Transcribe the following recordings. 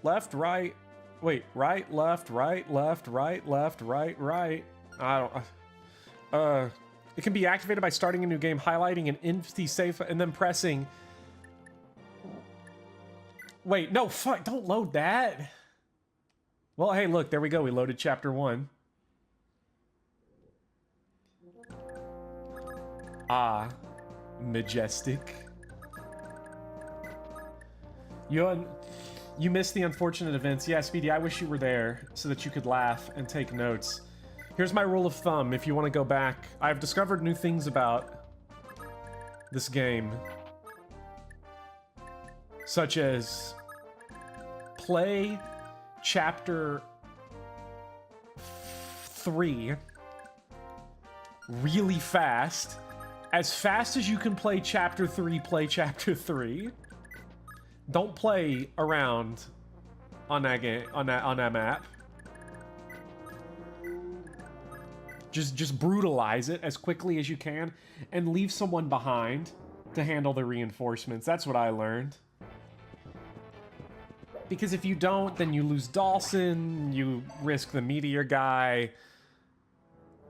Left, right. Wait, right, left, right, left, right, left, right, right. I don't... It can be activated by starting a new game, highlighting an empty save, and then pressing... Wait, no, fuck, don't load that. Well, hey, look, there we go. We loaded chapter 1. Ah, majestic. You missed the unfortunate events. Yeah, Speedy, I wish you were there so that you could laugh and take notes. Here's my rule of thumb if you want to go back. I've discovered new things about this game. Such as play chapter 3 really fast. As fast as you can play chapter 3, play chapter 3. Don't play around on that game, on that map. Just brutalize it as quickly as you can and leave someone behind to handle the reinforcements. That's what I learned. Because if you don't, then you lose Dawson, you risk the meteor guy.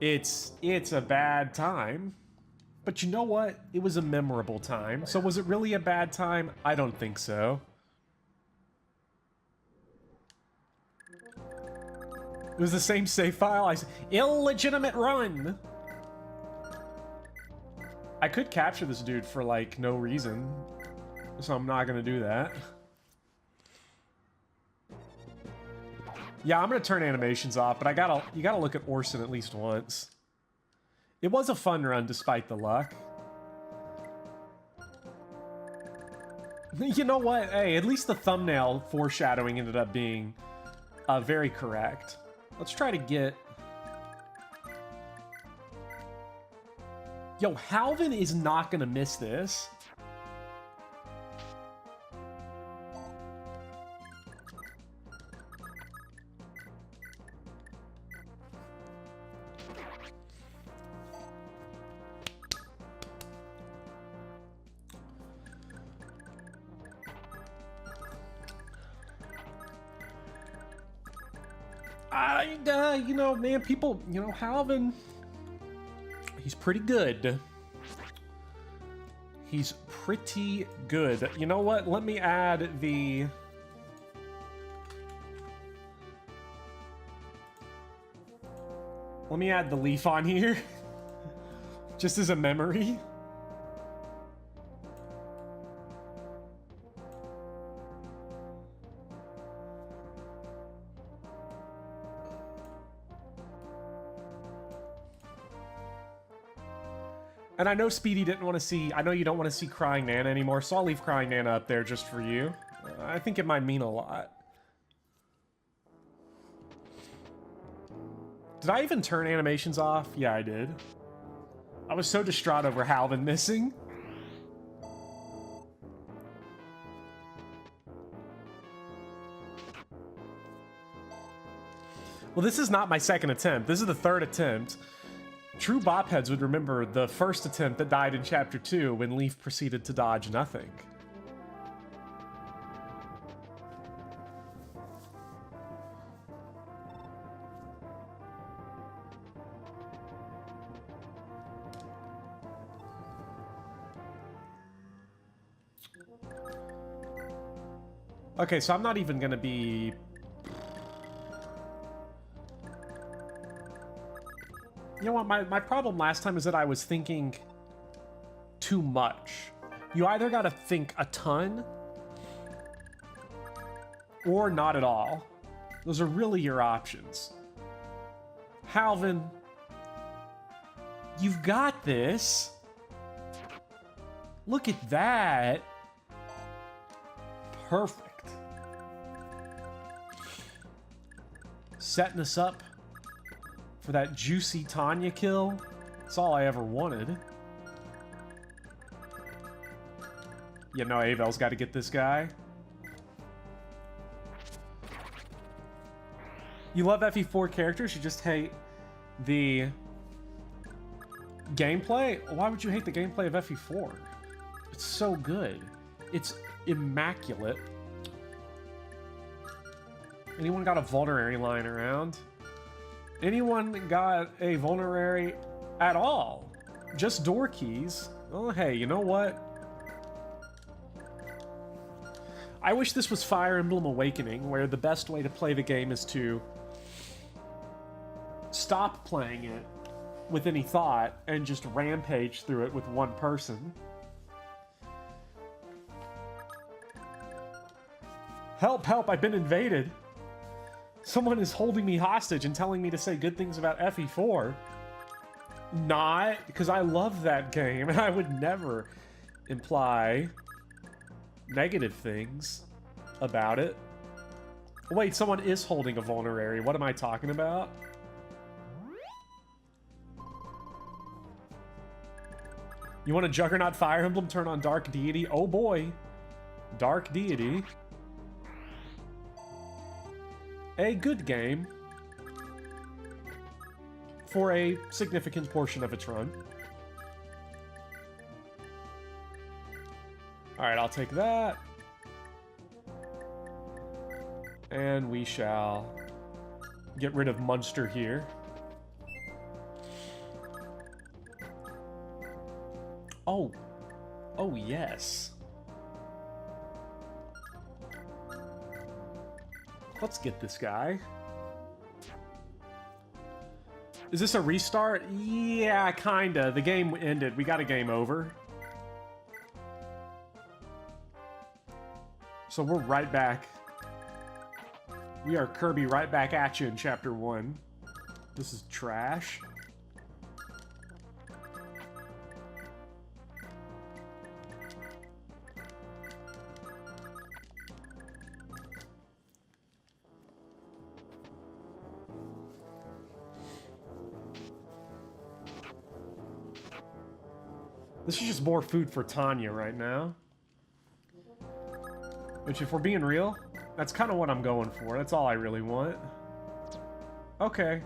It's a bad time. But you know what? It was a memorable time. So was it really a bad time? I don't think so. It was the same save file. I said, illegitimate run. I could capture this dude for like no reason, so I'm not gonna do that. Yeah, I'm gonna turn animations off, but you gotta look at Orson at least once. It was a fun run despite the luck. You know what? Hey, at least the thumbnail foreshadowing ended up being very correct. Let's try to get... Yo, Halvin is not gonna miss this. You know, man, people, you know, Halvin, he's pretty good. He's pretty good. You know what? Let me add the... Let me add the leaf on here. Just as a memory. And I know Speedy didn't want to see... I know you don't want to see Crying Nana anymore, so I'll leave Crying Nana up there just for you. I think it might mean a lot. Did I even turn animations off? Yeah, I did. I was so distraught over Halvin missing. Well, this is not my second attempt. This is the third attempt. True bopheads would remember the first attempt that died in Chapter 2 when Leaf proceeded to dodge nothing. Okay, so I'm not even gonna be... You know what, my problem last time is that I was thinking too much. You either gotta think a ton, or not at all. Those are really your options. Halvin, you've got this. Look at that. Perfect. Setting us up for that juicy Tanya kill. That's all I ever wanted. You know, Avel's got to get this guy. You love FE4 characters, you just hate the gameplay? Why would you hate the gameplay of FE4? It's so good. It's immaculate. Anyone got a vulnerary lying around? Anyone got a vulnerary at all? Just door keys? Oh, hey, you know what? I wish this was Fire Emblem Awakening, where the best way to play the game is to stop playing it with any thought and just rampage through it with one person. Help, help, I've been invaded. Someone is holding me hostage and telling me to say good things about FE4. Not, because I love that game, and I would never imply negative things about it. Wait, someone is holding a vulnerary. What am I talking about? You want a Juggernaut Fire Emblem turn on Dark Deity? Oh boy. Dark Deity. A good game. For a significant portion of its run. Alright, I'll take that. And we shall get rid of Munster here. Oh. Oh, yes. Let's get this guy. Is this a restart? Yeah, kinda. The game ended. We got a game over. So we're right back. We are Kirby right back at you in Chapter 1. This is trash. This is just more food for Tanya right now. Which, if we're being real, that's kind of what I'm going for. That's all I really want. Okay.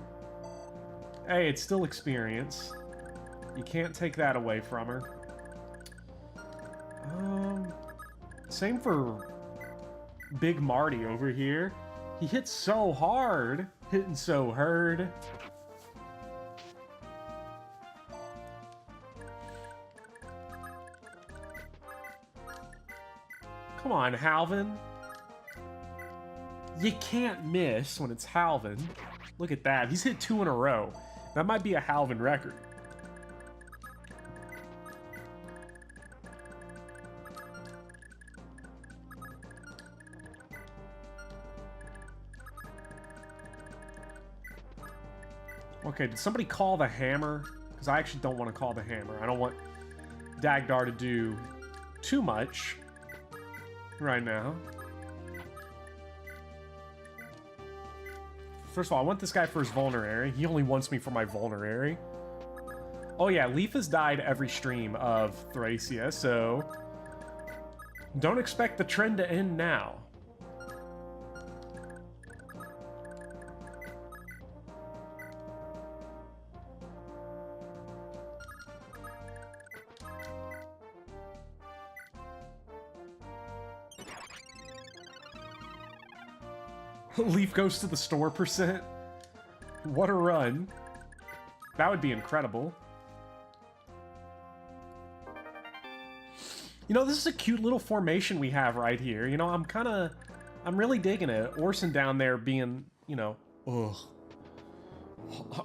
Hey, it's still experience. You can't take that away from her. Same for Big Marty over here. He hits so hard. Hitting so hard. Come on, Halvin. You can't miss when it's Halvin. Look at that. He's hit 2 in a row. That might be a Halvin record. Okay, did somebody call the hammer? Because I actually don't want to call the hammer. I don't want Dagdar to do too much right now. First of all, I want this guy for his vulnerary. He only wants me for my vulnerary. Oh yeah, Leaf has died every stream of Thracia, so don't expect the trend to end now. Leaf goes to the store %. What a run. That would be incredible. You know, this is a cute little formation we have right here. You know, I'm really digging it. Orson down there being, you know, ugh.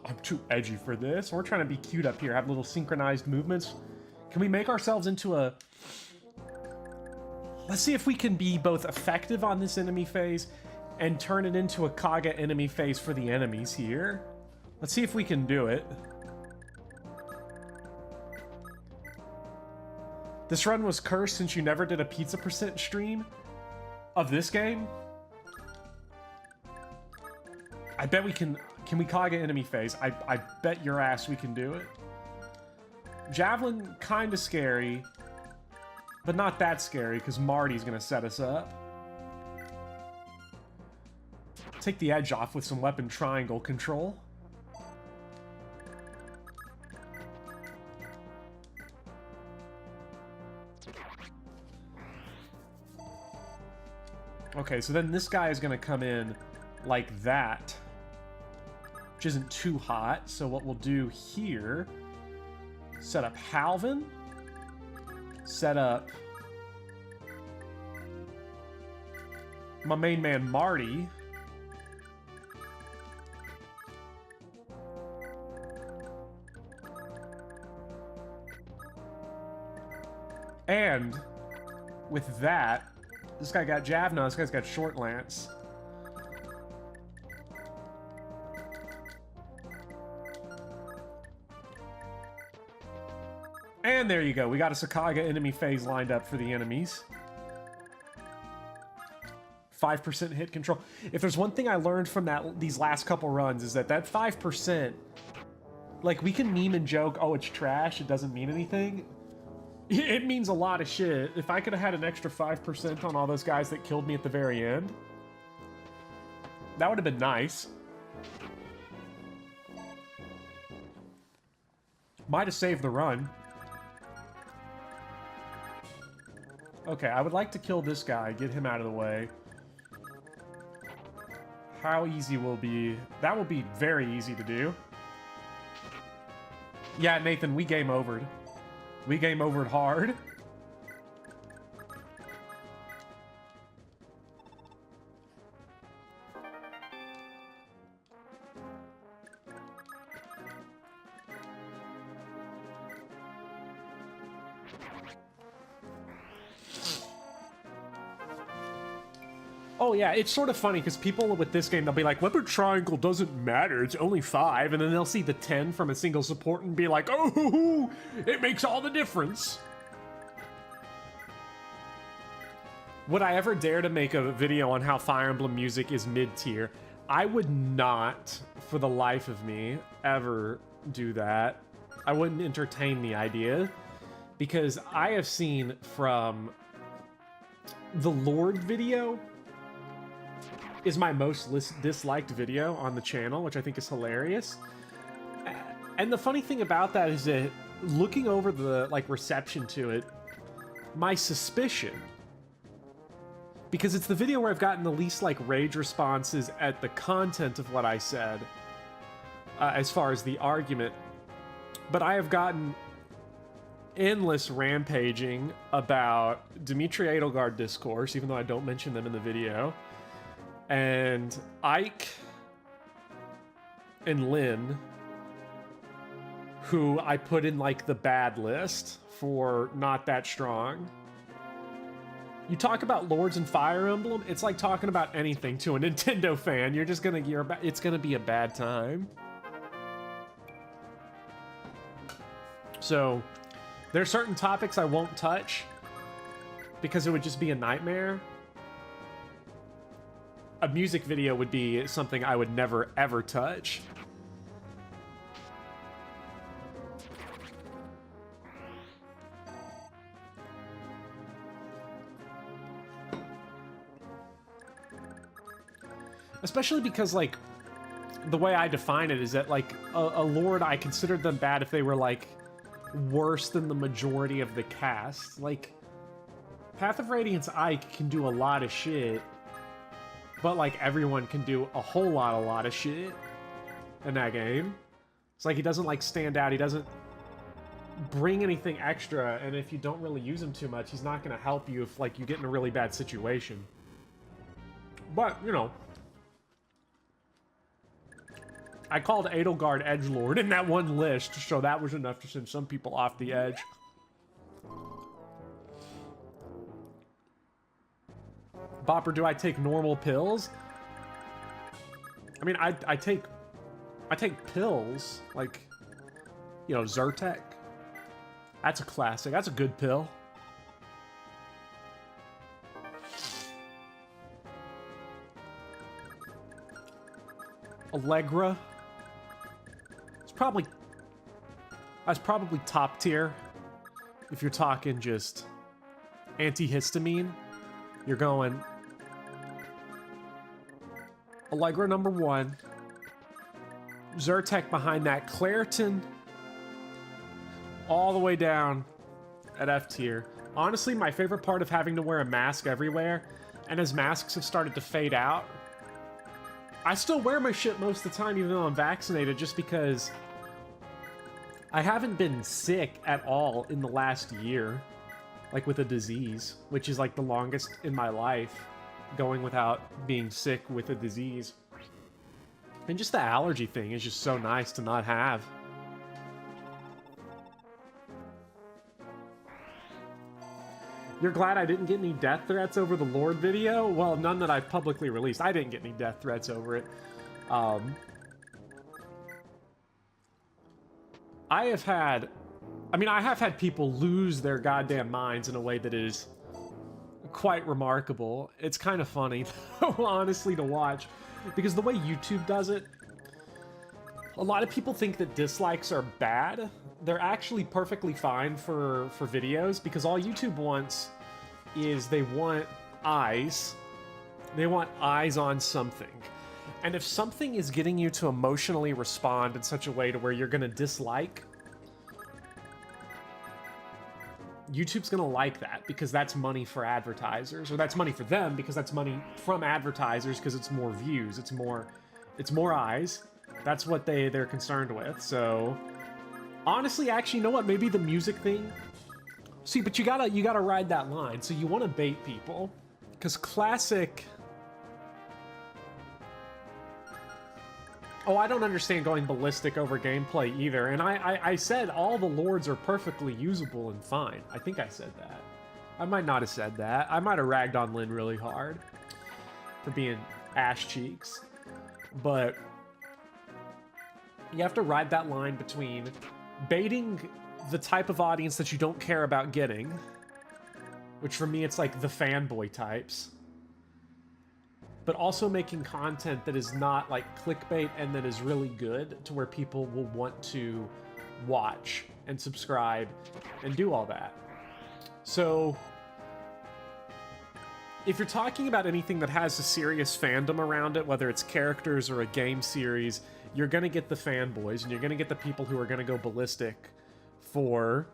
I'm too edgy for this. We're trying to be cute up here, have little synchronized movements. Can we make ourselves into a... Let's see if we can be both effective on this enemy phase and turn it into a Kaga enemy phase for the enemies here. Let's see if we can do it. This run was cursed since you never did a pizza % stream of this game. I bet we can we Kaga enemy phase? I bet your ass we can do it. Javelin, kinda scary, but not that scary because Marty's gonna set us up. Take the edge off with some weapon triangle control. Okay, so then this guy is going to come in like that, which isn't too hot. So what we'll do here, set up Halvin, set up my main man Marty, and with that, this guy got Javna, this guy's got Short Lance. And there you go, we got a Sakaga enemy phase lined up for the enemies. 5% hit control. If there's one thing I learned from these last couple runs is that 5%, like, we can meme and joke, oh, it's trash, it doesn't mean anything. It means a lot of shit. If I could have had an extra 5% on all those guys that killed me at the very end, that would have been nice. Might have saved the run. Okay, I would like to kill this guy, get him out of the way. How easy will be... That will be very easy to do. Yeah, Nathan, we game overed. We game overed hard. Oh yeah, it's sort of funny because people with this game, they'll be like, weapon triangle doesn't matter, it's only 5, and then they'll see the 10 from a single support and be like, oh, it makes all the difference. Would I ever dare to make a video on how Fire Emblem music is mid-tier? I would not, for the life of me, ever do that. I wouldn't entertain the idea, because I have seen from the Lord video, is my most disliked video on the channel, which I think is hilarious. And the funny thing about that is that looking over the reception to it, my suspicion, because it's the video where I've gotten the least rage responses at the content of what I said, as far as the argument, but I have gotten endless rampaging about Dimitri Edelgard discourse, even though I don't mention them in the video, and Ike and Lynn, who I put in the bad list for not that strong. You talk about Lords and Fire Emblem, it's like talking about anything to a Nintendo fan. You're just gonna it's gonna be a bad time. So there are certain topics I won't touch because it would just be a nightmare. A music video would be something I would never, ever touch. Especially because, the way I define it is that, a Lord, I considered them bad if they were, worse than the majority of the cast. Path of Radiance Ike can do a lot of shit, but, everyone can do a whole lot of shit in that game. It's he doesn't, stand out. He doesn't bring anything extra, and if you don't really use him too much, he's not going to help you if, you get in a really bad situation. But, you know, I called Edelgard Edgelord in that one list, so that was enough to send some people off the edge. Bopper, do I take normal pills? I mean, I take pills, you know, Zyrtec. That's a classic. That's a good pill. Allegra. That's probably top tier. If you're talking just antihistamine, you're going Allegra number 1. Zyrtec behind that. Claritin all the way down at F tier. Honestly, my favorite part of having to wear a mask everywhere, and as masks have started to fade out, I still wear my shit most of the time, even though I'm vaccinated, just because I haven't been sick at all in the last year, like with a disease, which is like the longest in my life, going without being sick with a disease. And just the allergy thing is just so nice to not have. You're glad I didn't get any death threats over the Lord video? Well, none that I've publicly released. I didn't get any death threats over it. I have had people lose their goddamn minds in a way that is quite remarkable. It's kind of funny, honestly, to watch. Because the way YouTube does it, a lot of people think that dislikes are bad. They're actually perfectly fine for videos, because all YouTube wants is they want eyes. They want eyes on something. And if something is getting you to emotionally respond in such a way to where you're gonna dislike, YouTube's gonna like that, because that's money for advertisers, or that's money for them because that's money from advertisers, because it's more views, it's more eyes. That's what they're concerned with. So honestly, actually, you know what? Maybe the music thing. See, but you gotta ride that line. So you want to bait people, because classic. Oh, I don't understand going ballistic over gameplay either. And I said all the lords are perfectly usable and fine. I think I said that. I might not have said that. I might have ragged on Lynn really hard for being ash cheeks. But you have to ride that line between baiting the type of audience that you don't care about getting, which for me it's like the fanboy types, but also making content that is not like clickbait and that is really good to where people will want to watch and subscribe and do all that. So if you're talking about anything that has a serious fandom around it, whether it's characters or a game series, you're gonna get the fanboys, and you're gonna get the people who are gonna go ballistic for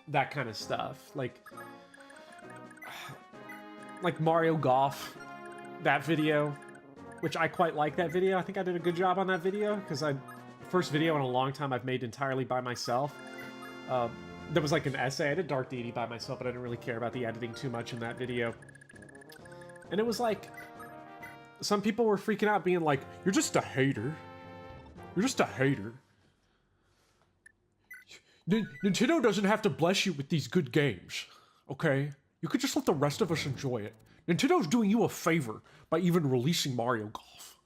that kind of stuff. Like Mario Golf, that video, which I quite like that video. I think I did a good job on that video, because first video in a long time I've made entirely by myself. There was like an essay. I did Dark Deity by myself, but I didn't really care about the editing too much in that video. And it was like, some people were freaking out being like, you're just a hater. You're just a hater. Nintendo doesn't have to bless you with these good games, okay? You could just let the rest of us enjoy it. Nintendo's doing you a favor by even releasing Mario Golf.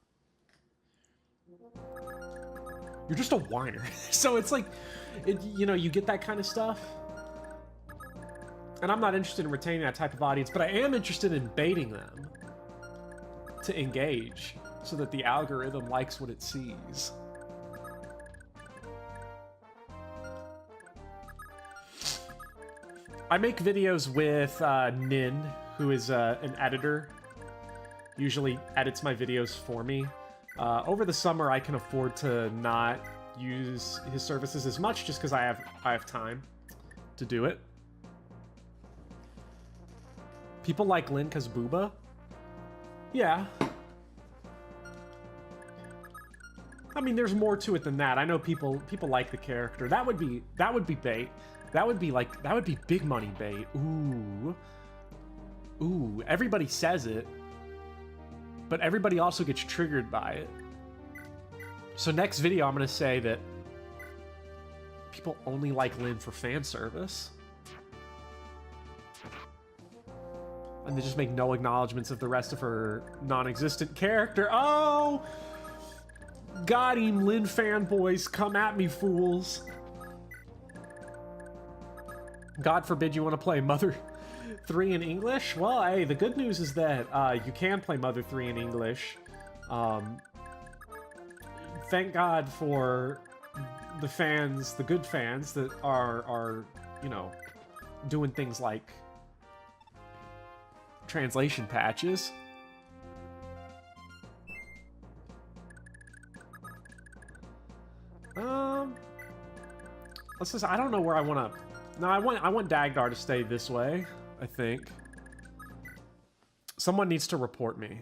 You're just a whiner. So it's like, you know, you get that kind of stuff. And I'm not interested in retaining that type of audience, but I am interested in baiting them to engage so that the algorithm likes what it sees. I make videos with Nin, who is an editor. Usually edits my videos for me. Over the summer, I can afford to not use his services as much, just because I have time to do it. People like Lin because Booba. Yeah. I mean, there's more to it than that. I know people like the character. That would be bait. That would be big money bait. Ooh, everybody says it, but everybody also gets triggered by it. So next video, I'm gonna say that people only like Lynn for fan service. And they just make no acknowledgements of the rest of her non-existent character. Oh! Got him, Lynn fanboys. Come at me, fools. God forbid you want to play Mother 3 in English? Well, hey, the good news is that you can play Mother 3 in English. Thank God for the fans, the good fans that are, you know, doing things like translation patches. Let's just, I don't know where I want to. No, I want Dagdar to stay this way, I think. Someone needs to report me.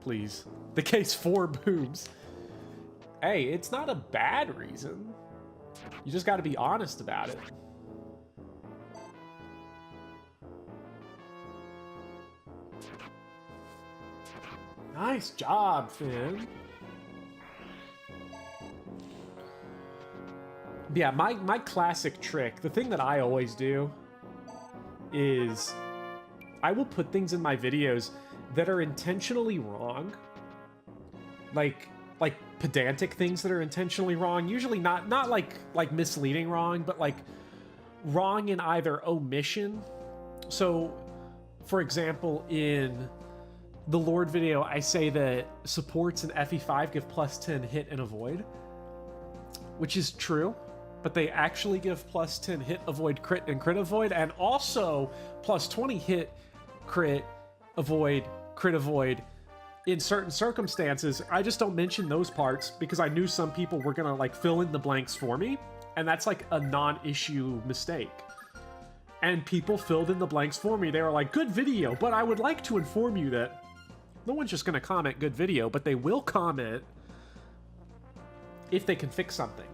please. The case for boobs. Hey, it's not a bad reason. You just got to be honest about it. Nice job, Finn. Yeah, my classic trick, the thing that I always do is I will put things in my videos that are intentionally wrong. Like pedantic things that are intentionally wrong. Usually not like misleading wrong, but like wrong in either omission. So, for example, in the Lord video, I say that supports and FE5 give plus 10 hit and avoid, which is true, but they actually give plus 10 hit, avoid, crit, and crit avoid, and also plus 20 hit, crit, avoid, crit avoid in certain circumstances. I just don't mention those parts because I knew some people were gonna like fill in the blanks for me, and that's like a non-issue mistake. And people filled in the blanks for me. They were like, good video, but I would like to inform you that no one's just gonna comment good video, but they will comment if they can fix something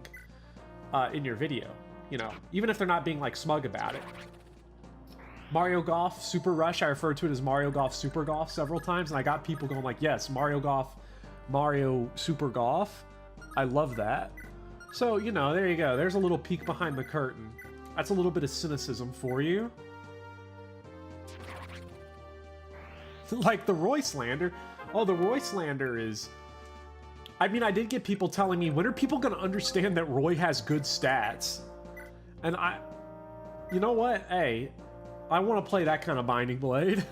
in your video, you know, even if they're not being like smug about it. Mario Golf Super Rush, I referred to it as Mario Golf Super Golf several times, and I got people going like, yes, Mario Golf, Mario Super Golf. I love that. So, you know, there you go. There's a little peek behind the curtain. That's a little bit of cynicism for you. Like the Royslander. Oh, the Royslander is... I mean, I did get people telling me, when are people going to understand that Roy has good stats? And you know what? Hey, I want to play that kind of Binding Blade.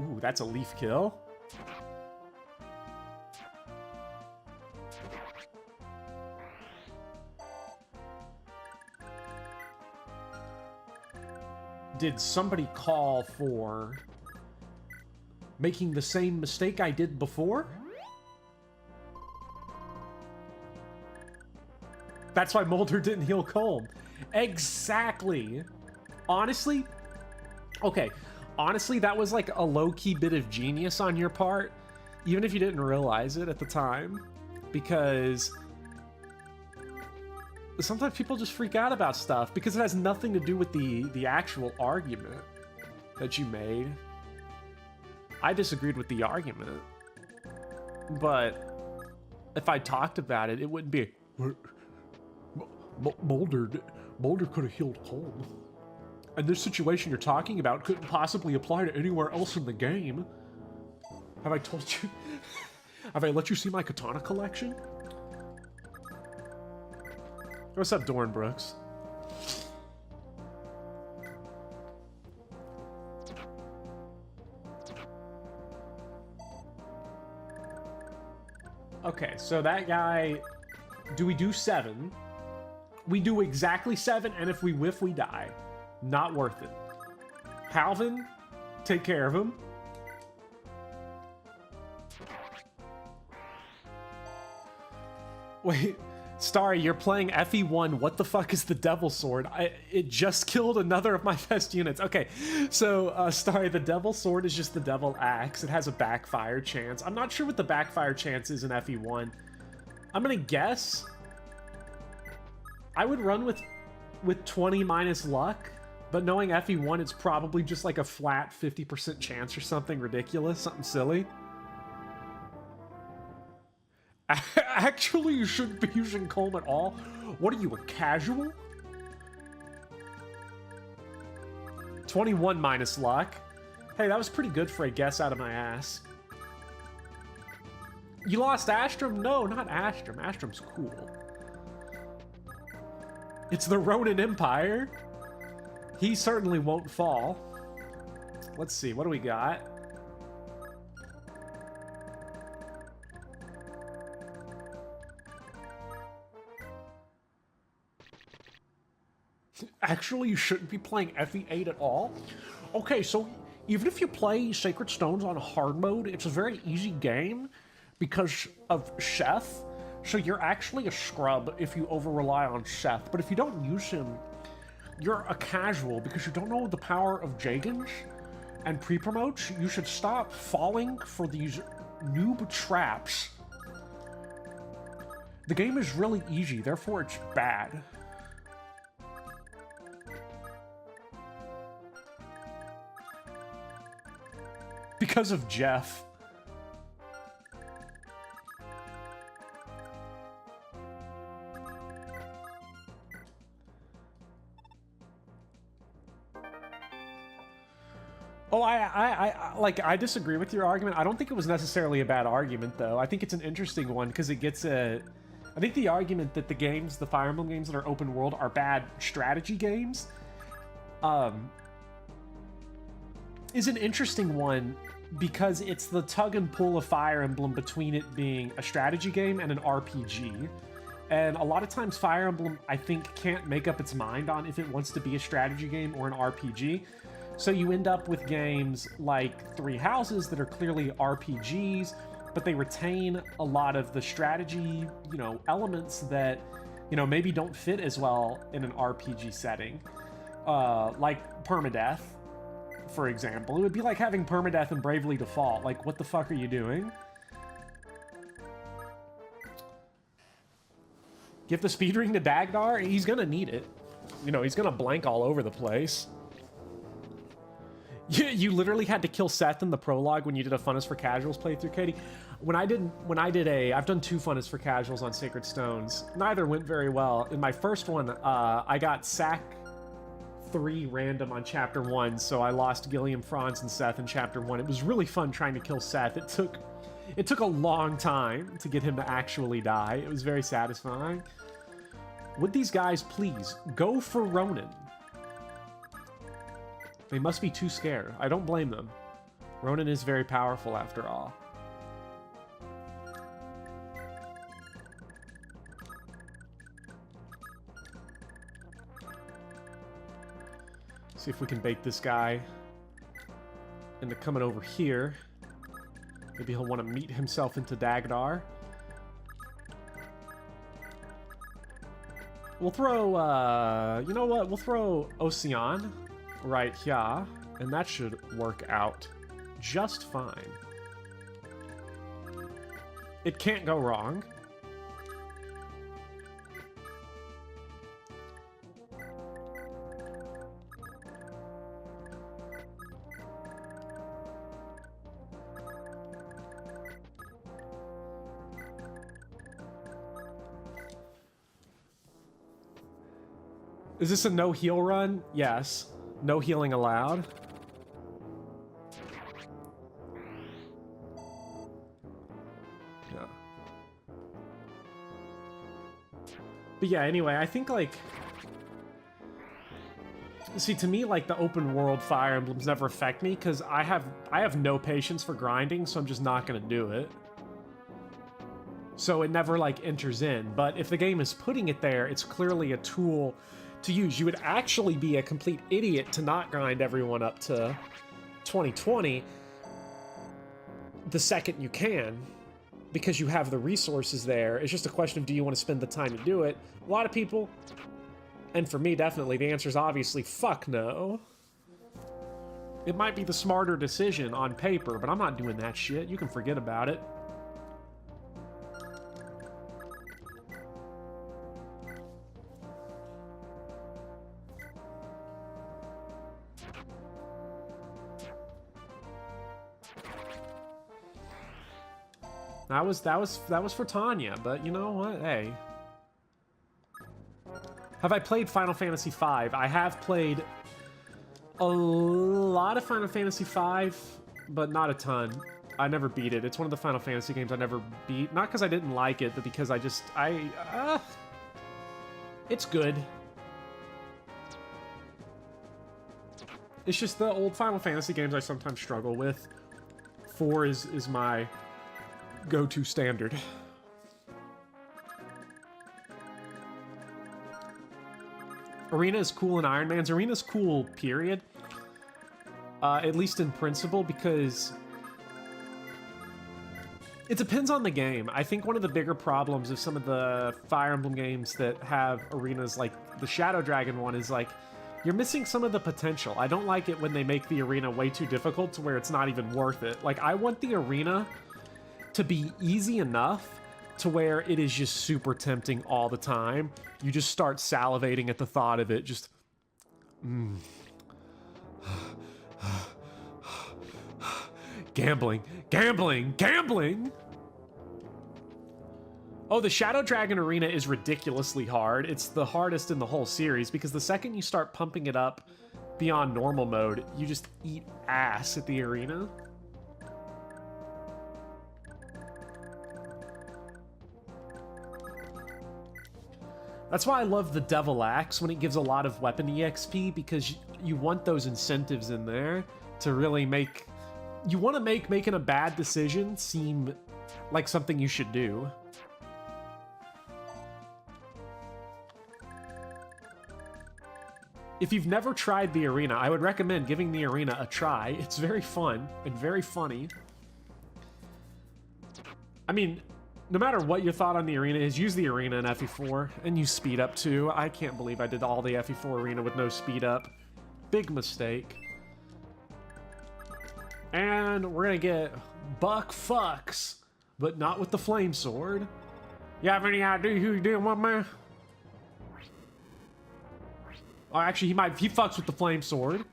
Ooh, that's a leaf kill. Did somebody call for making the same mistake I did before? That's why Mulder didn't heal Colm. Exactly. Honestly, okay. Honestly, that was like a low-key bit of genius on your part, even if you didn't realize it at the time, because sometimes people just freak out about stuff because it has nothing to do with the actual argument that you made. I disagreed with the argument, but if I talked about it, it wouldn't be Mulder could have healed Colm. And this situation you're talking about couldn't possibly apply to anywhere else in the game. Have I told you? Have I let you see my katana collection? What's up, Dorn Brooks? Okay, so that guy... Do we do 7? We do exactly 7, and if we whiff, we die. Not worth it. Halvin, take care of him. Wait, Starry, you're playing FE1. What the fuck is the Devil Sword? It just killed another of my best units. Okay, so, Starry, the Devil Sword is just the Devil Axe. It has a backfire chance. I'm not sure what the backfire chance is in FE1. I'm gonna guess. I would run with 20 minus luck. But knowing FE1, it's probably just like a flat 50% chance or something ridiculous, something silly. Actually, you shouldn't be using Colm at all. What are you, a casual? 21 minus luck. Hey, that was pretty good for a guess out of my ass. You lost Astrum? No, not Astrum. Astrum's cool. It's the Ronin Empire. He certainly won't fall. Let's see, what do we got? Actually, you shouldn't be playing FE8 at all. Okay, so even if you play Sacred Stones on hard mode, it's a very easy game because of Chef. So you're actually a scrub if you over-rely on Seth, but if you don't use him, you're a casual because you don't know the power of Jagans and pre-promotes. You should stop falling for these noob traps. The game is really easy, therefore it's bad. Because of Jeff. Oh, I disagree with your argument. I don't think it was necessarily a bad argument, though. I think it's an interesting one because it gets a... I think the argument that the games, the Fire Emblem games that are open world, are bad strategy games, is an interesting one because it's the tug and pull of Fire Emblem between it being a strategy game and an RPG. And a lot of times Fire Emblem, I think, can't make up its mind on if it wants to be a strategy game or an RPG. So you end up with games like Three Houses that are clearly RPGs, but they retain a lot of the strategy, you know, elements that, you know, maybe don't fit as well in an RPG setting. Like permadeath, for example. It would be like having permadeath in Bravely Default. Like, what the fuck are you doing? Give the speed ring to Dagnar? He's gonna need it. You know, he's gonna blank all over the place. You literally had to kill Seth in the prologue when you did a Fun is for Casuals playthrough, Katie. I've done 2 Fun is for Casuals on Sacred Stones. Neither went very well. In my first one, I got sack 3 random on chapter 1, so I lost Gilliam, Franz, and Seth in chapter 1. It was really fun trying to kill Seth. It took a long time to get him to actually die. It was very satisfying. Would these guys please go for Ronin? They must be too scared. I don't blame them. Ronin is very powerful after all. See if we can bait this guy into coming over here. Maybe he'll want to meet himself into Dagnar. We'll throw, you know what? We'll throw Ocean right here, and that should work out just fine. It can't go wrong. Is this a no heal run? Yes. No healing allowed. Yeah. But yeah, anyway, I think, like... See, to me, like, the open world Fire Emblems never affect me, because I have no patience for grinding, so I'm just not gonna do it. So it never, like, enters in. But if the game is putting it there, it's clearly a tool to use. You would actually be a complete idiot to not grind everyone up to 2020 the second you can, because you have the resources there. It's just a question of, do you want to spend the time to do it? A lot of people, and for me definitely, the answer is obviously fuck no. It might be the smarter decision on paper, but I'm not doing that shit. You can forget about it. That was for Tanya, but you know what? Hey. Have I played Final Fantasy V? I have played a lot of Final Fantasy V, but not a ton. I never beat it. It's one of the Final Fantasy games I never beat. Not because I didn't like it, but because it's good. It's just the old Final Fantasy games I sometimes struggle with. 4 is my go-to standard. Arena is cool in Iron Man's. Arena's cool, period. At least in principle, because It depends on the game. I think one of the bigger problems of some of the Fire Emblem games that have arenas like the Shadow Dragon one is like, you're missing some of the potential. I don't like it when they make the arena way too difficult to where it's not even worth it. Like, I want the arena to be easy enough to where it is just super tempting all the time. You just start salivating at the thought of it, just... Gambling, gambling, gambling! Oh, the Shadow Dragon Arena is ridiculously hard. It's the hardest in the whole series because the second you start pumping it up beyond normal mode, you just eat ass at the arena. That's why I love the Devil Axe when it gives a lot of weapon EXP, because you want those incentives in there to really make... You want to make making a bad decision seem like something you should do. If you've never tried the arena, I would recommend giving the arena a try. It's very fun and very funny. I mean, no matter what your thought on the arena is, use the arena in FE4 and use speed up too. I can't believe I did all the FE4 arena with no speed up. Big mistake. And we're gonna get Buck Fucks, but not with the flame sword. You have any idea who you're dealing with, man? Oh, actually, he fucks with the flame sword.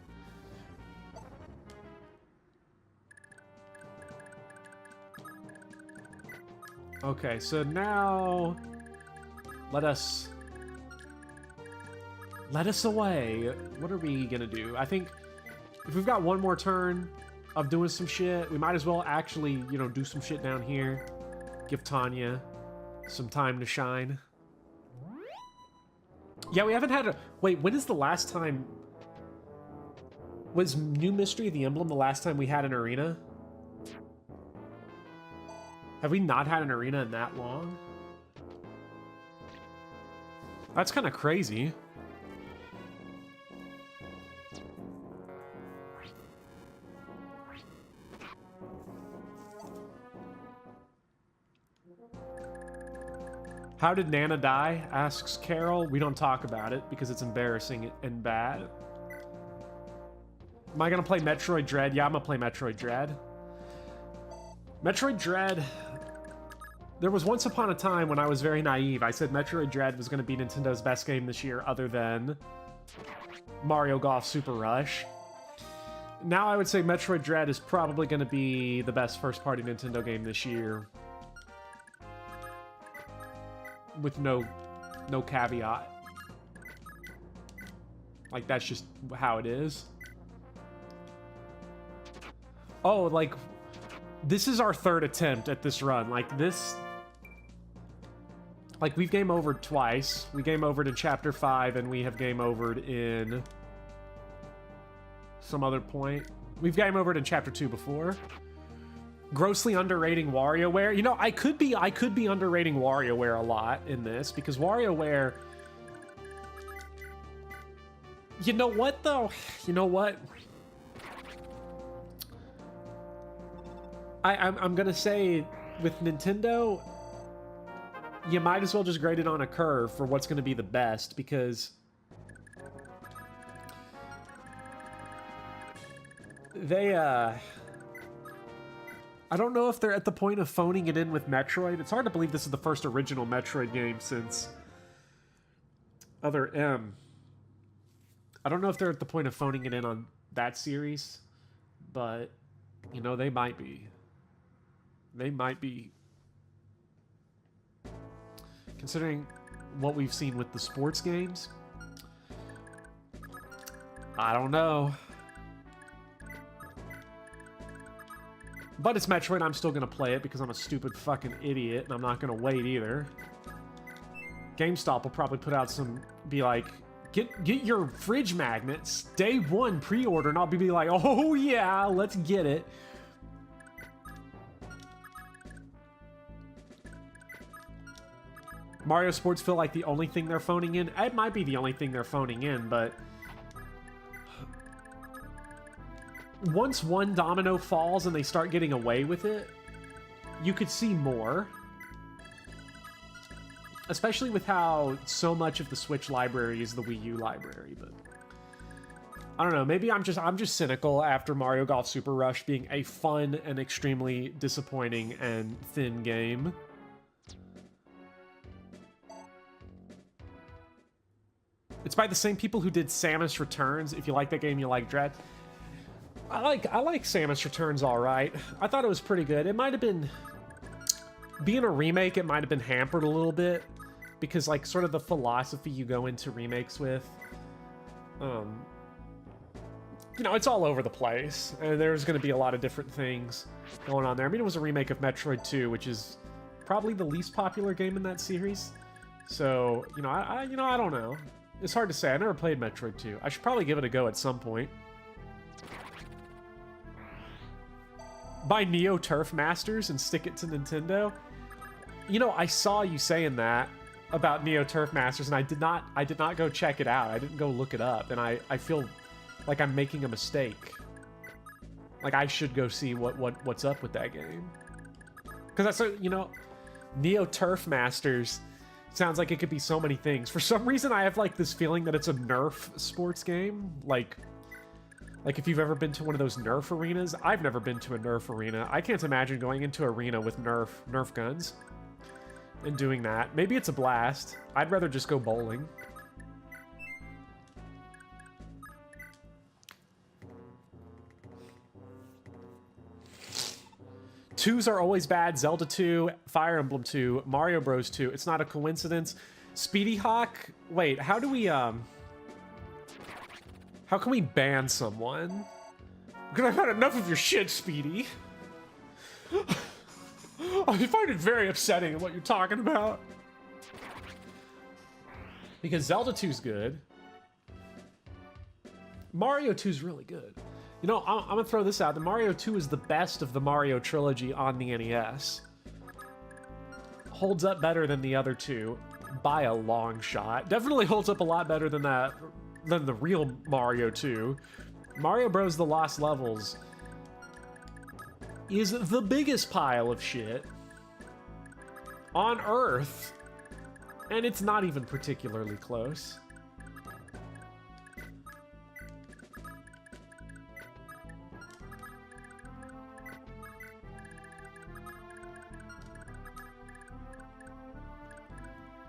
Okay, so now let us away. What are we gonna do? I think if we've got one more turn of doing some shit, we might as well actually, you know, do some shit down here. Give Tanya some time to shine. Yeah, we haven't had a... Wait, when is the last time... Was New Mystery of the Emblem the last time we had an arena? Have we not had an arena in that long? That's kind of crazy. How did Nana die? Asks Carol. We don't talk about it because it's embarrassing and bad. Am I gonna play Metroid Dread? Yeah, I'm gonna play Metroid Dread. Metroid Dread... There was once upon a time when I was very naive. I said Metroid Dread was gonna be Nintendo's best game this year other than Mario Golf Super Rush. Now I would say Metroid Dread is probably gonna be the best first-party Nintendo game this year. With no caveat. Like, that's just how it is. Oh, like, this is our third attempt at this run. Like, this... Like, we've game overed twice. We game overed in Chapter 5, and we have game overed in... some other point. We've game overed in Chapter 2 before. Grossly underrating WarioWare. You know, I could be underrating WarioWare a lot in this, because WarioWare... You know what, though? You know what? I'm gonna say, with Nintendo, you might as well just grade it on a curve for what's gonna be the best, because... They, I don't know if they're at the point of phoning it in with Metroid. It's hard to believe this is the first original Metroid game since Other M. I don't know if they're at the point of phoning it in on that series, but, you know, they might be. They might be. Considering what we've seen with the sports games, I don't know. But it's Metroid, I'm still gonna play it because I'm a stupid fucking idiot, and I'm not gonna wait either. GameStop will probably put out some, be like, get your fridge magnets, day one pre-order, and I'll be like, oh yeah, let's get it. Mario Sports feel like the only thing they're phoning in. It might be the only thing they're phoning in, but... Once one domino falls and they start getting away with it, you could see more. Especially with how so much of the Switch library is the Wii U library, but I don't know, maybe I'm just cynical after Mario Golf Super Rush being a fun and extremely disappointing and thin game. It's by the same people who did Samus Returns. If you like that game, you like Dread. I like Samus Returns all right. I thought it was pretty good. It might have been, being a remake, it might have been hampered a little bit because like sort of the philosophy you go into remakes with, you know, it's all over the place, and there's going to be a lot of different things going on there. I mean, it was a remake of Metroid 2, which is probably the least popular game in that series. So, you know, I don't know. It's hard to say. I never played Metroid 2. I should probably give it a go at some point. Buy Neo Turf Masters and stick it to Nintendo. You know, I saw you saying that about Neo Turf Masters, and I did not go check it out. I didn't go look it up, and I feel like I'm making a mistake. Like I should go see what's up with that game. Because that's, you know, Neo Turf Masters sounds like it could be so many things. For some reason, I have like this feeling that it's a Nerf sports game. Like if you've ever been to one of those Nerf arenas. I've never been to a Nerf arena. I can't imagine going into an arena with Nerf guns and doing that. Maybe it's a blast. I'd rather just go bowling. Twos are always bad. Zelda 2, Fire Emblem 2, Mario Bros 2. It's not a coincidence. Speedy Hawk. Wait, how do we how can we ban someone? Because I've had enough of your shit, Speedy. I find it very upsetting what you're talking about. Because Zelda 2's good. Mario 2's really good. You know, I'm gonna throw this out. The Mario 2 is the best of the Mario trilogy on the NES. Holds up better than the other two by a long shot. Definitely holds up a lot better than the real Mario 2. Mario Bros. The Lost Levels is the biggest pile of shit on Earth, and it's not even particularly close.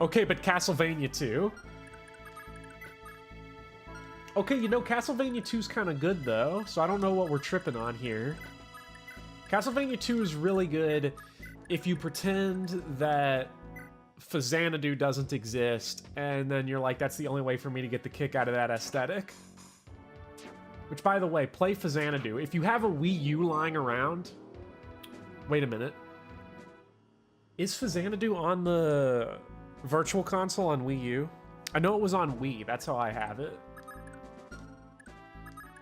Okay, but Castlevania 2. Okay, you know, Castlevania 2's kind of good, though, so I don't know what we're tripping on here. Castlevania 2 is really good if you pretend that Xanadu doesn't exist, and then you're like, that's the only way for me to get the kick out of that aesthetic. Which, by the way, play Xanadu. If you have a Wii U lying around... Wait a minute. Is Xanadu on the Virtual Console on Wii U? I know it was on Wii. That's how I have it.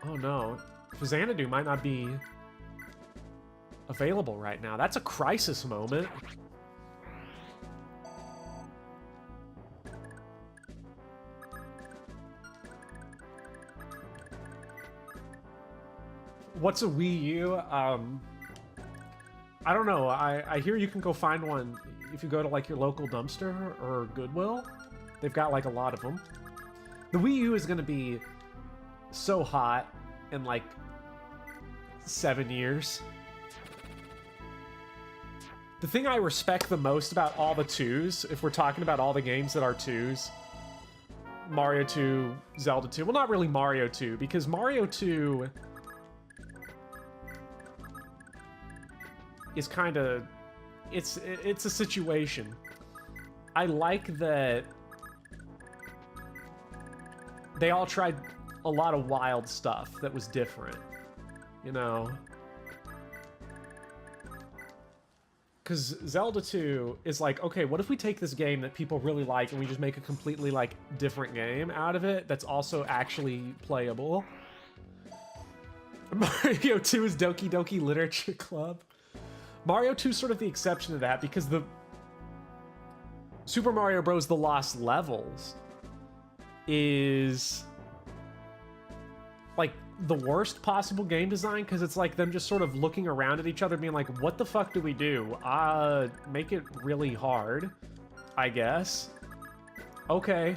Oh no. Xanadu might not be available right now. That's a crisis moment. What's a Wii U? I don't know. I hear you can go find one if you go to like your local dumpster or Goodwill. They've got like a lot of them. The Wii U is going to be so hot in like 7 years. The thing I respect the most about all the 2s, if we're talking about all the games that are 2s, Mario 2, Zelda 2, well, not really Mario 2, because Mario 2 is kind of, it's a situation. I like that they all tried a lot of wild stuff that was different, you know? Because Zelda 2 is like, okay, what if we take this game that people really like and we just make a completely, like, different game out of it that's also actually playable? Mario 2 is Doki Doki Literature Club. Mario 2 is sort of the exception to that because the Super Mario Bros. The Lost Levels is like the worst possible game design, because it's like them just sort of looking around at each other being like, what the fuck do we do? Make it really hard, I guess. Okay.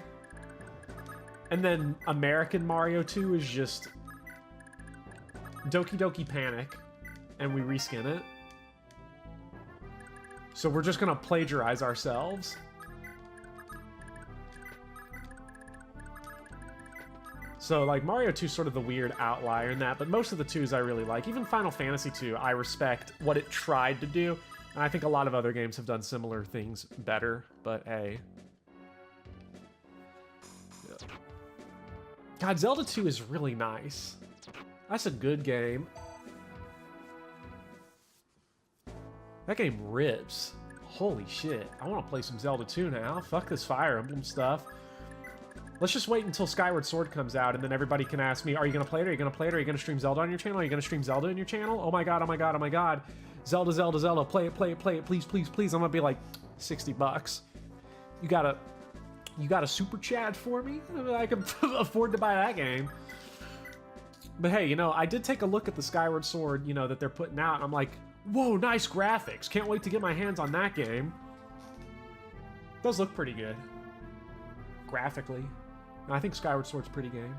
And then American Mario 2 is just Doki Doki Panic, and we reskin it. So we're just gonna plagiarize ourselves. So, like, Mario 2 is sort of the weird outlier in that, but most of the 2s I really like. Even Final Fantasy 2, I respect what it tried to do, and I think a lot of other games have done similar things better, but hey. Yeah. God, Zelda 2 is really nice. That's a good game. That game rips. Holy shit. I want to play some Zelda 2 now. Fuck this Fire Emblem stuff. Let's just wait until Skyward Sword comes out, and then everybody can ask me, are you going to play it? Are you going to play it? Are you going to stream Zelda on your channel? Are you going to stream Zelda in your channel? Oh my god, oh my god, oh my god. Zelda, Zelda, Zelda. Play it, play it, play it. Please, please, please. I'm going to be like, $60. You got a super chat for me? I can afford to buy that game. But hey, you know, I did take a look at the Skyward Sword, you know, that they're putting out. I'm like, whoa, nice graphics. Can't wait to get my hands on that game. Does look pretty good. Graphically. And I think Skyward Sword's a pretty game.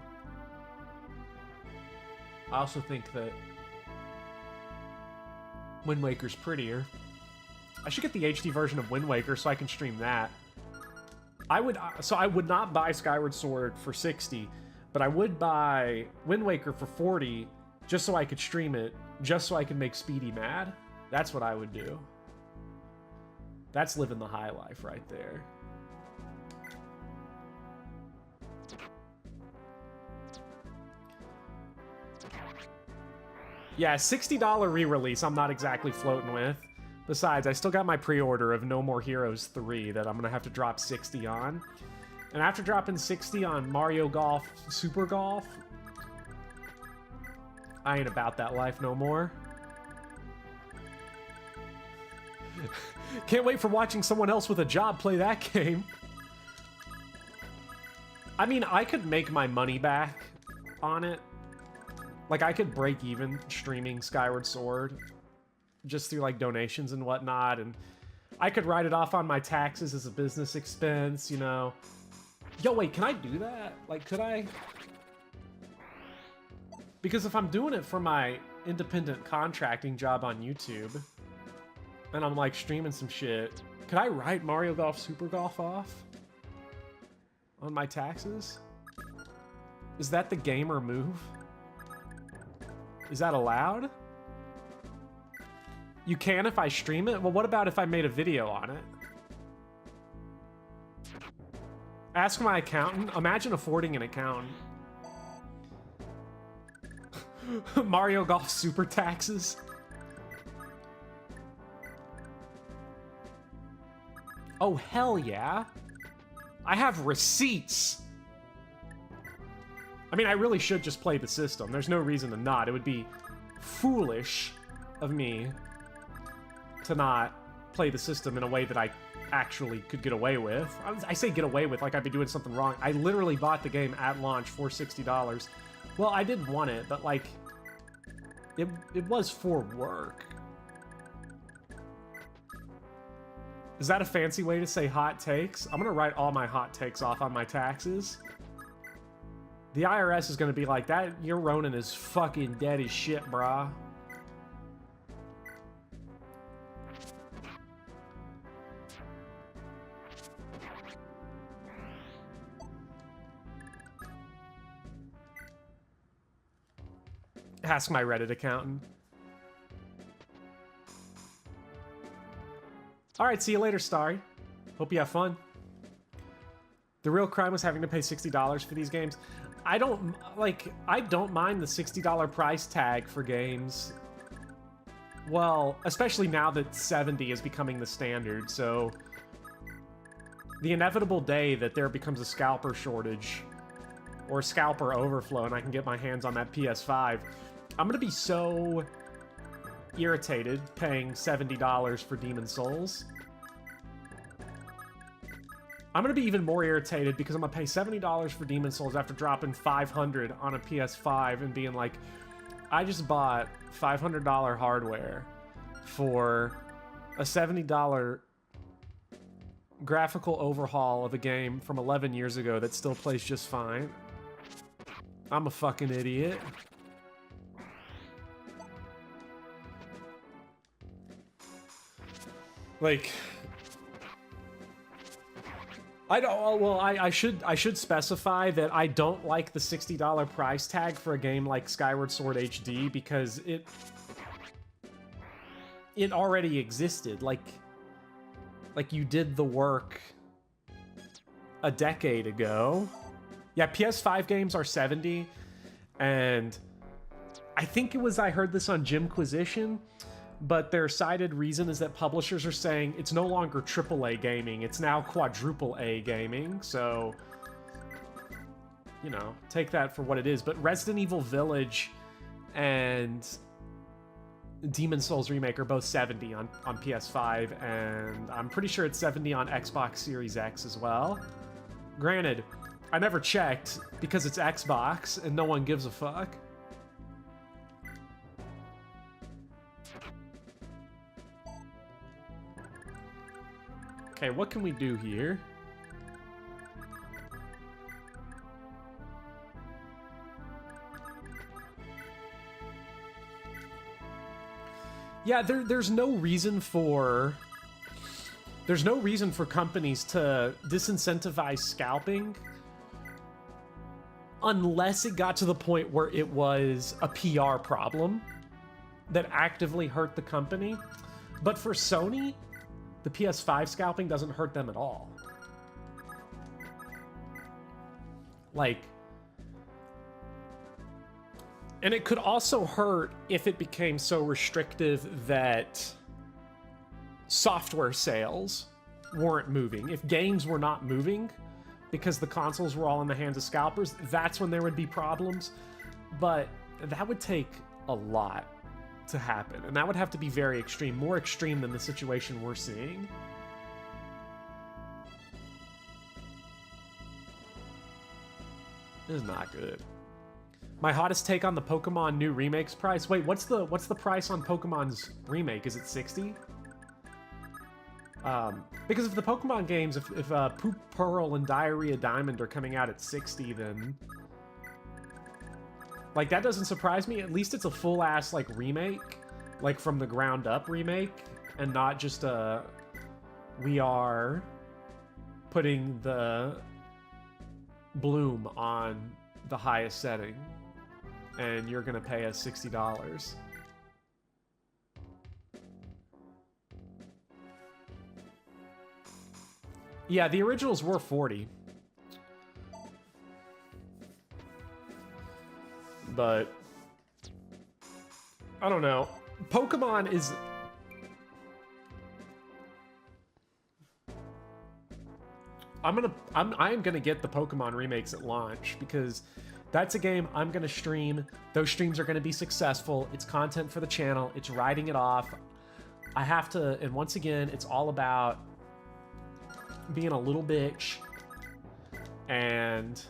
I also think that Wind Waker's prettier. I should get the HD version of Wind Waker so I can stream that. I would not buy Skyward Sword for $60, but I would buy Wind Waker for $40 just so I could stream it, just so I could make Speedy mad. That's what I would do. That's living the high life right there. Yeah, $60 re-release I'm not exactly floating with. Besides, I still got my pre-order of No More Heroes 3 that I'm going to have to drop $60 on. And after dropping $60 on Mario Golf Super Golf, I ain't about that life no more. Can't wait for watching someone else with a job play that game. I mean, I could make my money back on it. Like, I could break even streaming Skyward Sword just through, like, donations and whatnot, and I could write it off on my taxes as a business expense, you know. Yo, wait, can I do that? Like, could I? Because if I'm doing it for my independent contracting job on YouTube, and I'm, like, streaming some shit, could I write Mario Golf Super Golf off on my taxes? Is that the gamer move? Is that allowed? You can if I stream it? Well, what about if I made a video on it? Ask my accountant. Imagine affording an accountant. Mario Golf Super taxes. Oh, hell yeah. I have receipts. I mean, I really should just play the system. There's no reason to not. It would be foolish of me to not play the system in a way that I actually could get away with. I say get away with like I'd be doing something wrong. I literally bought the game at launch for $60. Well, I didn't want it, but like, it was for work. Is that a fancy way to say hot takes? I'm gonna write all my hot takes off on my taxes. The IRS is gonna be like, that your Ronin is fucking dead as shit, brah. Ask my Reddit accountant. Alright, see you later, Starry. Hope you have fun. The real crime was having to pay $60 for these games. I don't mind the $60 price tag for games. Well, especially now that 70 is becoming the standard, so the inevitable day that there becomes a scalper shortage or scalper overflow and I can get my hands on that PS5, I'm gonna be so irritated paying $70 for Demon's Souls. I'm gonna be even more irritated because I'm gonna pay $70 for Demon Souls after dropping $500 on a PS5 and being like, I just bought $500 hardware for a $70 graphical overhaul of a game from 11 years ago that still plays just fine. I'm a fucking idiot. Like, I don't. Well, I should specify that I don't like the $60 price tag for a game like Skyward Sword HD because it already existed. Like you did the work a decade ago. Yeah, PS5 games are 70, and I think it was I heard this on Jimquisition. But their cited reason is that publishers are saying it's no longer AAA gaming, it's now quadruple A gaming, so, you know, take that for what it is. But Resident Evil Village and Demon Souls Remake are both 70 on PS5, and I'm pretty sure it's 70 on Xbox Series X as well. Granted, I never checked because it's Xbox and no one gives a fuck. Okay, what can we do here? Yeah, there's no reason for companies to disincentivize scalping unless it got to the point where it was a PR problem that actively hurt the company. But for Sony, the PS5 scalping doesn't hurt them at all. Like, and it could also hurt if it became so restrictive that software sales weren't moving. If games were not moving because the consoles were all in the hands of scalpers, that's when there would be problems. But that would take a lot to happen, and that would have to be very extreme, more extreme than the situation we're seeing. This is not good. My hottest take on the Pokemon new remakes price. Wait, what's the price on Pokemon's remake? Is it 60? Because if the Pokemon games, if Poop Pearl and Diarrhea Diamond are coming out at 60, then like, that doesn't surprise me. At least it's a full-ass, like, remake. Like, from the ground up remake. And not just a... We are putting the bloom on the highest setting. And you're gonna pay us $60. Yeah, the originals were 40. But I don't know. Pokemon is... I am gonna get the Pokemon remakes at launch because that's a game I'm gonna stream. Those streams are gonna be successful. It's content for the channel. It's riding it off. I have to, and once again, it's all about being a little bitch and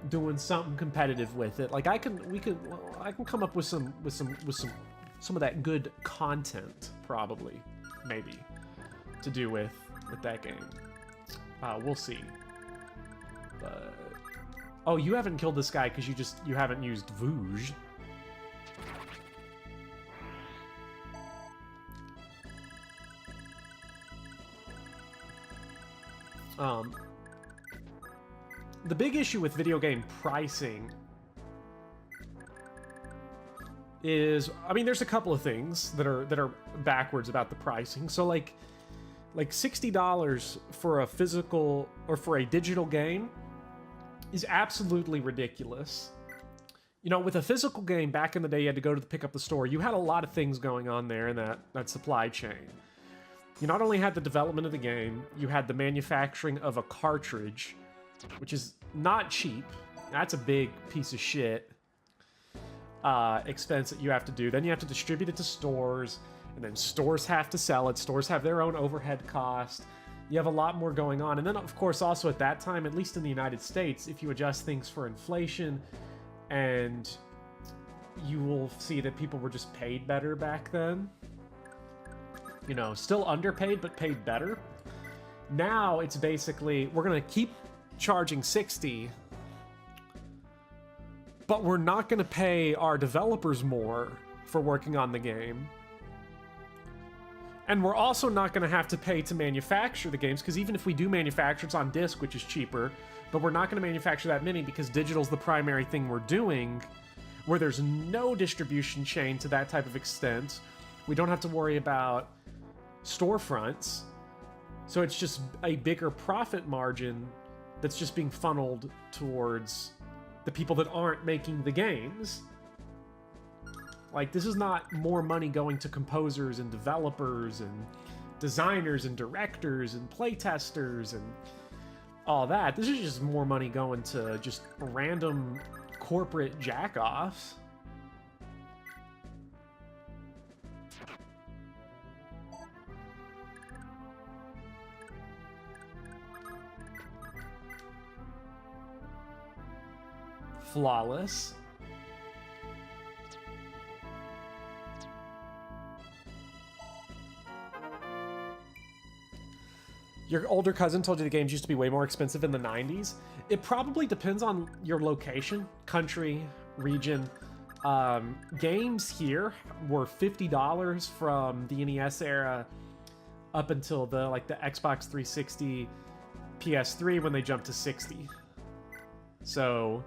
doing something competitive with it. Like, I can come up with some of that good content, probably, maybe, to do with that game. We'll see. But oh, you haven't killed this guy because you haven't used Vouge. The big issue with video game pricing is, I mean, there's a couple of things that are backwards about the pricing. So like $60 for a physical or for a digital game is absolutely ridiculous. You know, with a physical game back in the day, you had to go to pick up the store. You had a lot of things going on there in that supply chain. You not only had the development of the game, you had the manufacturing of a cartridge, which is not cheap. That's a big piece of shit expense that you have to do. Then you have to distribute it to stores, And then stores have to sell it. Stores have their own overhead cost. You have a lot more going on. And then, of course, also at that time, at least in the United States, if you adjust things for inflation, and you will see that people were just paid better back then. You know, still underpaid, but paid better. Now it's basically, we're going to keep charging 60, but we're not going to pay our developers more for working on the game. And we're also not going to have to pay to manufacture the games, because even if we do manufacture, it's on disc, which is cheaper, but we're not going to manufacture that many because digital's the primary thing we're doing, where there's no distribution chain to that type of extent. We don't have to worry about storefronts. So it's just a bigger profit margin that's just being funneled towards the people that aren't making the games. Like, this is not more money going to composers and developers and designers and directors and playtesters and all that. This is just more money going to just random corporate jack-offs. Flawless. Your older cousin told you the games used to be way more expensive in the 90s. It probably depends on your location, country, region. Games here were $50 from the NES era up until the Xbox 360, PS3 when they jumped to 60. So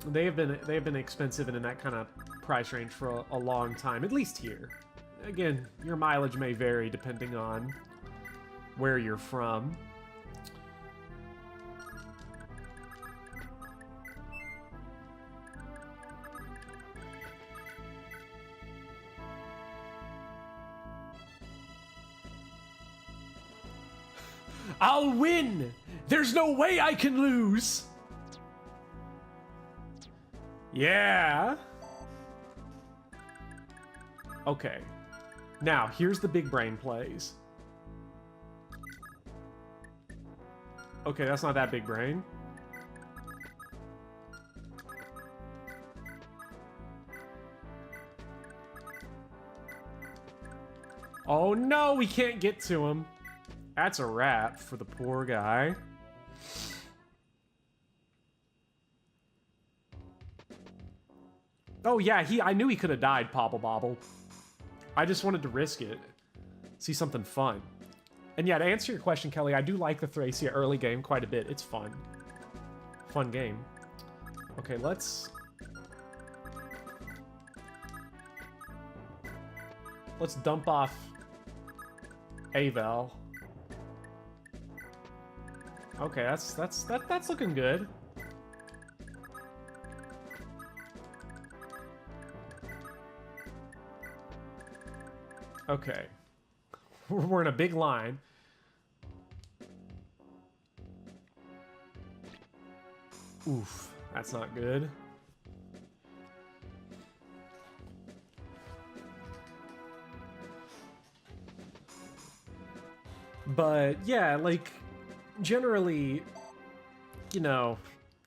they have been expensive and in that kind of price range for a long time, at least here. Again, your mileage may vary depending on where you're from. I'll win! There's no way I can lose! Yeah! Okay. Now, here's the big brain plays. Okay, that's not that big brain. Oh no, we can't get to him. That's a wrap for the poor guy. Oh yeah, I knew he could have died, Pobble Bobble. I just wanted to risk it. See something fun. And yeah, to answer your question, Kelly, I do like the Thracia early game quite a bit. It's fun. Fun game. Okay, let's dump off Avel. Okay, that's looking good. Okay. We're in a big line. Oof, that's not good. But yeah, like, generally, you know,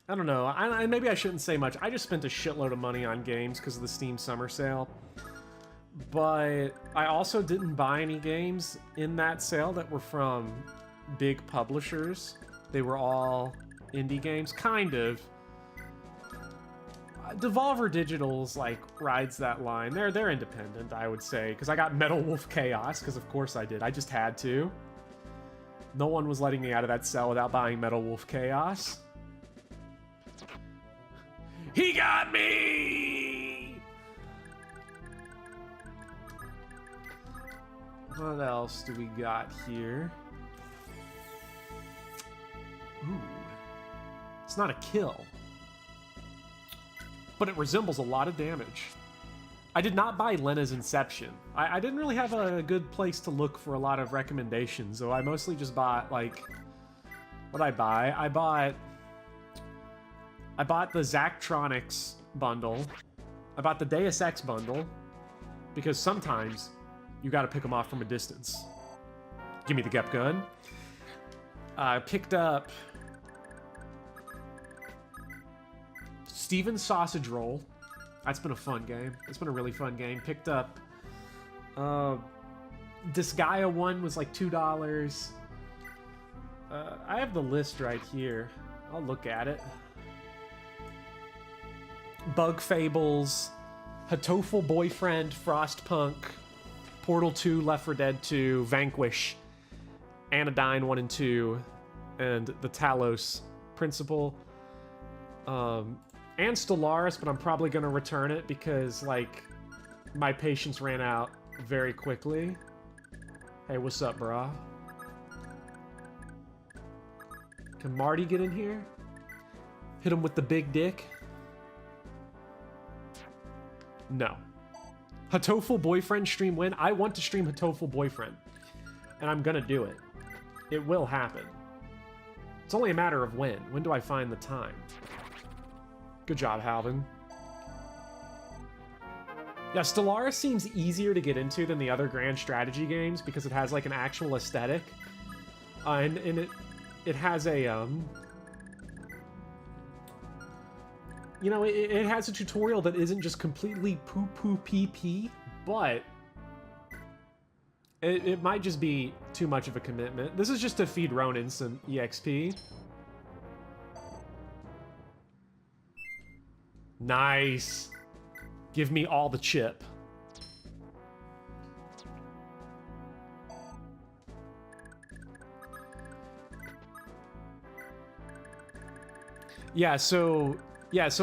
I don't know. Maybe I shouldn't say much. I just spent a shitload of money on games because of the Steam Summer Sale. But I also didn't buy any games in that sale that were from big publishers. They were all indie games, kind of. Devolver Digital's rides that line. They're independent, I would say, because I got Metal Wolf Chaos, because of course I did. I just had to. No one was letting me out of that cell without buying Metal Wolf Chaos. He got me! What else do we got here? Ooh. It's not a kill. But it resembles a lot of damage. I did not buy Lena's Inception. I didn't really have a good place to look for a lot of recommendations, so I mostly just bought, what'd I buy? I bought the Zachtronics bundle, about the Deus Ex bundle, because sometimes you got to pick them off from a distance. Give me the Gep gun. I picked up Steven's Sausage Roll. That's been a fun game. It's been a really fun game. Picked up Disgaea 1 was like $2. I have the list right here. I'll look at it. Bug Fables, Hatoful Boyfriend, Frostpunk, Portal 2, Left 4 Dead 2, Vanquish, Anodyne 1 and 2, and the Talos Principle. And Stellaris, but I'm probably going to return it because, like, my patience ran out very quickly. Hey, what's up, brah? Can Marty get in here? Hit him with the big dick? No. Hatoful Boyfriend stream win? I want to stream Hatoful Boyfriend. And I'm gonna do it. It will happen. It's only a matter of when. When do I find the time? Good job, Halvin. Yeah, Stellaris seems easier to get into than the other grand strategy games because it has like an actual aesthetic. And it has a, you know, it has a tutorial that isn't just completely poo-poo pee-pee, but it might just be too much of a commitment. This is just to feed Ronin some EXP. Nice. Give me all the chip. Yeah, so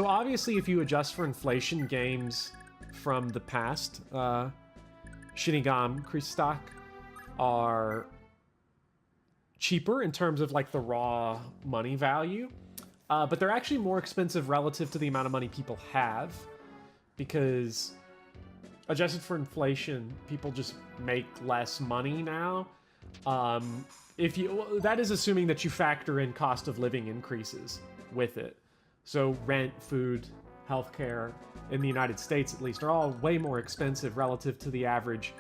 obviously if you adjust for inflation, games from the past, Shinigami Kristock, are cheaper in terms of like the raw money value, but they're actually more expensive relative to the amount of money people have, because adjusted for inflation, people just make less money now. That is assuming that you factor in cost of living increases with it. So rent, food, healthcare, in the United States at least, are all way more expensive relative to the average,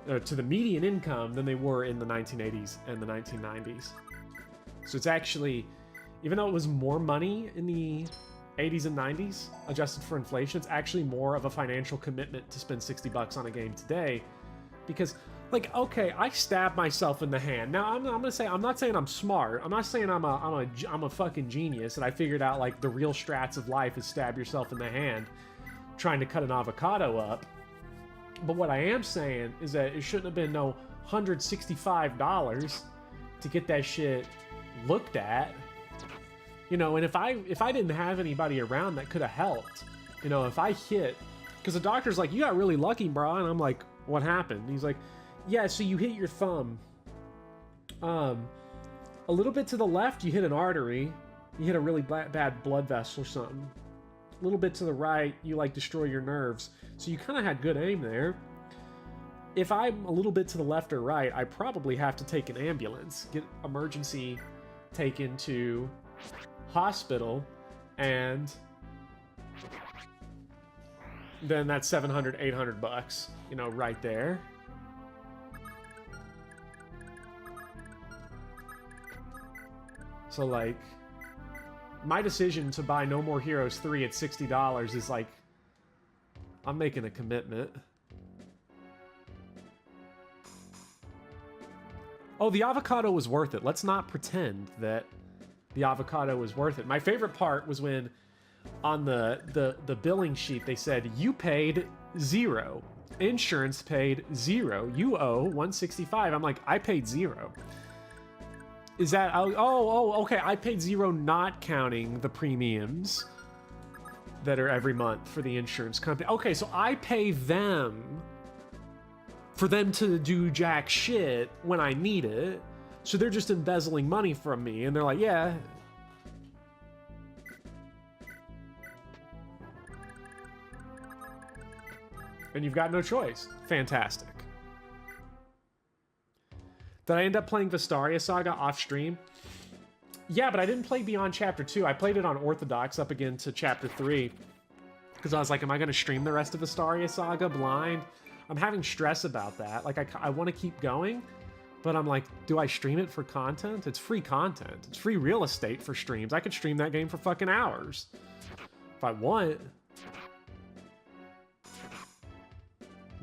to the median income than they were in the 1980s and the 1990s. So it's actually, even though it was more money in the 80s and 90s, adjusted for inflation, it's actually more of a financial commitment to spend $60 on a game today, because, like, okay, I stabbed myself in the hand. Now, I'm gonna say, I'm not saying I'm smart. I'm not saying I'm a fucking genius and I figured out, like, the real strats of life is stab yourself in the hand trying to cut an avocado up. But what I am saying is that it shouldn't have been no $165 to get that shit looked at. You know, and if I didn't have anybody around that could have helped, you know, if I hit, because the doctor's like, you got really lucky, bro, and I'm like, what happened? And he's like, yeah, so you hit your thumb. A little bit to the left, you hit an artery. You hit a really bad blood vessel or something. A little bit to the right, you, like, destroy your nerves. So you kind of had good aim there. If I'm a little bit to the left or right, I probably have to take an ambulance, get emergency taken to hospital, and then that's $700, $800, you know, right there. So, like, my decision to buy No More Heroes 3 at $60 is like, I'm making a commitment. Oh, the avocado was worth it. Let's not pretend that the avocado was worth it. My favorite part was when on the billing sheet they said, you paid $0. Insurance paid $0. You owe $165. I'm like, I paid $0. Is that, oh, okay, I paid $0 not counting the premiums that are every month for the insurance company. Okay, so I pay them for them to do jack shit when I need it. So they're just embezzling money from me, and they're like, yeah. And you've got no choice. Fantastic. Did I end up playing Vestaria Saga off stream? Yeah, but I didn't play beyond Chapter 2. I played it on Orthodox up again to Chapter 3. Because I was like, am I going to stream the rest of Astaria Saga blind? I'm having stress about that. Like, I want to keep going, but I'm like, do I stream it for content? It's free content. It's free real estate for streams. I could stream that game for fucking hours if I want.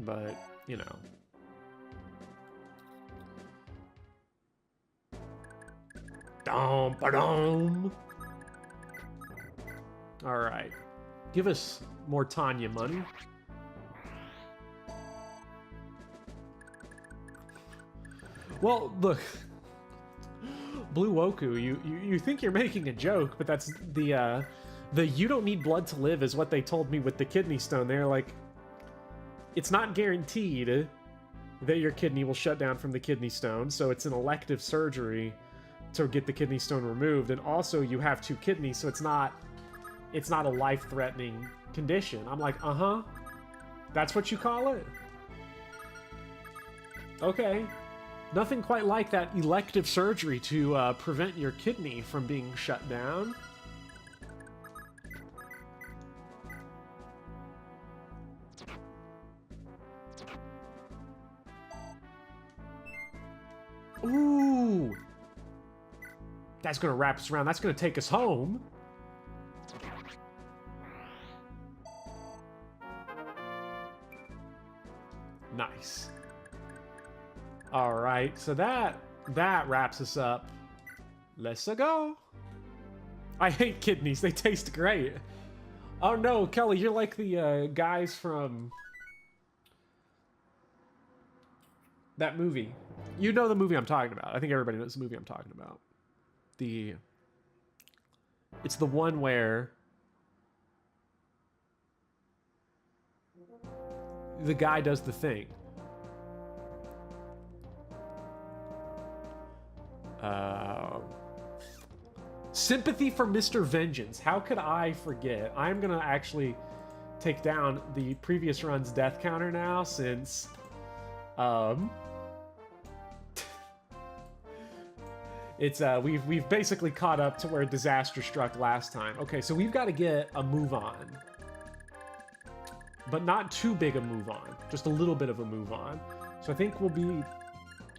But, you know. Dum-ba-dum. All right. Give us more Tanya money. Well, look. Blue Woku, you think you're making a joke, but that's the you don't need blood to live is what they told me with the kidney stone. They're like, it's not guaranteed that your kidney will shut down from the kidney stone, so it's an elective surgery to get the kidney stone removed, and also you have 2 kidneys, so it's not a life-threatening condition. I'm like, uh-huh. That's what you call it? Okay. Nothing quite like that elective surgery to prevent your kidney from being shut down. Ooh! That's gonna wrap us around. That's gonna take us home. Nice. All right, so that wraps us up. Let's go. I hate kidneys. They taste great. Oh no, Kelly, you're like the guys from that movie. You know the movie I'm talking about. I think everybody knows the movie I'm talking about. It's the one where the guy does the thing. Sympathy for Mr. Vengeance. How could I forget? I'm gonna actually take down the previous run's death counter now, since it's we've basically caught up to where disaster struck last time. Okay, so we've got to get a move on, but not too big a move on, just a little bit of a move on. So I think we'll be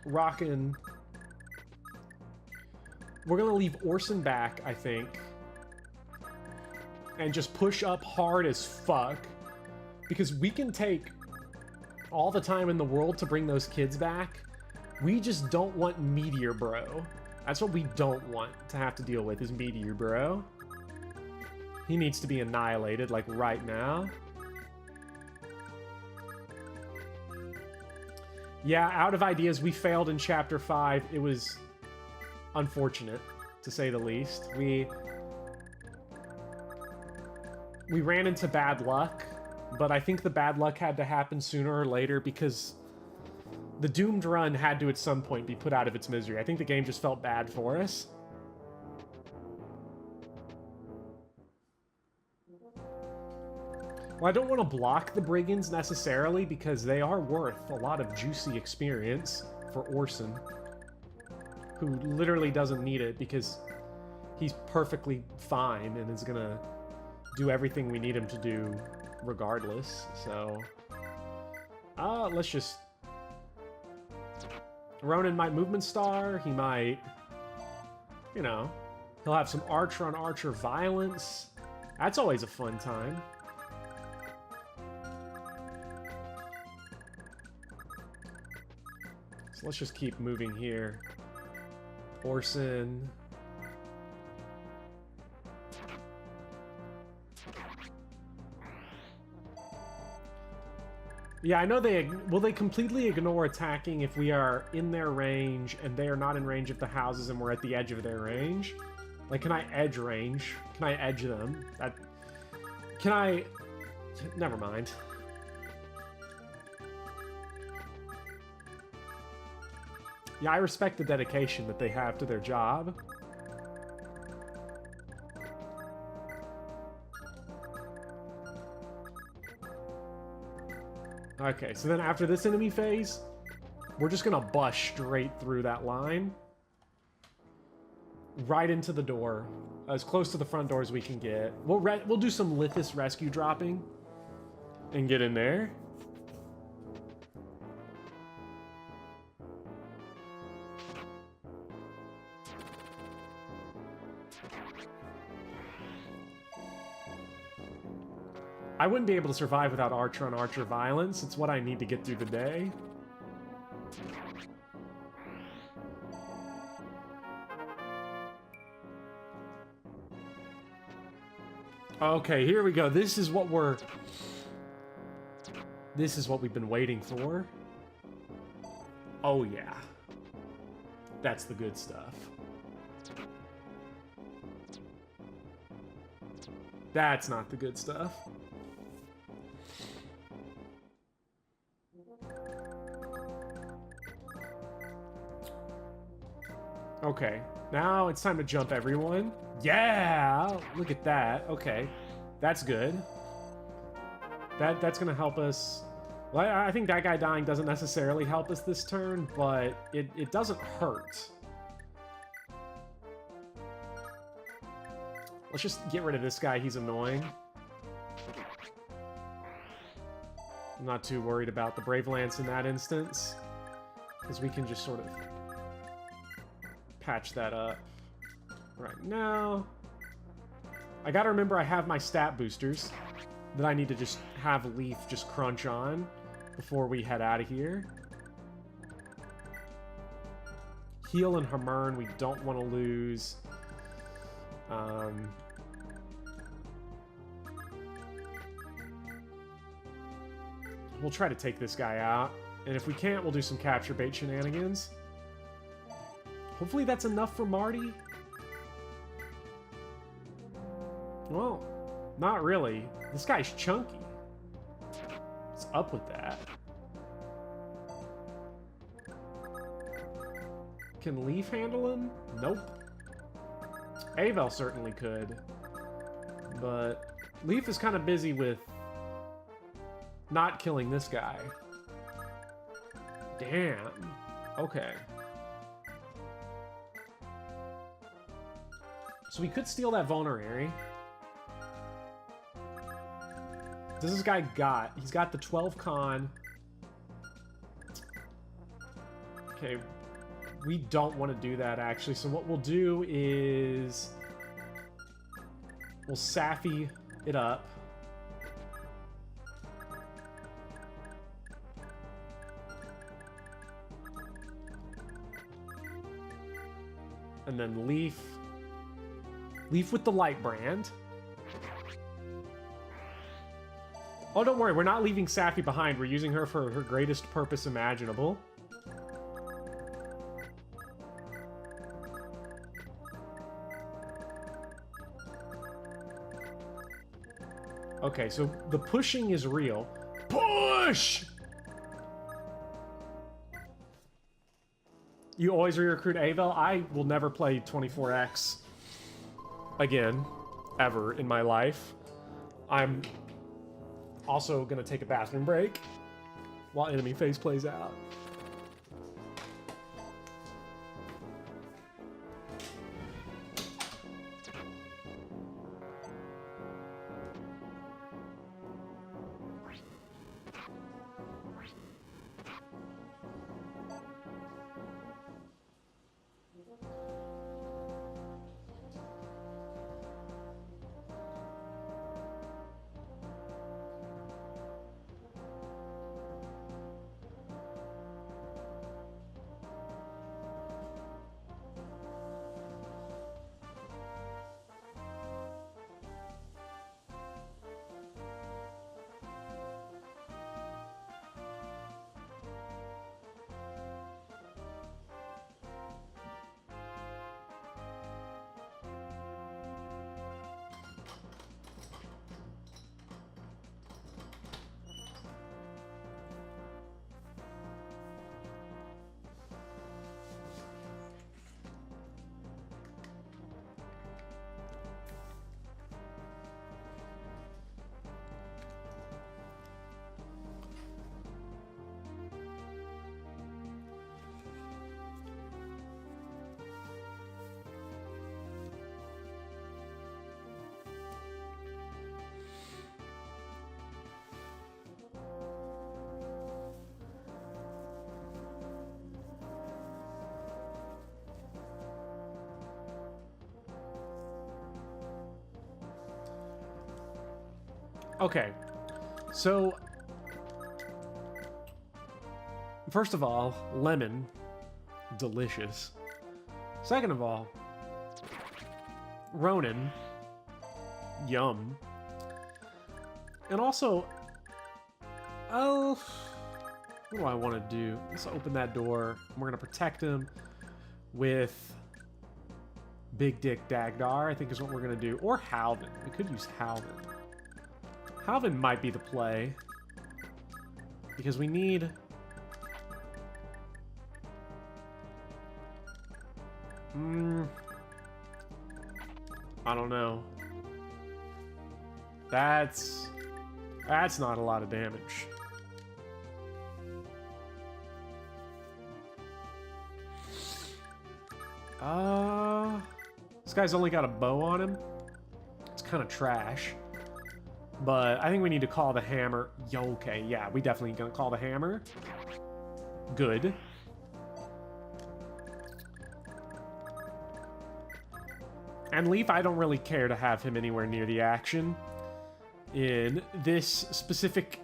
rocking. We're gonna leave Orson back, I think, and just push up hard as fuck, because we can take all the time in the world to bring those kids back. We just don't want Meteor Bro. That's what we don't want to have to deal with, is Meteor Bro. He needs to be annihilated, like, right now. Yeah, out of ideas, we failed in Chapter 5. It was unfortunate, to say the least. We ran into bad luck, but I think the bad luck had to happen sooner or later, because the doomed run had to at some point be put out of its misery. I think the game just felt bad for us. Well, I don't want to block the brigands necessarily, because they are worth a lot of juicy experience for Orson, who literally doesn't need it because he's perfectly fine and is gonna do everything we need him to do regardless. So let's just... Ronan might movement star. He might, you know, he'll have some archer on archer violence. That's always a fun time. So let's just keep moving here. Orson. Yeah, I know will they completely ignore attacking if we are in their range and they are not in range of the houses and we're at the edge of their range? Like, can I edge range? Can I edge them? Can I... Never mind. Yeah, I respect the dedication that they have to their job. Okay, so then after this enemy phase, we're just gonna bust straight through that line. right into the door, as close to the front door as we can get. We'll do some Lithis rescue dropping and get in there. I wouldn't be able to survive without Archer on Archer violence. It's what I need to get through the day. Okay, here we go. This is what we've been waiting for. Oh yeah. That's the good stuff. That's not the good stuff. Okay, now it's time to jump everyone. Yeah! Look at that. Okay, that's good. That's gonna help us. Well, I think that guy dying doesn't necessarily help us this turn, but it doesn't hurt. Let's just get rid of this guy. He's annoying. I'm not too worried about the Brave Lance in that instance, because we can just sort of patch that up right now. I gotta remember I have my stat boosters that I need to just have Leaf just crunch on before we head out of here. Heal and Hermern we don't want to lose. We'll try to take this guy out, and if we can't, we'll do some capture bait shenanigans. Hopefully that's enough for Marty. Well, not really. This guy's chunky. What's up with that? Can Leaf handle him? Nope. Avel certainly could. But Leaf is kind of busy with not killing this guy. Damn. Okay. So we could steal that vulnerary. Does this guy got? He's got the 12 con. Okay. We don't want to do that, actually. So what we'll do is we'll Sappy it up. And then Leaf with the light brand. Oh, don't worry. We're not leaving Sappy behind. We're using her for her greatest purpose imaginable. Okay, so the pushing is real. Push! You always re-recruit Avel? I will never play 24X again, ever in my life. I'm also gonna take a bathroom break while enemy phase plays out. Okay, so first of all, lemon, delicious. Second of all, Ronin, yum. And also, oh, what do I want to do? Let's open that door. We're going to protect him with Big Dick Dagdar, I think is what we're going to do. Or Halvin. We could use Halvin. Halvin might be the play. Because we need... I don't know. That's not a lot of damage. This guy's only got a bow on him. It's kind of trash. But I think we need to call the hammer. Yo, okay, yeah, we definitely gonna call the hammer. Good. And Leaf, I don't really care to have him anywhere near the action. In this specific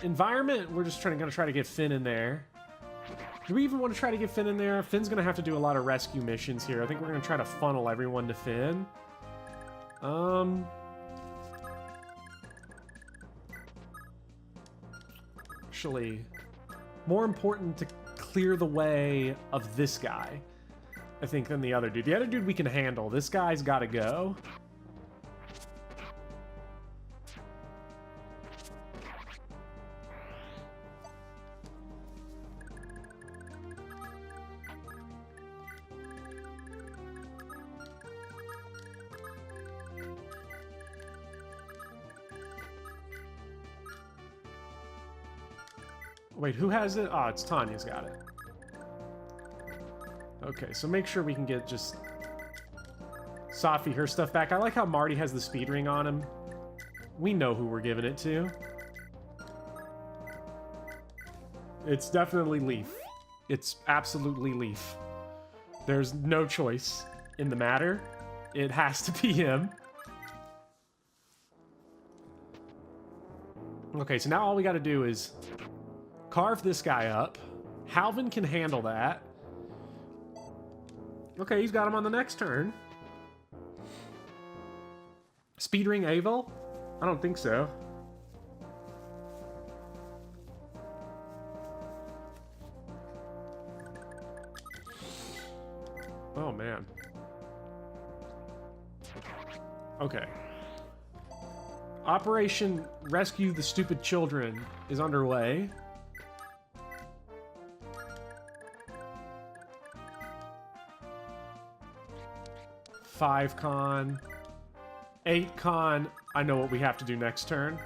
environment, we're just gonna try to get Finn in there. Do we even want to try to get Finn in there? Finn's gonna have to do a lot of rescue missions here. I think we're gonna try to funnel everyone to Finn. Actually, more important to clear the way of this guy, I think, than the other dude. The other dude we can handle. This guy's gotta go. Wait, who has it? Oh, it's Tanya's got it. Okay, so make sure we can get just Safi her stuff back. I like how Marty has the speed ring on him. We know who we're giving it to. It's definitely Leaf. It's absolutely Leaf. There's no choice in the matter. It has to be him. Okay, so now all we gotta do is carve this guy up. Halvin can handle that. Okay, he's got him on the next turn. Speed ring Avel? I don't think so. Oh, man. Okay. Operation Rescue the Stupid Children is underway. 5 con, 8 con. I know what we have to do next turn.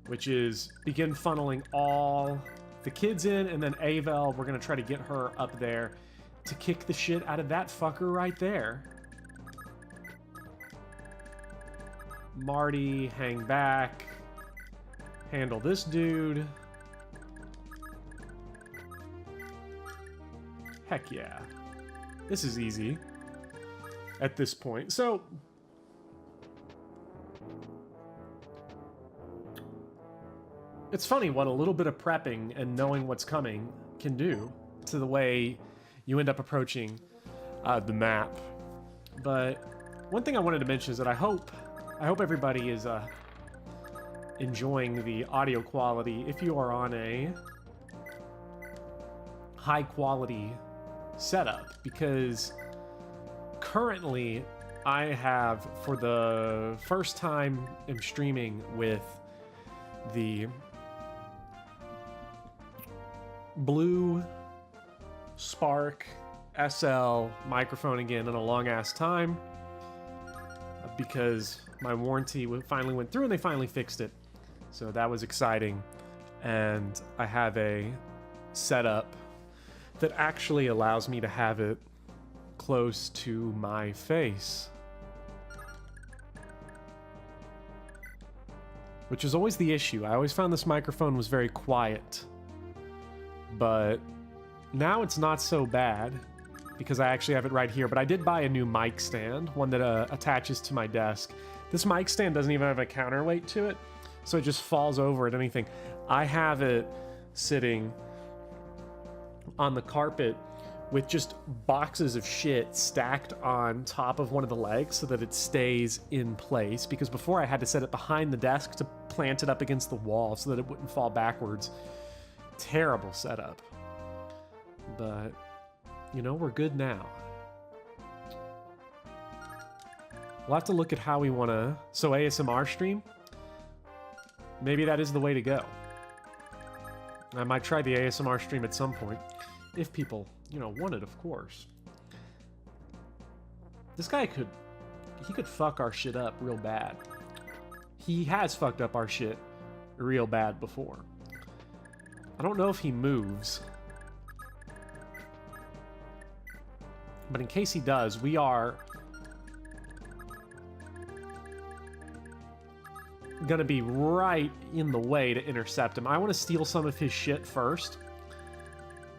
Which is begin funneling all the kids in, and then Avel, we're gonna try to get her up there to kick the shit out of that fucker right there. Marty, hang back. Handle this dude. Heck yeah. This is easy at this point. So, it's funny what a little bit of prepping and knowing what's coming can do to the way you end up approaching the map. But one thing I wanted to mention is that I hope everybody is enjoying the audio quality. If you are on a high quality setup, because currently I have, for the first time, am streaming with the Blue Spark SL microphone again in a long ass time, because my warranty finally went through and they finally fixed it. So that was exciting. And I have a setup that actually allows me to have it close to my face, which is always the issue. I always found this microphone was very quiet, but now it's not so bad because I actually have it right here, but I did buy a new mic stand, one that attaches to my desk. This mic stand doesn't even have a counterweight to it, so it just falls over at anything. I have it sitting on the carpet with just boxes of shit stacked on top of one of the legs so that it stays in place, because before I had to set it behind the desk to plant it up against the wall so that it wouldn't fall backwards. Terrible setup. But, you know, we're good now. We'll have to look at how we want to... So ASMR stream? Maybe that is the way to go. I might try the ASMR stream at some point. If people, you know, want it, of course. This guy could... He could fuck our shit up real bad. He has fucked up our shit real bad before. I don't know if he moves. But in case he does, we are... gonna be right in the way to intercept him. I want to steal some of his shit first,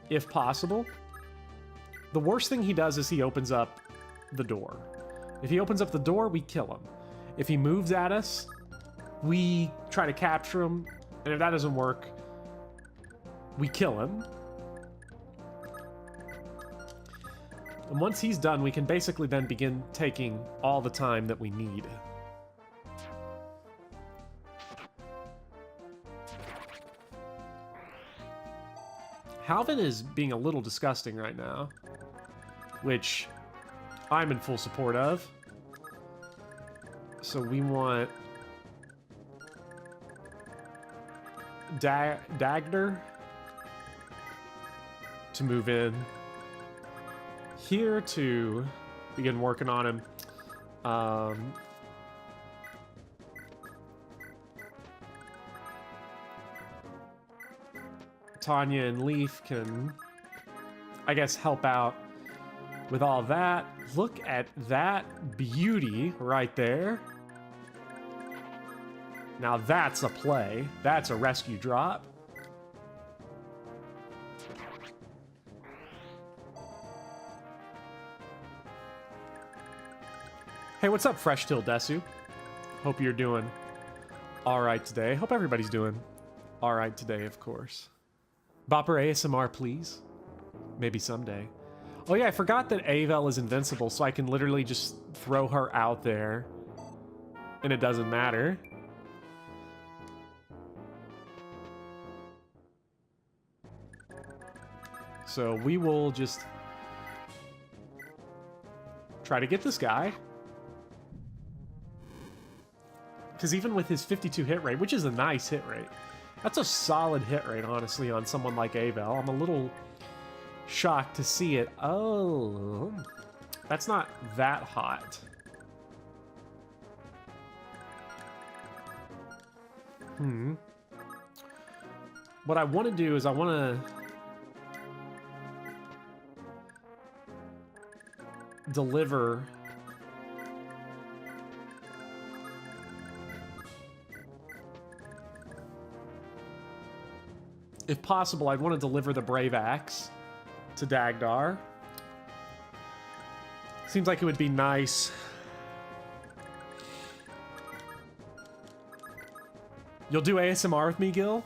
if possible. The worst thing he does is he opens up the door. If he opens up the door, we kill him. If he moves at us, we try to capture him, and if that doesn't work, we kill him. And once he's done, we can basically then begin taking all the time that we need. Halvin is being a little disgusting right now, which I'm in full support of. So we want Dagner to move in here to begin working on him. Tanya and Leaf can, I guess, help out with all that. Look at that beauty right there. Now that's a play. That's a rescue drop. Hey, what's up, Fresh Till Desu? Hope you're doing all right today. Hope everybody's doing all right today, of course. Bopper ASMR, please. Maybe someday. Oh yeah, I forgot that Avel is invincible, so I can literally just throw her out there, and it doesn't matter. So we will just try to get this guy. Because even with his 52 hit rate, which is a nice hit rate, that's a solid hit rate, honestly, on someone like Avel. I'm a little shocked to see it. Oh, that's not that hot. What I want to do is I want to deliver if possible, I'd want to deliver the Brave Axe to Dagdar. Seems like it would be nice. You'll do ASMR with me, Gil?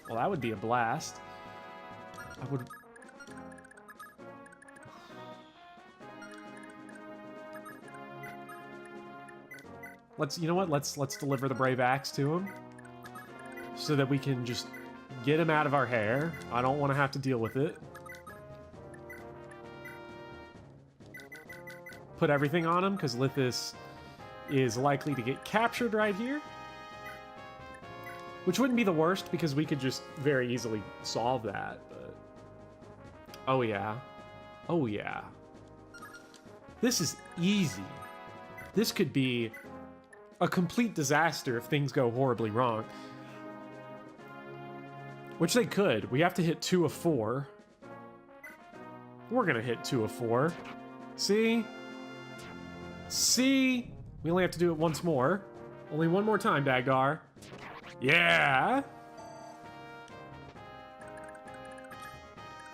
Well, that would be a blast. I would... You know what? Let's deliver the Brave Axe to him, so that we can just get him out of our hair. I don't want to have to deal with it. Put everything on him, because Lithis is likely to get captured right here. Which wouldn't be the worst, because we could just very easily solve that. But... oh yeah. Oh yeah. This is easy. This could be a complete disaster if things go horribly wrong. Which they could. We have to hit 2 of 4. We're gonna hit 2 of 4. See? See? We only have to do it once more. Only one more time, Dagdar. Yeah!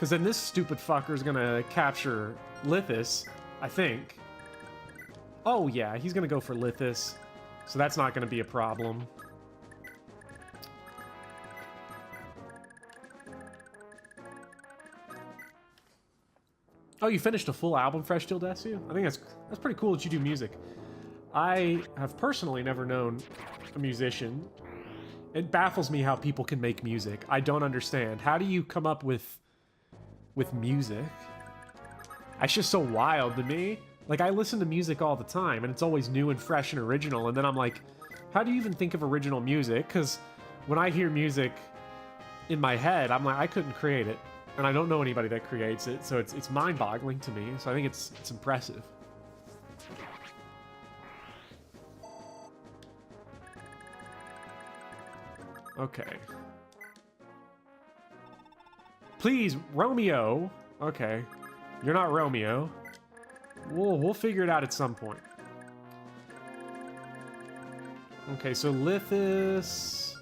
Because then this stupid fucker's gonna capture Lithis, I think. Oh yeah, he's gonna go for Lithis. So that's not gonna be a problem. Oh, you finished a full album, Fresh Till Death You? I think that's pretty cool that you do music. I have personally never known a musician. It baffles me how people can make music. I don't understand. How do you come up with music? That's just so wild to me. Like, I listen to music all the time, and it's always new and fresh and original, and then I'm like, how do you even think of original music? Because when I hear music in my head, I'm like, I couldn't create it. And I don't know anybody that creates it, so it's mind-boggling to me. So I think it's impressive. Okay. Please, Romeo. Okay. You're not Romeo. We'll figure it out at some point. Okay, so Lithis.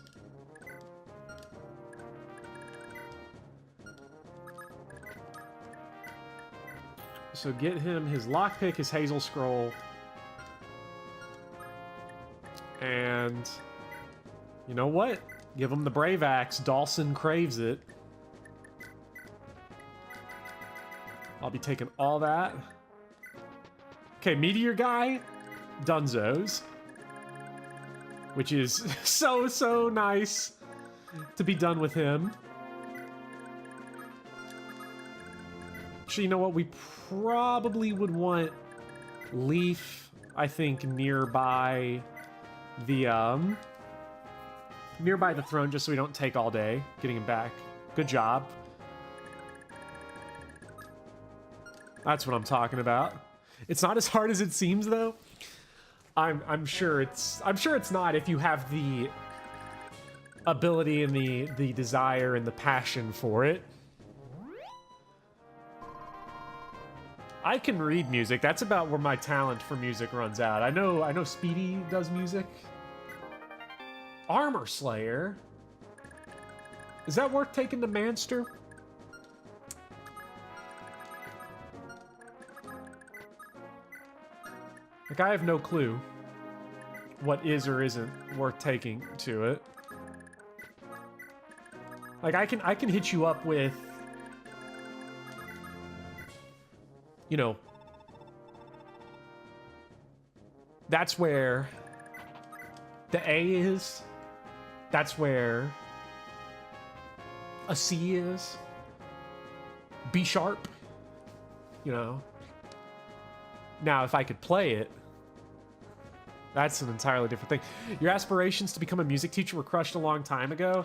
So get him his lockpick, his Hazel Scroll. And you know what? Give him the Brave Axe. Dawson craves it. I'll be taking all that. Okay, Meteor Guy. Dunzos. Which is so nice to be done with him. Actually, you know what? We probably would want Leaf, I think, nearby the throne, just so we don't take all day getting him back. Good job. That's what I'm talking about. It's not as hard as it seems, though. I'm sure it's not if you have the ability and the desire and the passion for it. I can read music. That's about where my talent for music runs out. I know Speedy does music. Armor Slayer? Is that worth taking to Manster? Like, I have no clue what is or isn't worth taking to it. Like, I can hit you up with, you know, that's where the A is. That's where a C is. B sharp, you know. Now, if I could play it, that's an entirely different thing. Your aspirations to become a music teacher were crushed a long time ago.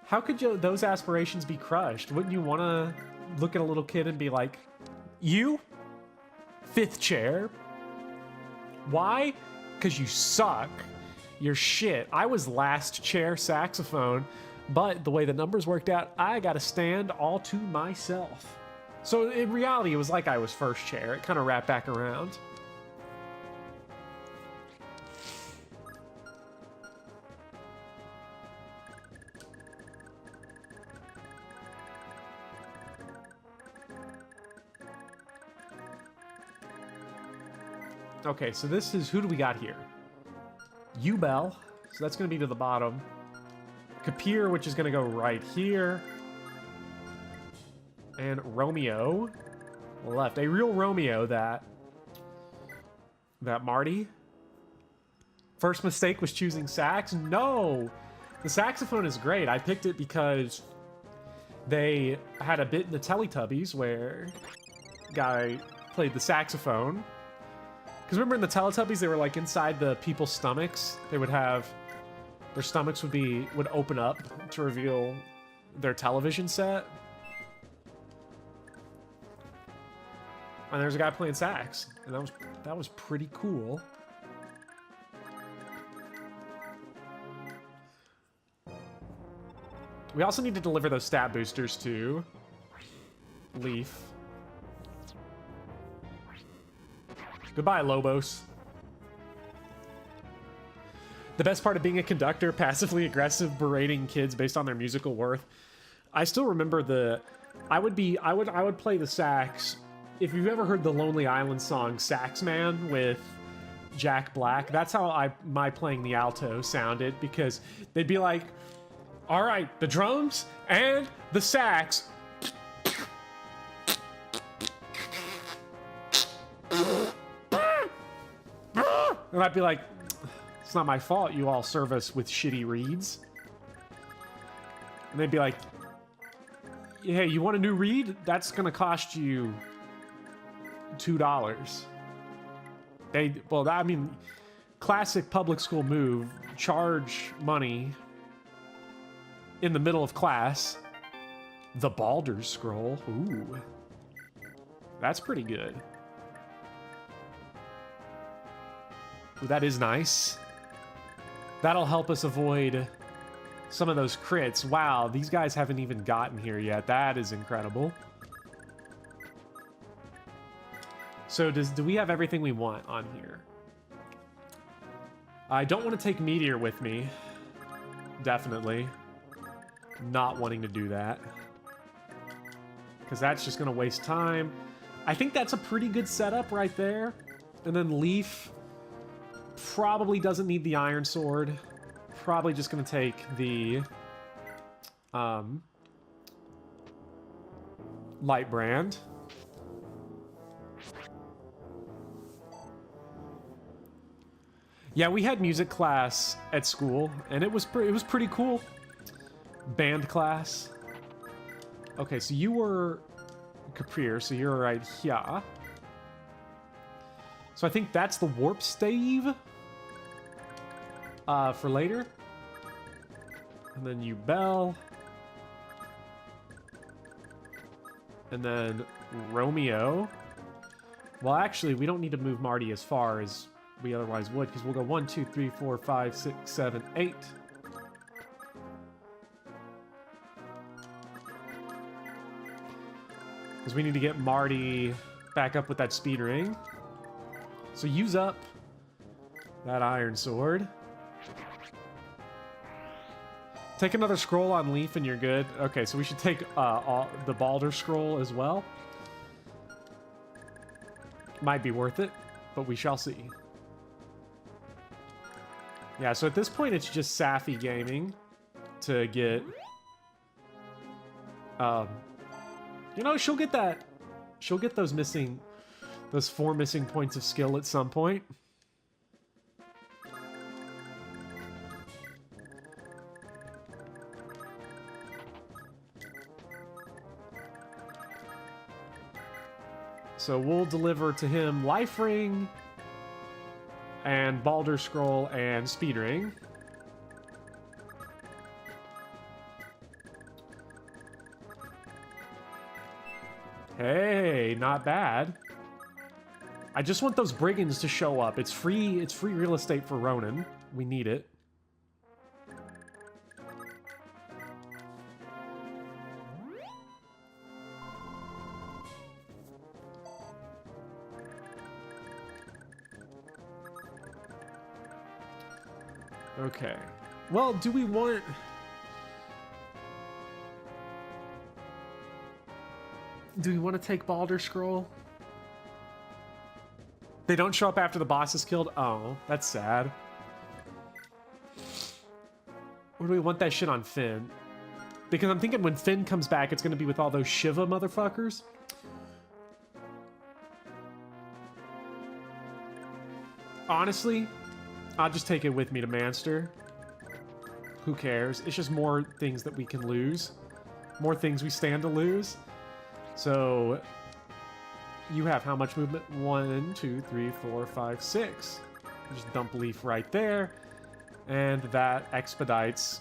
How could those aspirations be crushed? Wouldn't you want to look at a little kid and be like, you? Fifth chair? Why? Because you suck. You're shit. I was last chair saxophone, but the way the numbers worked out, I got to stand all to myself. So in reality, it was like I was first chair. It kind of wrapped back around. Okay, so this is, who do we got here? Ubel, so that's going to be to the bottom. Kapir, which is going to go right here. And Romeo, left. A real Romeo, that Marty. First mistake was choosing sax. No! The saxophone is great. I picked it because they had a bit in the Teletubbies where guy played the saxophone. Because remember in the Teletubbies, they were like inside the people's stomachs. They would have, their stomachs would open up to reveal their television set. And there's a guy playing sax, and that was pretty cool. We also need to deliver those stat boosters to Leaf. Goodbye, Lobos. The best part of being a conductor, passively aggressive, berating kids based on their musical worth. I still remember I would play the sax. If you've ever heard the Lonely Island song Sax Man with Jack Black, that's how my playing the alto sounded, because they'd be like, all right, the drums and the sax. And I'd be like, it's not my fault you all serve us with shitty reeds. And they'd be like, hey, you want a new reed? That's gonna cost you $2. Well, I mean, classic public school move, charge money in the middle of class. The Baldur's Scroll, ooh. That's pretty good. Ooh, that is nice. That'll help us avoid some of those crits. Wow, these guys haven't even gotten here yet. That is incredible. So do we have everything we want on here? I don't want to take Meteor with me. Definitely. Not wanting to do that. Because that's just going to waste time. I think that's a pretty good setup right there. And then Leaf probably doesn't need the Iron Sword. Probably just going to take the Light Brand. Yeah, we had music class at school, and it was pretty cool. Band class. Okay, so you were Caprir, so you're right here. So I think that's the warp stave for later. And then you Bell. And then Romeo. Well, actually, we don't need to move Marty as far as we otherwise would, because we'll go 1, 2, 3, 4, 5, 6, 7, 8. Because we need to get Marty back up with that speed ring. So use up that Iron Sword. Take another scroll on Leaf and you're good. Okay, so we should take the Baldur Scroll as well. Might be worth it, but we shall see. Yeah, so at this point it's just Safi gaming to get... you know, she'll get that... She'll get those missing... Those 4 missing points of skill at some point. So we'll deliver to him Life Ring and Baldur Scroll and Speed Ring. Hey, not bad. I just want those brigands to show up. It's free real estate for Ronan. We need it. Okay. Well, do we want... Do we want to take Baldur Scroll? They don't show up after the boss is killed? Oh, that's sad. Or do we want that shit on Finn? Because I'm thinking when Finn comes back, it's going to be with all those Shiva motherfuckers. Honestly, I'll just take it with me to Manster. Who cares? It's just more things that we can lose. More things we stand to lose. So, you have how much movement? 1, 2, 3, 4, 5, 6. Just dump Leaf right there. And that expedites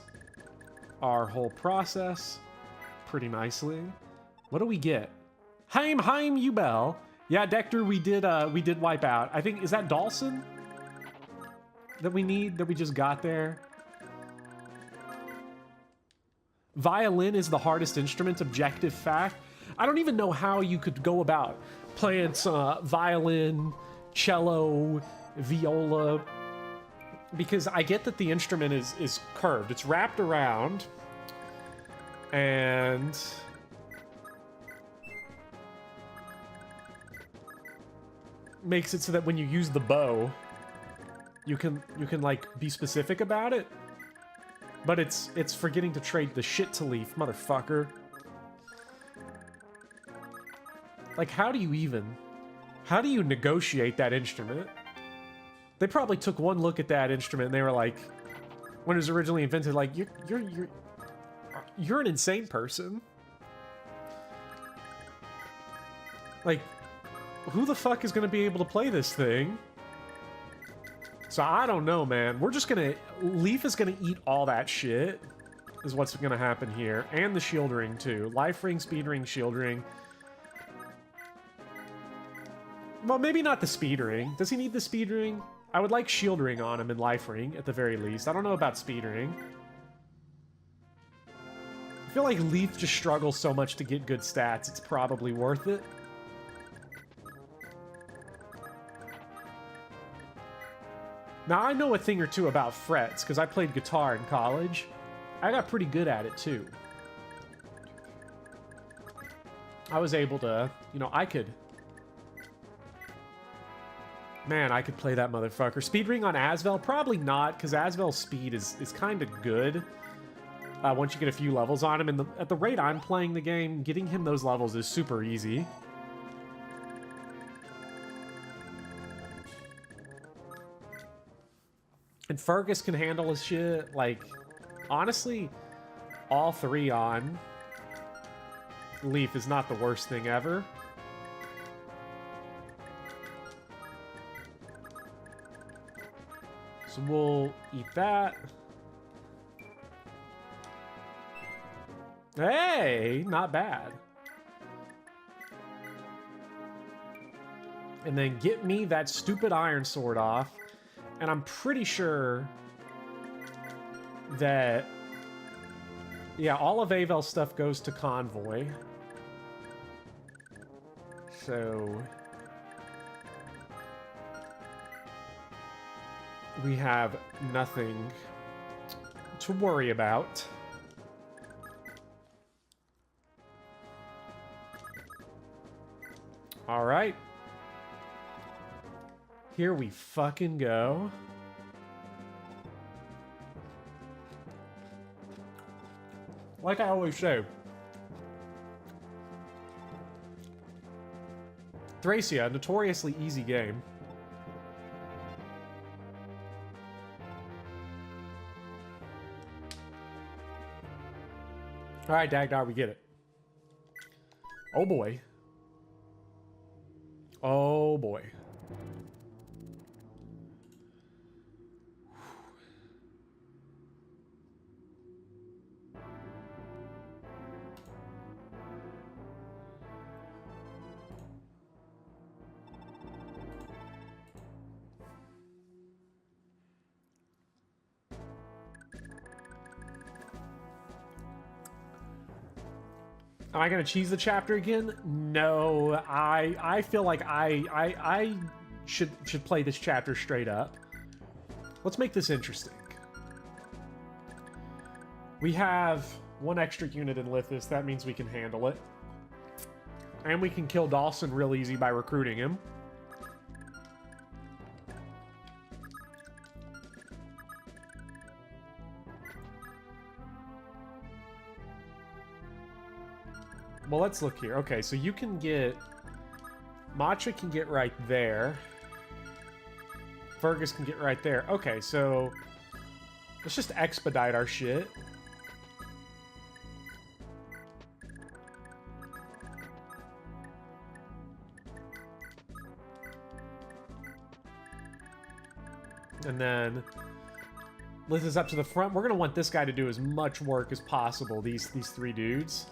our whole process pretty nicely. What do we get? Heim, Ubel. Yeah, Dector, we did wipe out. I think, is that Dawson? That we need, that we just got there? Violin is the hardest instrument, objective fact. I don't even know how you could go about playing violin, cello, viola, because I get that the instrument is curved. It's wrapped around, and makes it so that when you use the bow, you can like be specific about it. But it's forgetting to trade the shit to Leaf, motherfucker. Like, how do you negotiate that instrument? They probably took one look at that instrument and they were like, when it was originally invented, like, you're an insane person. Like, who the fuck is gonna be able to play this thing? So I don't know, man. We're just gonna... Leaf is gonna eat all that shit, is what's gonna happen here. And the shield ring, too. Life ring, speed ring, shield ring. Well, maybe not the speed ring. Does he need the speed ring? I would like shield ring on him and life ring, at the very least. I don't know about speed ring. I feel like Leaf just struggles so much to get good stats, it's probably worth it. Now, I know a thing or two about frets, because I played guitar in college. I got pretty good at it, too. I was able to, you know, I could... Man, I could play that motherfucker. Speed ring on Asvel? Probably not, because Asvel's speed is kind of good. Once you get a few levels on him. And at the rate I'm playing the game, getting him those levels is super easy. And Fergus can handle his shit. Like, honestly, all three on Leaf is not the worst thing ever. So we'll eat that. Hey, not bad. And then get me that stupid iron sword off. And I'm pretty sure that, yeah, all of Avel's stuff goes to Convoy. So we have nothing to worry about. All right. Here we fucking go. Like I always say, Thracia, a notoriously easy game. All right, Dagdar, we get it. Oh boy. Oh boy. Am I gonna cheese the chapter again? No, I feel like I should play this chapter straight up. Let's make this interesting. We have one extra unit in Lithis. That means we can handle it. And we can kill Dawson real easy by recruiting him. Well, let's look here. Okay, so you can get... Matcha can get right there. Fergus can get right there. Okay, so... let's just expedite our shit. And then... Liz is up to the front. We're going to want this guy to do as much work as possible, these three dudes.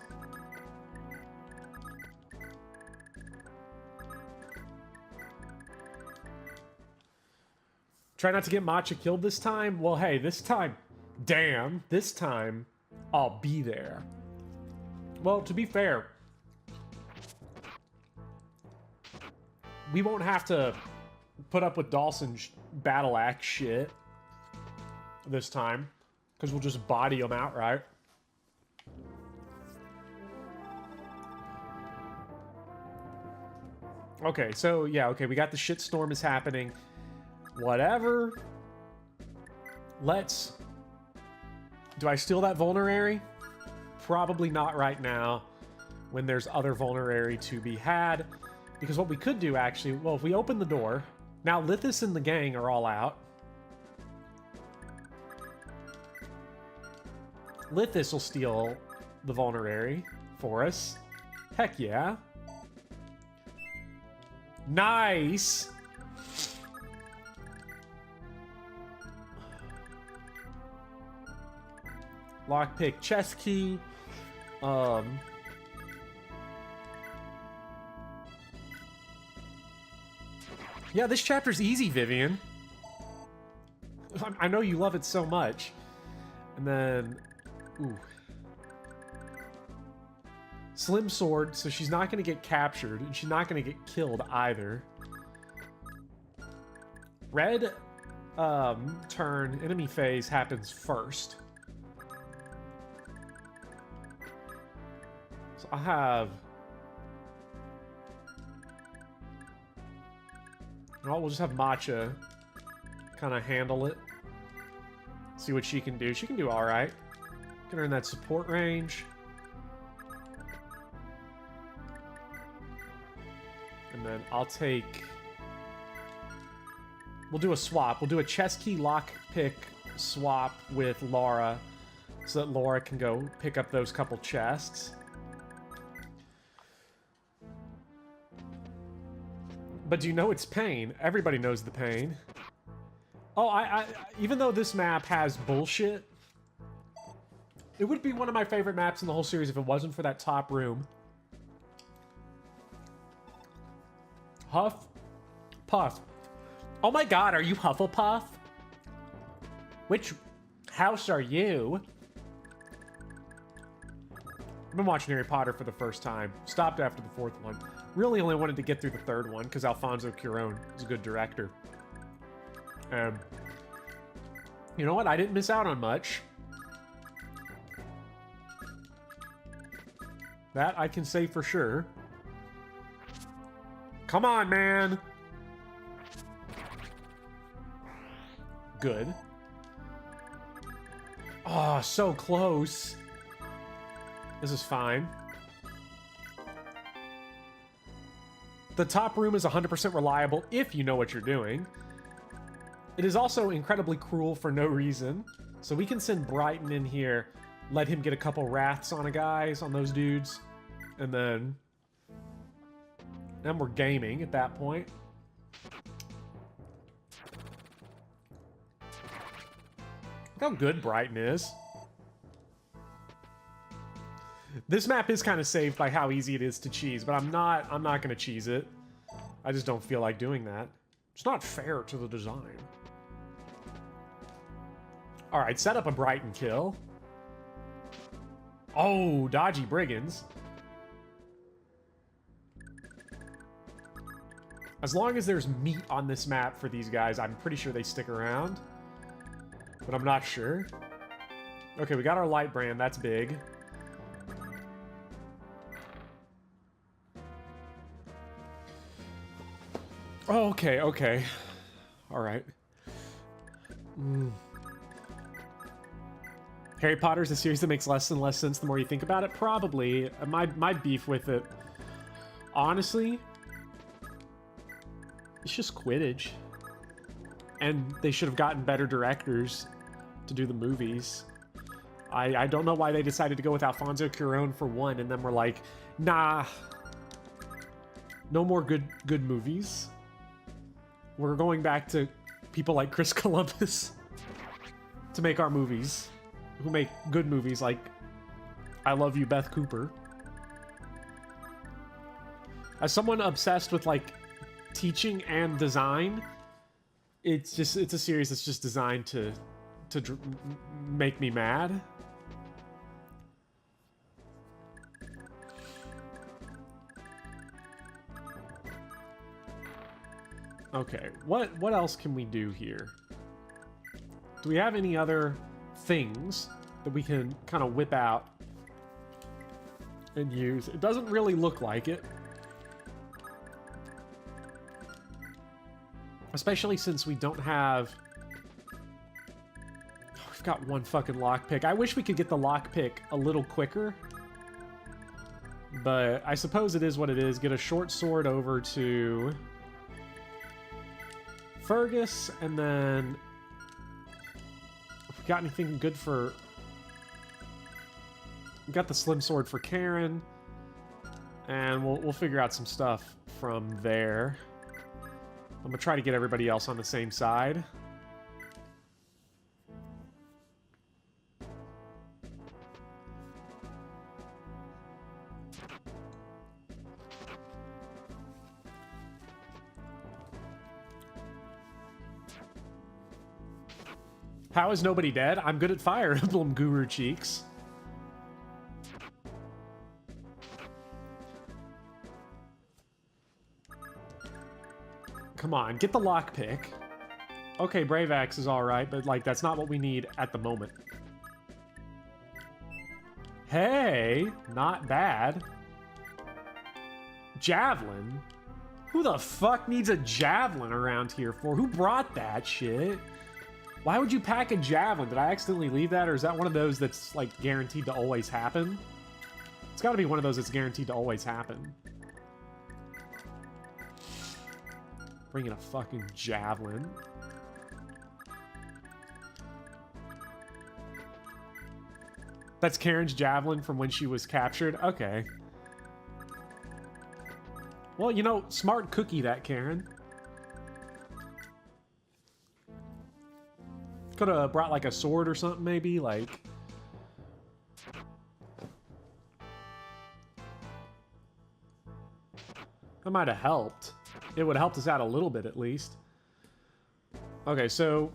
Try not to get Matcha killed this time? Well, hey, this time... Damn, this time, I'll be there. Well, to be fair, we won't have to put up with Dawson's battle axe shit this time, because we'll just body him outright. Okay, so yeah, okay, we got the shitstorm is happening. Whatever. Let's... Do I steal that vulnerary? Probably not right now, when there's other vulnerary to be had. Because what we could do, actually, well, if we open the door... Now, Lithis and the gang are all out. Lithis will steal the vulnerary for us. Heck yeah. Nice! Lockpick, chest key. Yeah, this chapter's easy, Vivian. I know you love it so much. And then... Ooh. Slim sword, so she's not going to get captured, and she's not going to get killed either. Red turn, enemy phase happens first. So I have... Well, we'll just have Matcha kind of handle it. See what she can do. She can do alright. Get her in that support range. And then I'll take... We'll do a swap. We'll do a chest key lockpick swap with Laura so that Laura can go pick up those couple chests. But do you know it's pain? Everybody knows the pain. Oh, even though this map has bullshit, it would be one of my favorite maps in the whole series if it wasn't for that top room. Huff, Puff. Oh my god, are you Hufflepuff? Which house are you? I've been watching Harry Potter for the first time. Stopped after the fourth one. Really only wanted to get through the third one because Alfonso Cuarón is a good director. You know what? I didn't miss out on much. That I can say for sure. Come on, man! Good. Oh, so close. This is fine. The top room is 100% reliable if you know what you're doing. It is also incredibly cruel for no reason. So we can send Brighton in here, let him get a couple wraths on those dudes, and then we're gaming at that point. Look how good Brighton is. This map is kind of saved by how easy it is to cheese, but I'm not going to cheese it. I just don't feel like doing that. It's not fair to the design. All right, set up a Brighton kill. Oh, dodgy brigands. As long as there's meat on this map for these guys, I'm pretty sure they stick around. But I'm not sure. Okay, we got our light brand. That's big. Oh, okay, okay. All right. Harry Potter is a series that makes less and less sense the more you think about it. Probably. My beef with it, honestly, it's just Quidditch. And they should have gotten better directors to do the movies. I don't know why they decided to go with Alfonso Cuarón for one, and then we're like, nah, no more good movies. We're going back to people like Chris Columbus to make our movies, who make good movies like I Love You, Beth Cooper. As someone obsessed with like teaching and design, it's a series that's just designed to make me mad. Okay, what else can we do here? Do we have any other things that we can kind of whip out and use? It doesn't really look like it. Especially since we don't have... We've got one fucking lockpick. I wish we could get the lockpick a little quicker. But I suppose it is what it is. Get a short sword over to Fergus, and then... If we got anything good for... We got the slim sword for Karen. And we'll figure out some stuff from there. I'm gonna try to get everybody else on the same side. How is nobody dead? I'm good at Fire Emblem Guru Cheeks. Come on, get the lockpick. Okay, Brave Axe is alright, but, like, that's not what we need at the moment. Hey, not bad. Javelin? Who the fuck needs a javelin around here for? Who brought that shit? Why would you pack a javelin? Did I accidentally leave that, or is that one of those that's, like, guaranteed to always happen? It's gotta be one of those that's guaranteed to always happen. Bringing a fucking javelin. That's Karen's javelin from when she was captured? Okay. Well, you know, smart cookie that, Karen. Could have brought, like, a sword or something, maybe, like... That might have helped. It would have helped us out a little bit, at least. Okay, so...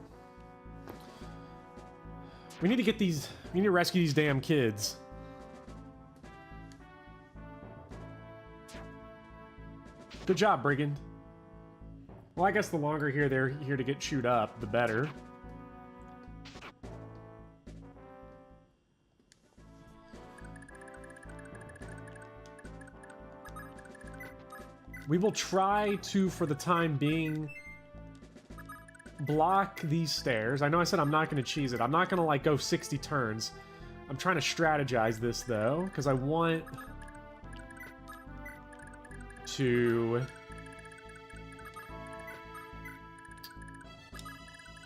We need to get these... We need to rescue these damn kids. Good job, Brigand. Well, I guess the longer here they're here to get chewed up, the better. We will try to, for the time being, block these stairs. I know I said I'm not going to cheese it. I'm not going to, like, go 60 turns. I'm trying to strategize this, though, because I want to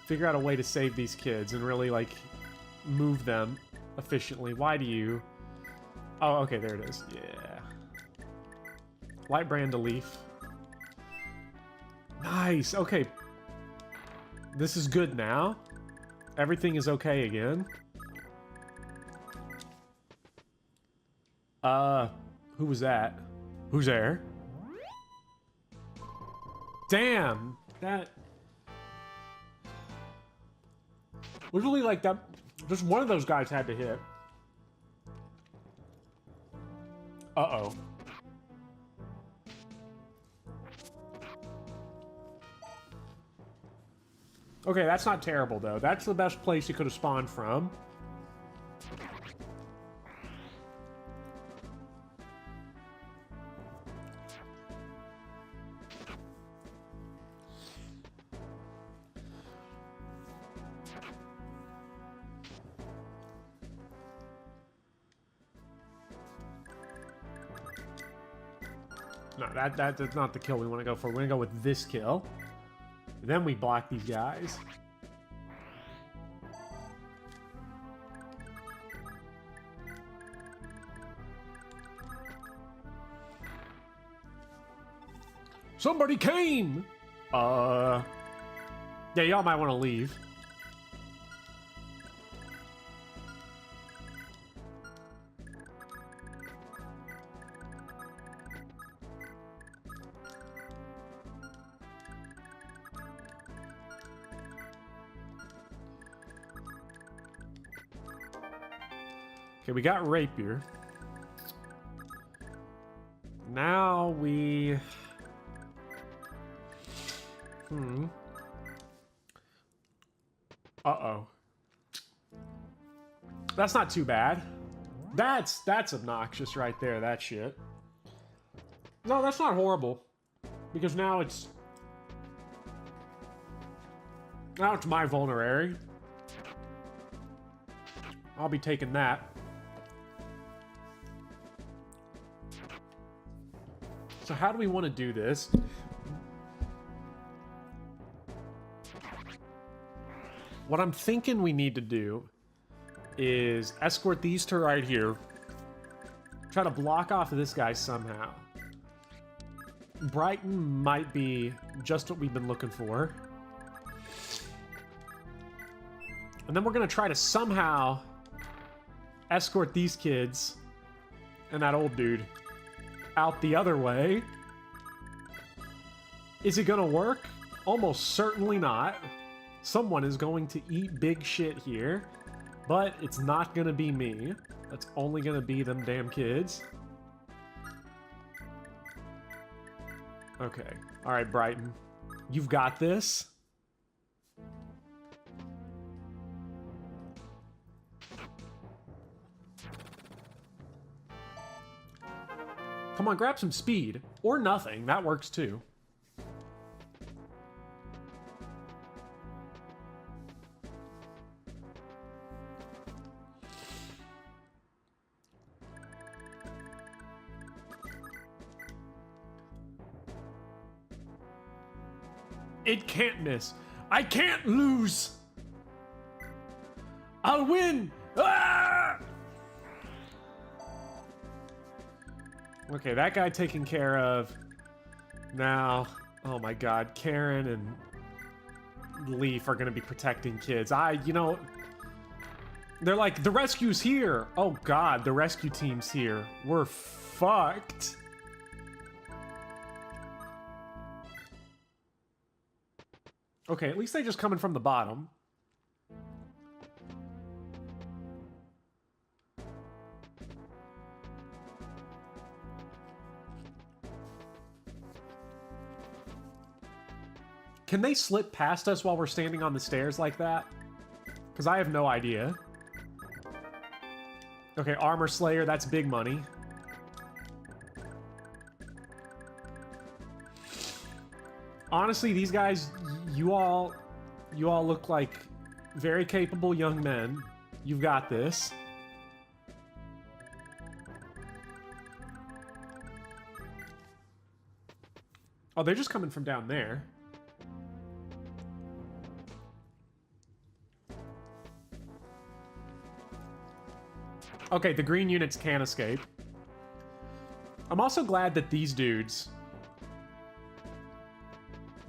figure out a way to save these kids and really, like, move them efficiently. Why do you... Oh, okay, there it is. Yeah. Light brand a leaf. Nice. Okay. This is good now. Everything is okay again. Who was that? Who's there? Damn. That... Literally, like, that... Just one of those guys had to hit. Uh-oh. Okay, that's not terrible, though. That's the best place he could have spawned from. No, that's not the kill we want to go for. We're going to go with this kill. Then we block these guys. Somebody came! Yeah, y'all might want to leave. Okay, we got Rapier. Now we... Uh-oh. That's not too bad. That's obnoxious right there, that shit. No, that's not horrible. Because now it's... Now it's my vulnerary. I'll be taking that. So how do we want to do this? What I'm thinking we need to do is escort these two right here. Try to block off this guy somehow. Brighton might be just what we've been looking for. And then we're going to try to somehow escort these kids and that old dude out the other way. Is it going to work? Almost certainly not. Someone is going to eat big shit here, but it's not going to be me. That's only going to be them damn kids. Okay. All right, Brighton. You've got this. Come on, grab some speed. Or nothing. That works too. It can't miss. I can't lose. I'll win. Ah! Okay, that guy taken care of. Now, oh my god, Karen and Leaf are gonna be protecting kids. You know, they're like, the rescue's here. Oh god, the rescue team's here. We're fucked. Okay, at least they're just coming from the bottom. Can they slip past us while we're standing on the stairs like that? Because I have no idea. Okay, Armor Slayer, that's big money. Honestly, these guys, you all look like very capable young men. You've got this. Oh, they're just coming from down there. Okay, the green units can escape. I'm also glad that these dudes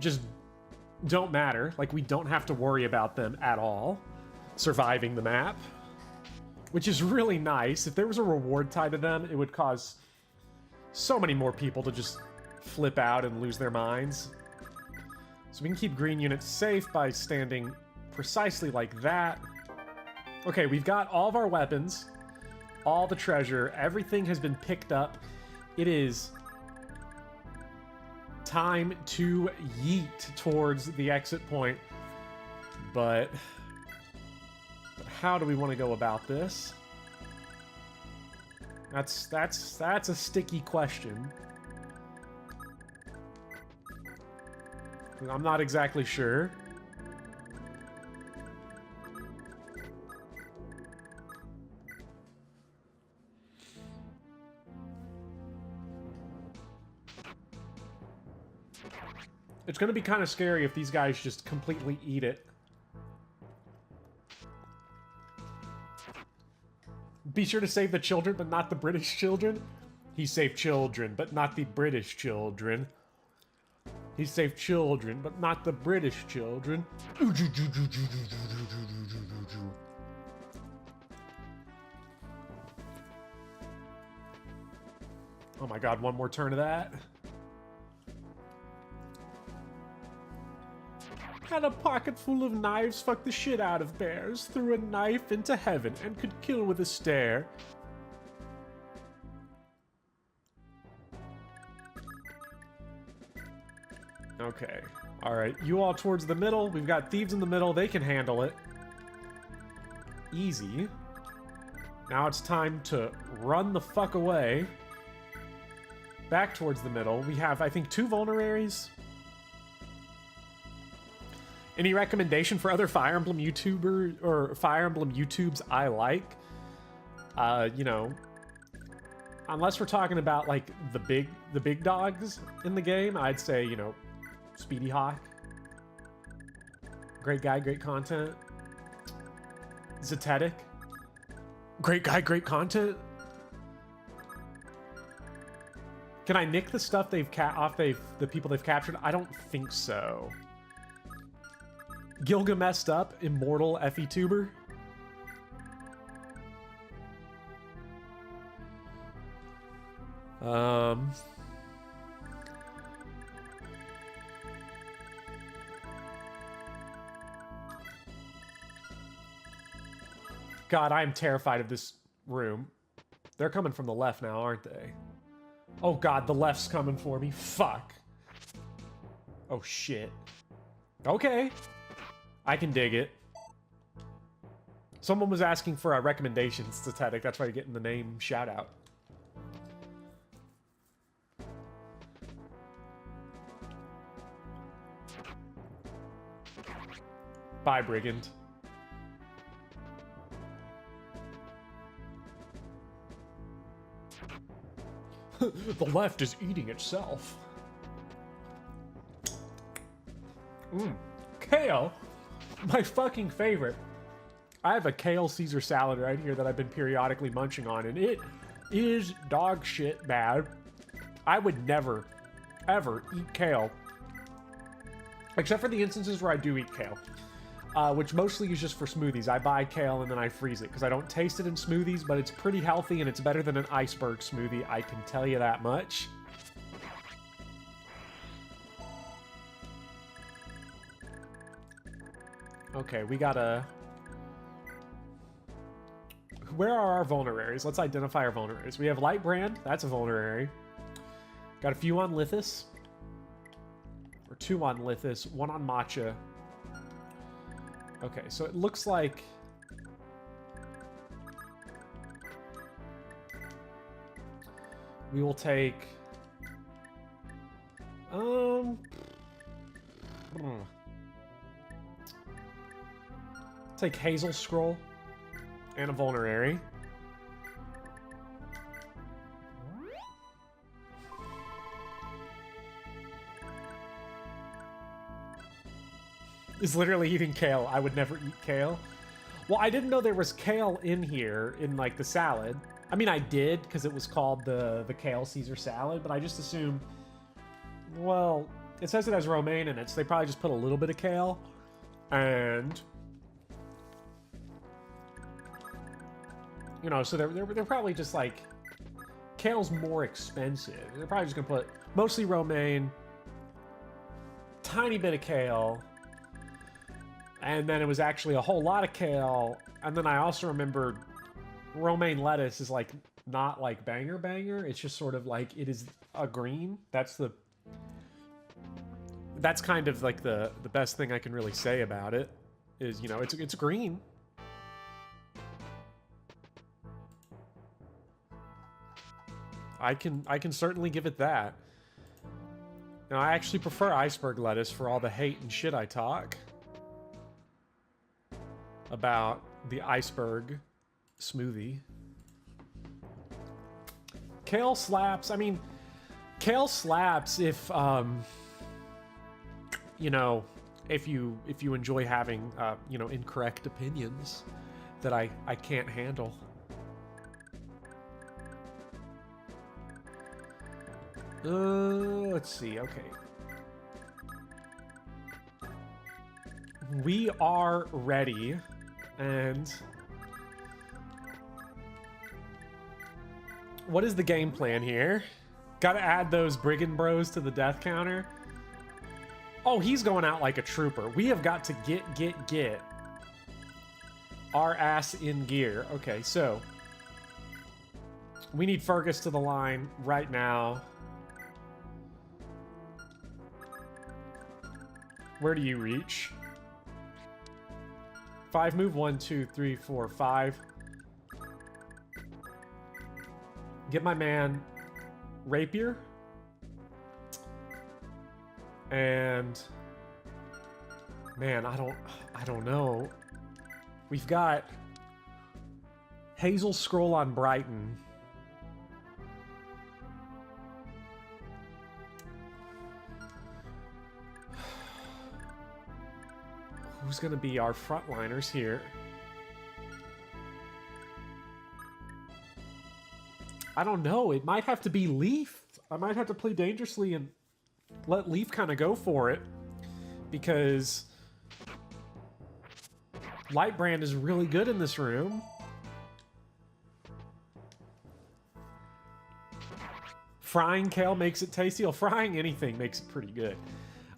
just don't matter. Like, we don't have to worry about them at all surviving the map, which is really nice. If there was a reward tied to them, it would cause so many more people to just flip out and lose their minds. So we can keep green units safe by standing precisely like that. Okay, we've got all of our weapons, all the treasure, everything has been picked up. It is time to yeet towards the exit point. But how do we want to go about this? That's a sticky question. I'm not exactly sure. It's going to be kind of scary if these guys just completely eat it. Be sure to save the children, but not the British children. He saved children, but not the British children. He saved children, but not the British children. Oh my god, one more turn of that. Had a pocket full of knives, fucked the shit out of bears, threw a knife into heaven, and could kill with a stare. Okay. Alright, you all towards the middle. We've got thieves in the middle. They can handle it. Easy. Now it's time to run the fuck away. Back towards the middle. We have, I think, 2 vulneraries. Any recommendation for other Fire Emblem YouTuber or Fire Emblem YouTubes I like? You know, unless we're talking about like the big dogs in the game, I'd say, you know, Speedy Hawk. Great guy, great content. Zetetic. Great guy, great content. Can I nick the stuff they've the people they've captured? I don't think so. Gilgamessed up, immortal Effie Tuber. God, I am terrified of this room. They're coming from the left now, aren't they? Oh God, the left's coming for me. Fuck. Oh shit. Okay. I can dig it. Someone was asking for a recommendation, Static. That's why you're getting the name shout out. Bye, Brigand. The left is eating itself. Kale, my fucking favorite. I have a kale Caesar salad right here that I've been periodically munching on, and it is dog shit bad. I would never, ever eat kale. Except for the instances where I do eat kale. Which mostly is just for smoothies. I buy kale and then I freeze it because I don't taste it in smoothies, but it's pretty healthy and it's better than an iceberg smoothie. I can tell you that much. Okay, we gotta... Where are our vulneraries? Let's identify our vulneraries. We have Lightbrand. That's a vulnerary. Got a few on Lithus. Or 2 on Lithus. 1 on Matcha. Okay, so it looks like... we will take... Take Hazel Scroll and a vulnerary. Is literally eating kale. I would never eat kale. Well, I didn't know there was kale in here in like the salad. I mean, I did because it was called the kale Caesar salad, but I just assumed, well, it says it has romaine in it, so they probably just put a little bit of kale. And you know, so they're probably just like, kale's more expensive. They're probably just gonna put mostly romaine, tiny bit of kale, and then it was actually a whole lot of kale. And then I also remembered romaine lettuce is like not like banger. It's just sort of like, it is a green. That's kind of like the best thing I can really say about it is, you know, it's green. I can certainly give it that. Now, I actually prefer iceberg lettuce for all the hate and shit I talk about the iceberg smoothie. Kale slaps. I mean, kale slaps if you know, if you enjoy having you know, incorrect opinions that I can't handle. Let's see. Okay. We are ready, and what is the game plan here? Gotta add those brigand bros to the death counter. Oh, he's going out like a trooper. We have got to get our ass in gear. Okay, so we need Fergus to the line right now. Where do you reach? 5 move, 1, 2, 3, 4, 5. Get my man Rapier. And Man, I don't know. We've got Hazel Scroll on Brighton. Who's gonna be our frontliners here? I don't know. It might have to be Leaf. I might have to play dangerously and let Leaf kind of go for it. Because Lightbrand is really good in this room. Frying kale makes it tasty. Well, frying anything makes it pretty good.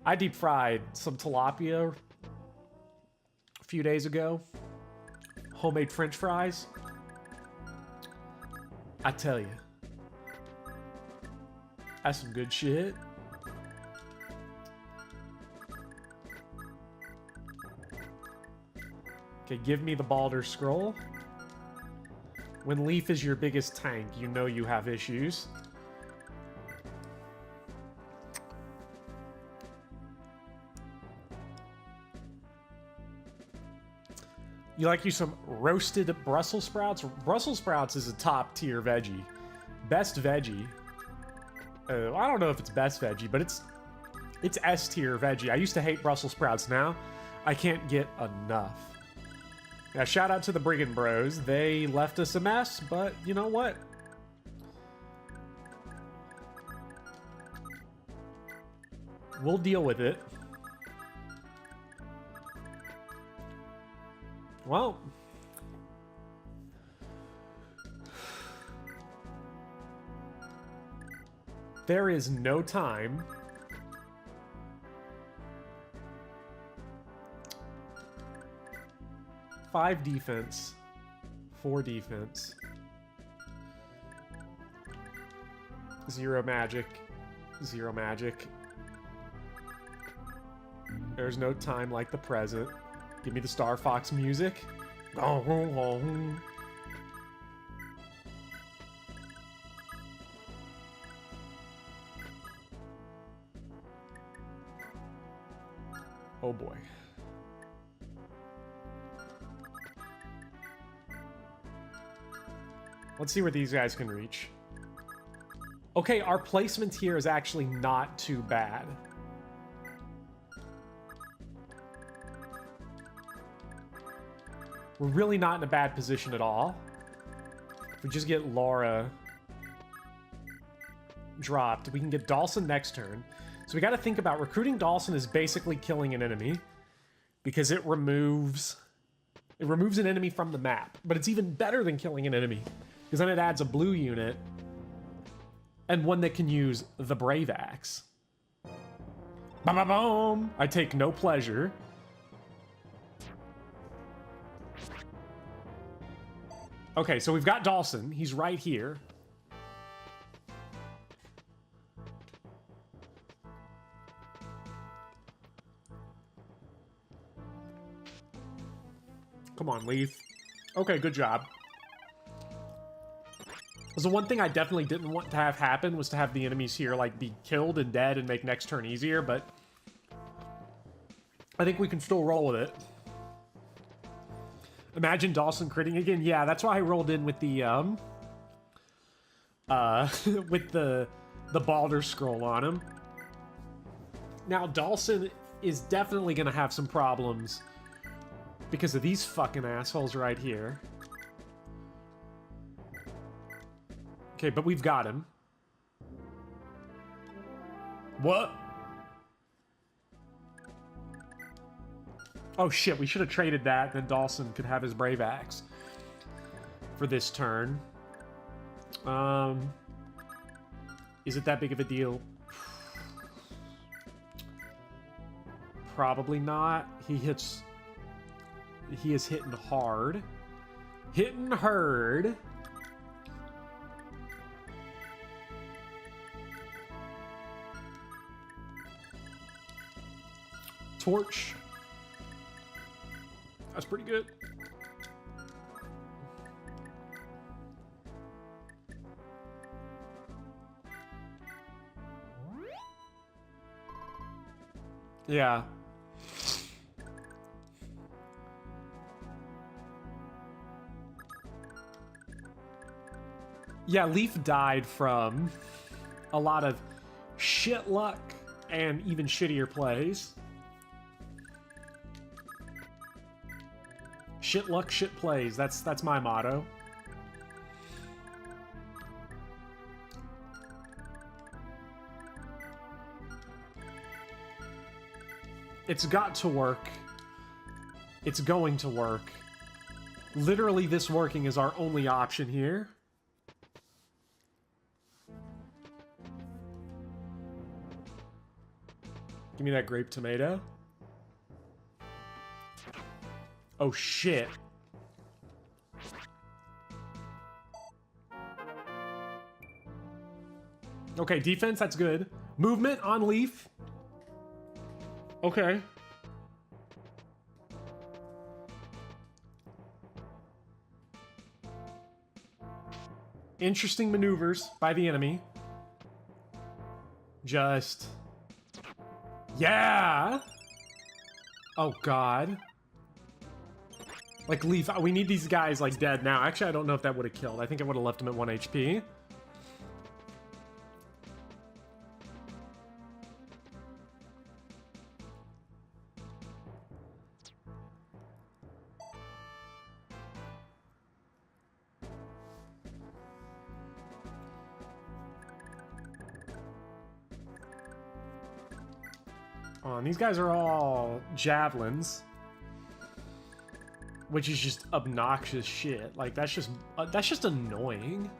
I deep fried some tilapia a few days ago. Homemade French fries. I tell you, that's some good shit. Okay, give me the Balder Scroll. When Leaf is your biggest tank, you know you have issues. You like you some roasted Brussels sprouts? Brussels sprouts is a top tier veggie. Best veggie. I don't know if it's best veggie, but it's S tier veggie. I used to hate Brussels sprouts. Now I can't get enough. Now shout out to the Brigand Bros. They left us a mess, but you know what? We'll deal with it. Well, there is no time. Five defense, 4 defense, 0 magic, 0 magic. There's no time like the present. Give me the Star Fox music. Oh boy. Let's see where these guys can reach. Okay, our placement here is actually not too bad. We're really not in a bad position at all. If we just get Laura dropped, we can get Dawson next turn. So we got to think about recruiting Dawson is basically killing an enemy because it removes an enemy from the map. But it's even better than killing an enemy because then it adds a blue unit and one that can use the Brave Axe. Ba-ba-boom! I take no pleasure. Okay, so we've got Dawson. He's right here. Come on, Leaf. Okay, good job. So one thing I definitely didn't want to have happen was to have the enemies here, like, be killed and dead and make next turn easier, but I think we can still roll with it. Imagine Dawson critting again. Yeah, that's why I rolled in with the with the Balder Scroll on him. Now Dawson is definitely gonna have some problems because of these fucking assholes right here. Okay, but we've got him. What? Oh shit, we should have traded that, then Dawson could have his Brave Axe for this turn. Is it that big of a deal? Probably not. He is hitting hard. Hitting hard. Torch. That's pretty good. Yeah. Yeah, Leaf died from a lot of shit luck and even shittier plays. Shit luck, shit plays. That's my motto. It's got to work. It's going to work. Literally, this working is our only option here. Give me that grape tomato. Oh, shit. Okay, defense, that's good. Movement on Leaf. Okay. Interesting maneuvers by the enemy. Just... yeah! Oh, God. Like, Leaf, we need these guys, like, dead now. Actually, I don't know if that would have killed. I think it would have left him at 1 HP. Oh, and these guys are all javelins. Which is just obnoxious shit. Like, that's just annoying.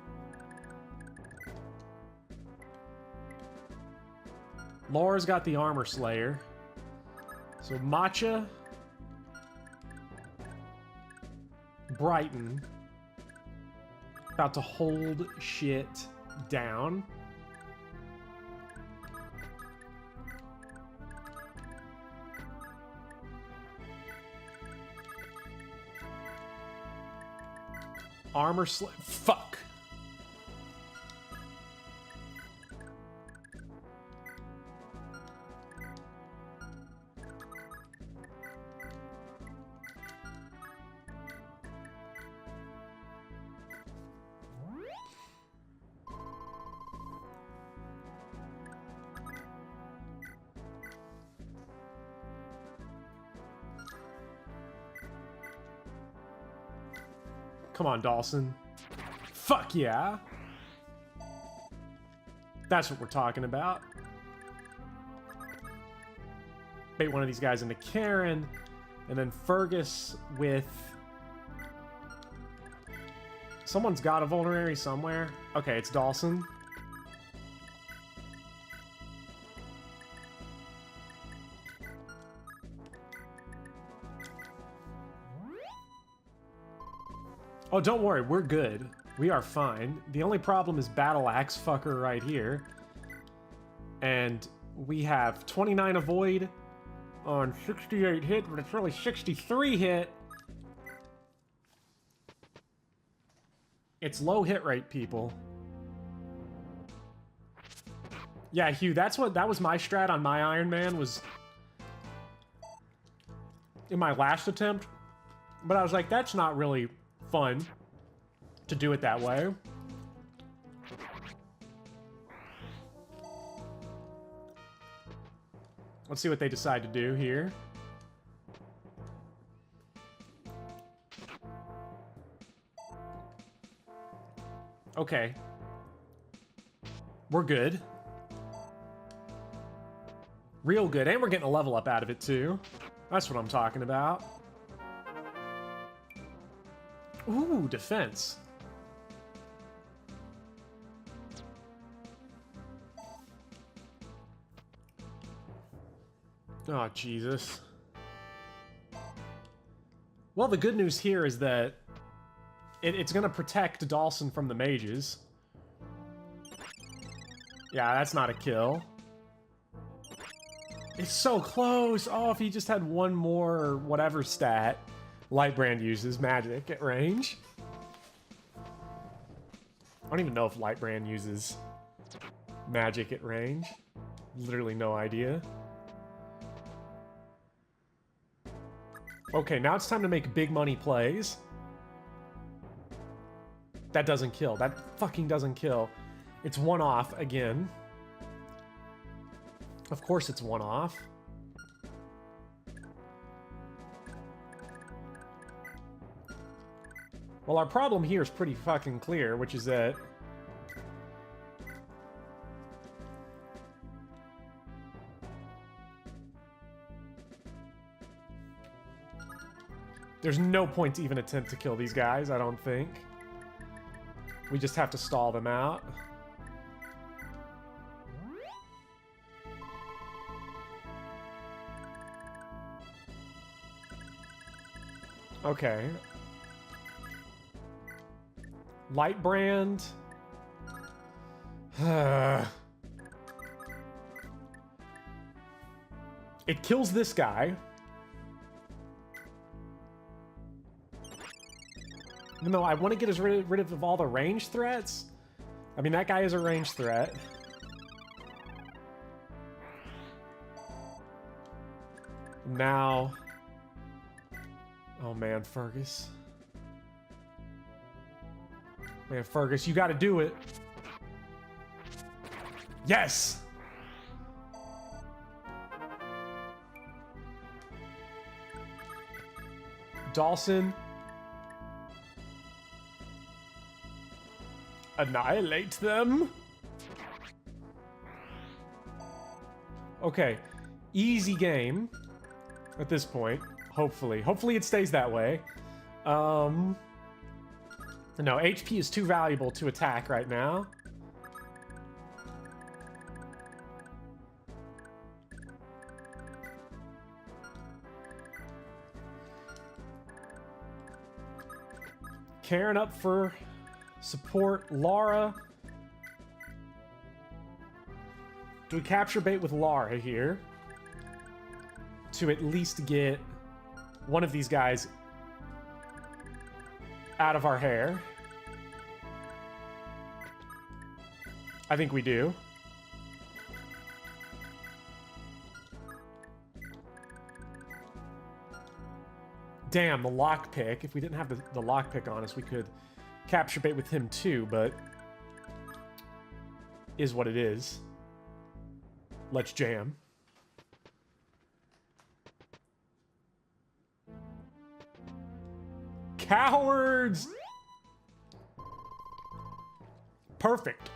Laura's got the armor slayer. So Matcha, Brighton, about to hold shit down. Armor fuck. Come on, Dawson. Fuck yeah. That's what we're talking about. Bait one of these guys into Karen, and then Fergus with... someone's got a vulnerary somewhere. Okay, it's Dawson. Oh, don't worry, we're good. We are fine. The only problem is Battle Axe fucker right here. And we have 29 avoid on 68 hit, but it's really 63 hit. It's low hit rate, people. Yeah, Hugh, that was my strat on my Iron Man, was in my last attempt. But I was like, that's not really fun to do it that way. Let's see what they decide to do here. Okay. We're good. Real good. And we're getting a level up out of it, too. That's what I'm talking about. Ooh, defense. Oh, Jesus. Well, the good news here is that it's going to protect Dawson from the mages. Yeah, that's not a kill. It's so close. Oh, if he just had one more whatever stat. Lightbrand uses magic at range. I don't even know if Lightbrand uses magic at range. Literally no idea. Okay, now it's time to make big money plays. That doesn't kill. That fucking doesn't kill. It's one off again. Of course it's one off. Well, our problem here is pretty fucking clear, which is that there's no point to even attempt to kill these guys, I don't think. We just have to stall them out. Okay. Light brand. It kills this guy. Even though I want to get rid of all the range threats. I mean, that guy is a range threat. Now... Oh man, Fergus. Man, Fergus, you gotta do it. Yes! Dawson. Annihilate them. Okay. Easy game at this point. Hopefully. Hopefully it stays that way. No, HP is too valuable to attack right now. Karen up for support. Lara. Do we capture bait with Lara here? To at least get one of these guys out of our hair. I think we do. Damn, the lockpick. If we didn't have the lockpick on us, we could capture bait with him too, but is what it is. Let's jam. Cowards! Perfect.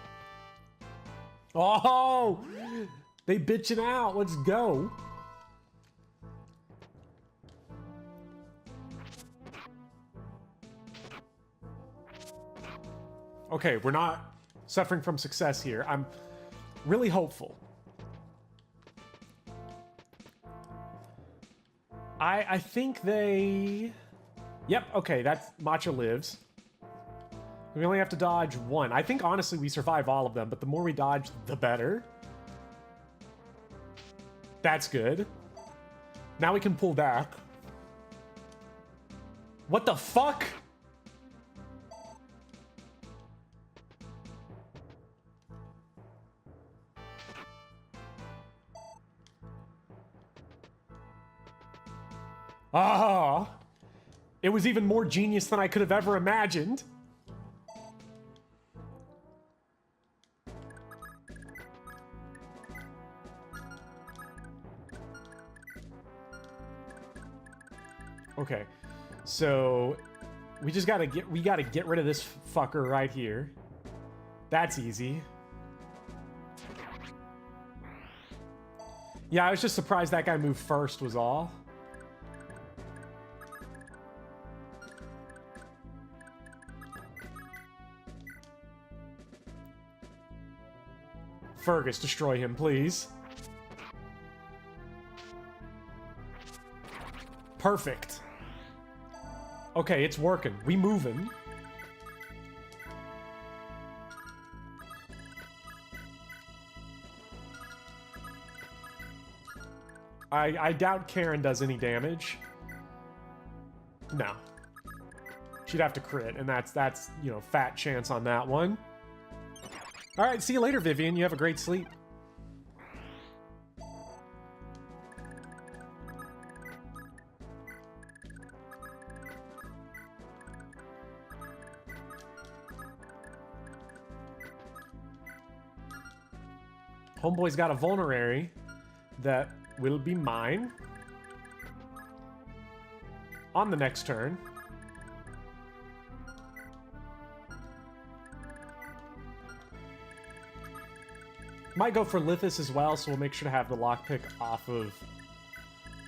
Oh! They bitching out. Let's go. Okay, we're not suffering from success here. I'm really hopeful. I think they... Yep, okay, that's Matcha lives. We only have to dodge one. I think, honestly, we survive all of them, but the more we dodge, the better. That's good. Now we can pull back. What the fuck? Ah! It was even more genius than I could have ever imagined. Okay, so we just gotta get rid of this fucker right here. That's easy. Yeah, I was just surprised that guy moved first was all. Fergus, destroy him, please. Perfect. Okay, it's working. We moving. I doubt Karen does any damage. No. She'd have to crit, and that's you know, fat chance on that one. All right, see you later, Vivian. You have a great sleep. Homeboy's got a vulnerary that will be mine on the next turn. Might go for Lithis as well, so we'll make sure to have the lockpick off of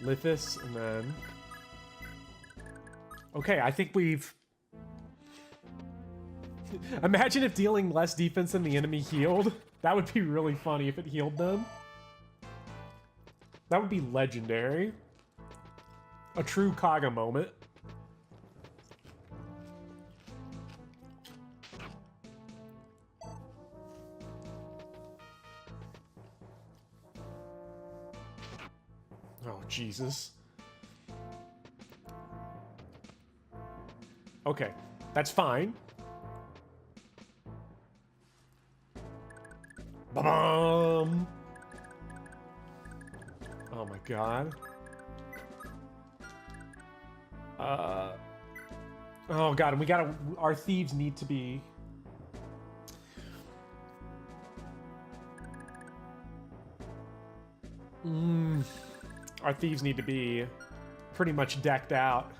Lithis, and then... Okay, I think we've... Imagine if dealing less defense than the enemy healed. That would be really funny if it healed them. That would be legendary. A true Kaga moment. Oh, Jesus. Okay, that's fine. Ba-bum! Oh my god. Oh god, and we gotta... Our thieves need to be... Our thieves need to be pretty much decked out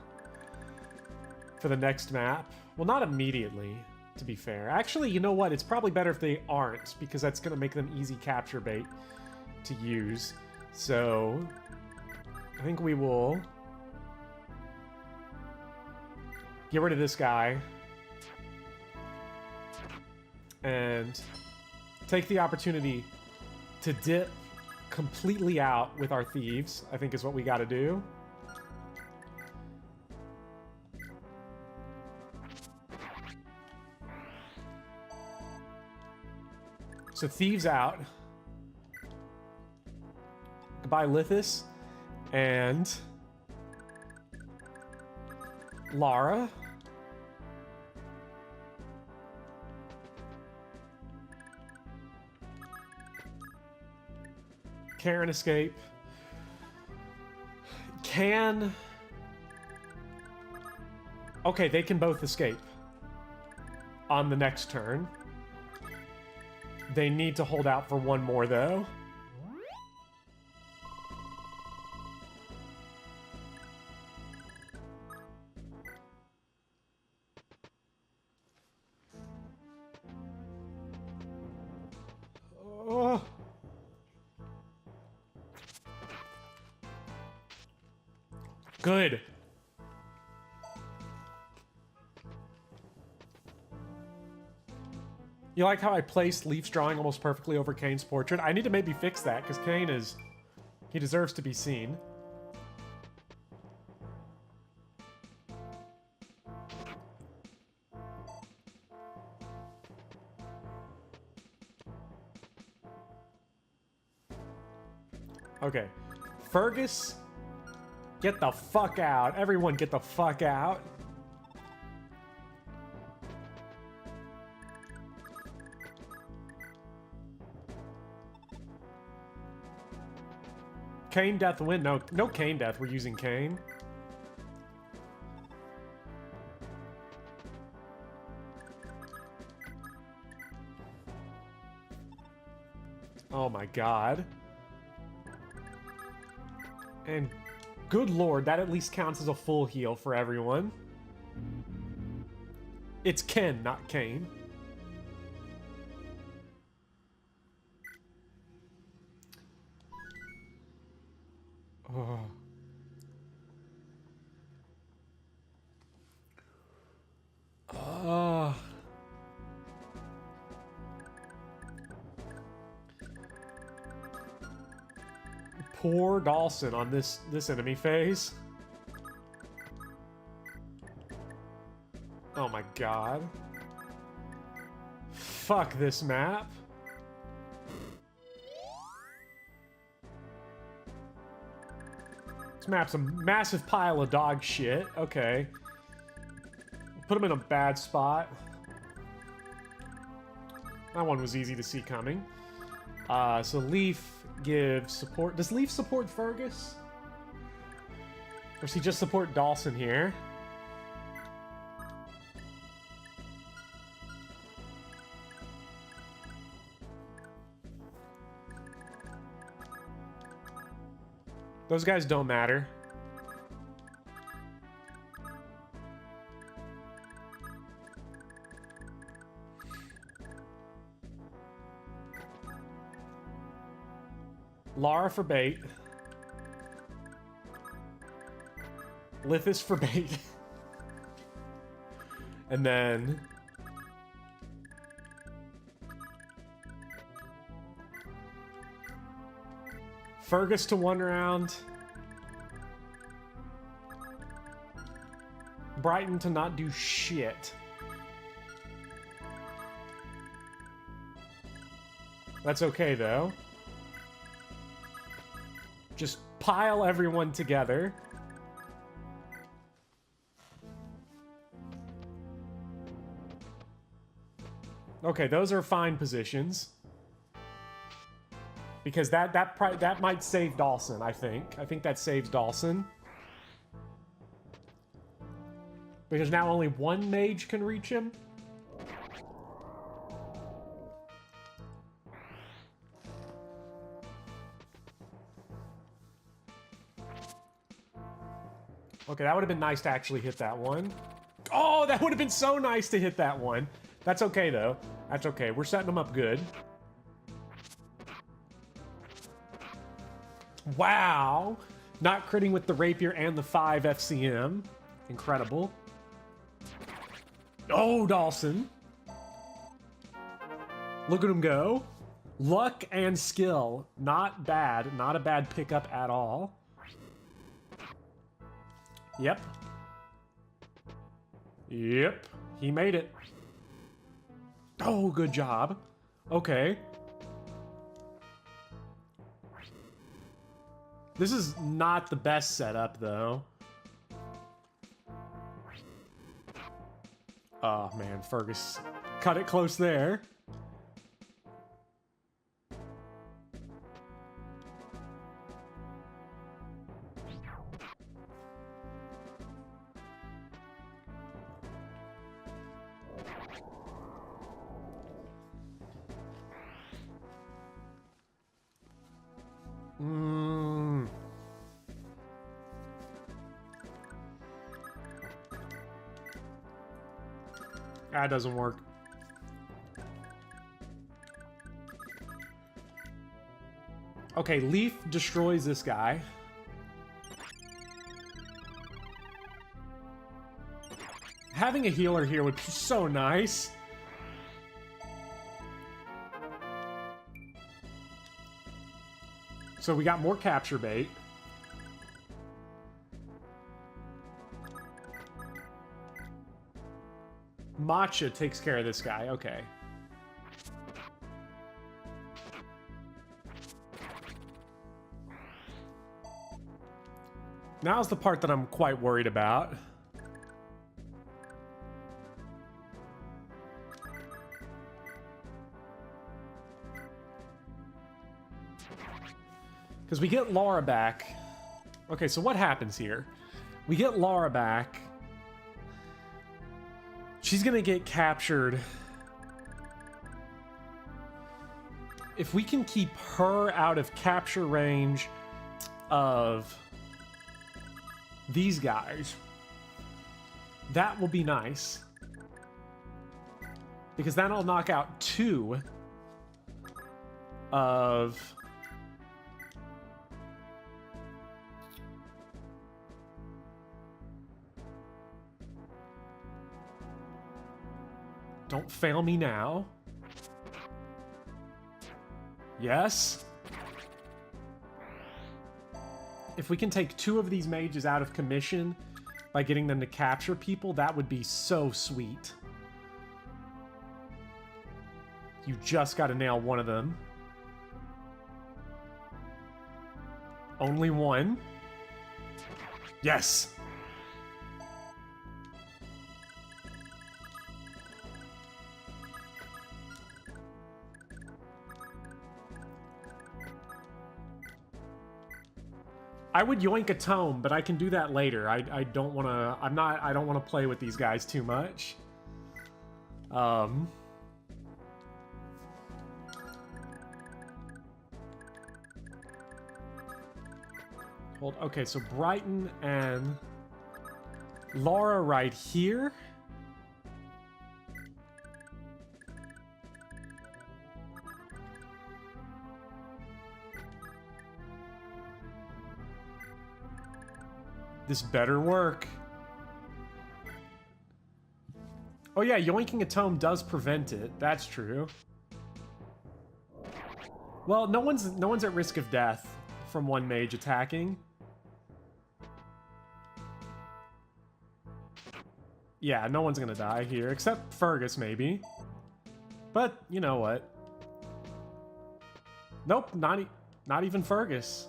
for the next map. Well, not immediately, to be fair. Actually, you know what? It's probably better if they aren't, because that's going to make them easy capture bait to use. So, I think we will get rid of this guy and take the opportunity to dip completely out with our thieves, I think is what we got to do. So thieves out. Goodbye, Lithis. And Lara. Karen escape. Can... Okay, they can both escape on the next turn. They need to hold out for one more, though. Oh. Good. You like how I placed Leaf's drawing almost perfectly over Kane's portrait? I need to maybe fix that, because Kane is... He deserves to be seen. Okay. Fergus, get the fuck out. Everyone get the fuck out. Kane death win. No Kane death. We're using Kane. Oh my god. And good lord, that at least counts as a full heal for everyone. It's Ken, not Kane. Oh. Oh. Poor Dawson on this enemy phase. Oh my god. Fuck this map. This map's a massive pile of dog shit. Okay. Put him in a bad spot. That one was easy to see coming. So Leaf gives support. Does Leaf support Fergus? Or does he just support Dawson here? Those guys don't matter. Lara for bait. Lithis for bait. And then... Fergus to one round. Brighton to not do shit. That's okay, though. Just pile everyone together. Okay, those are fine positions. Because that might save Dawson, I think. I think that saves Dawson. Because now only one mage can reach him. Okay, that would have been nice to actually hit that one. Oh, that would have been so nice to hit that one. That's okay, though. That's okay. We're setting them up good. Wow. Not critting with the rapier and the 5 FCM. Incredible. Oh, Dawson. Look at him go. Luck and skill. Not bad. Not a bad pickup at all. Yep. Yep. He made it. Oh, good job. Okay. This is not the best setup, though. Oh, man. Fergus cut it close there. That doesn't work. Okay, Leaf destroys this guy. Having a healer here would be so nice. So we got more capture bait. Matcha takes care of this guy. Okay. Now's the part that I'm quite worried about. Because we get Lara back. Okay, so what happens here? We get Lara back. She's gonna get captured. If we can keep her out of capture range of these guys, that will be nice. Because that'll knock out 2 of... Don't fail me now. Yes. If we can take 2 of these mages out of commission by getting them to capture people, that would be so sweet. You just got to nail one of them. Only one. Yes. I would yoink a tome, but I can do that later. I don't want to... I don't want to play with these guys too much. Hold. Okay, so Brighton and Laura right here. This better work. Oh yeah, yoinking a tome does prevent it. That's true. Well, no one's at risk of death from one mage attacking. Yeah, no one's gonna die here, except Fergus maybe. But you know what? Nope, not even Fergus.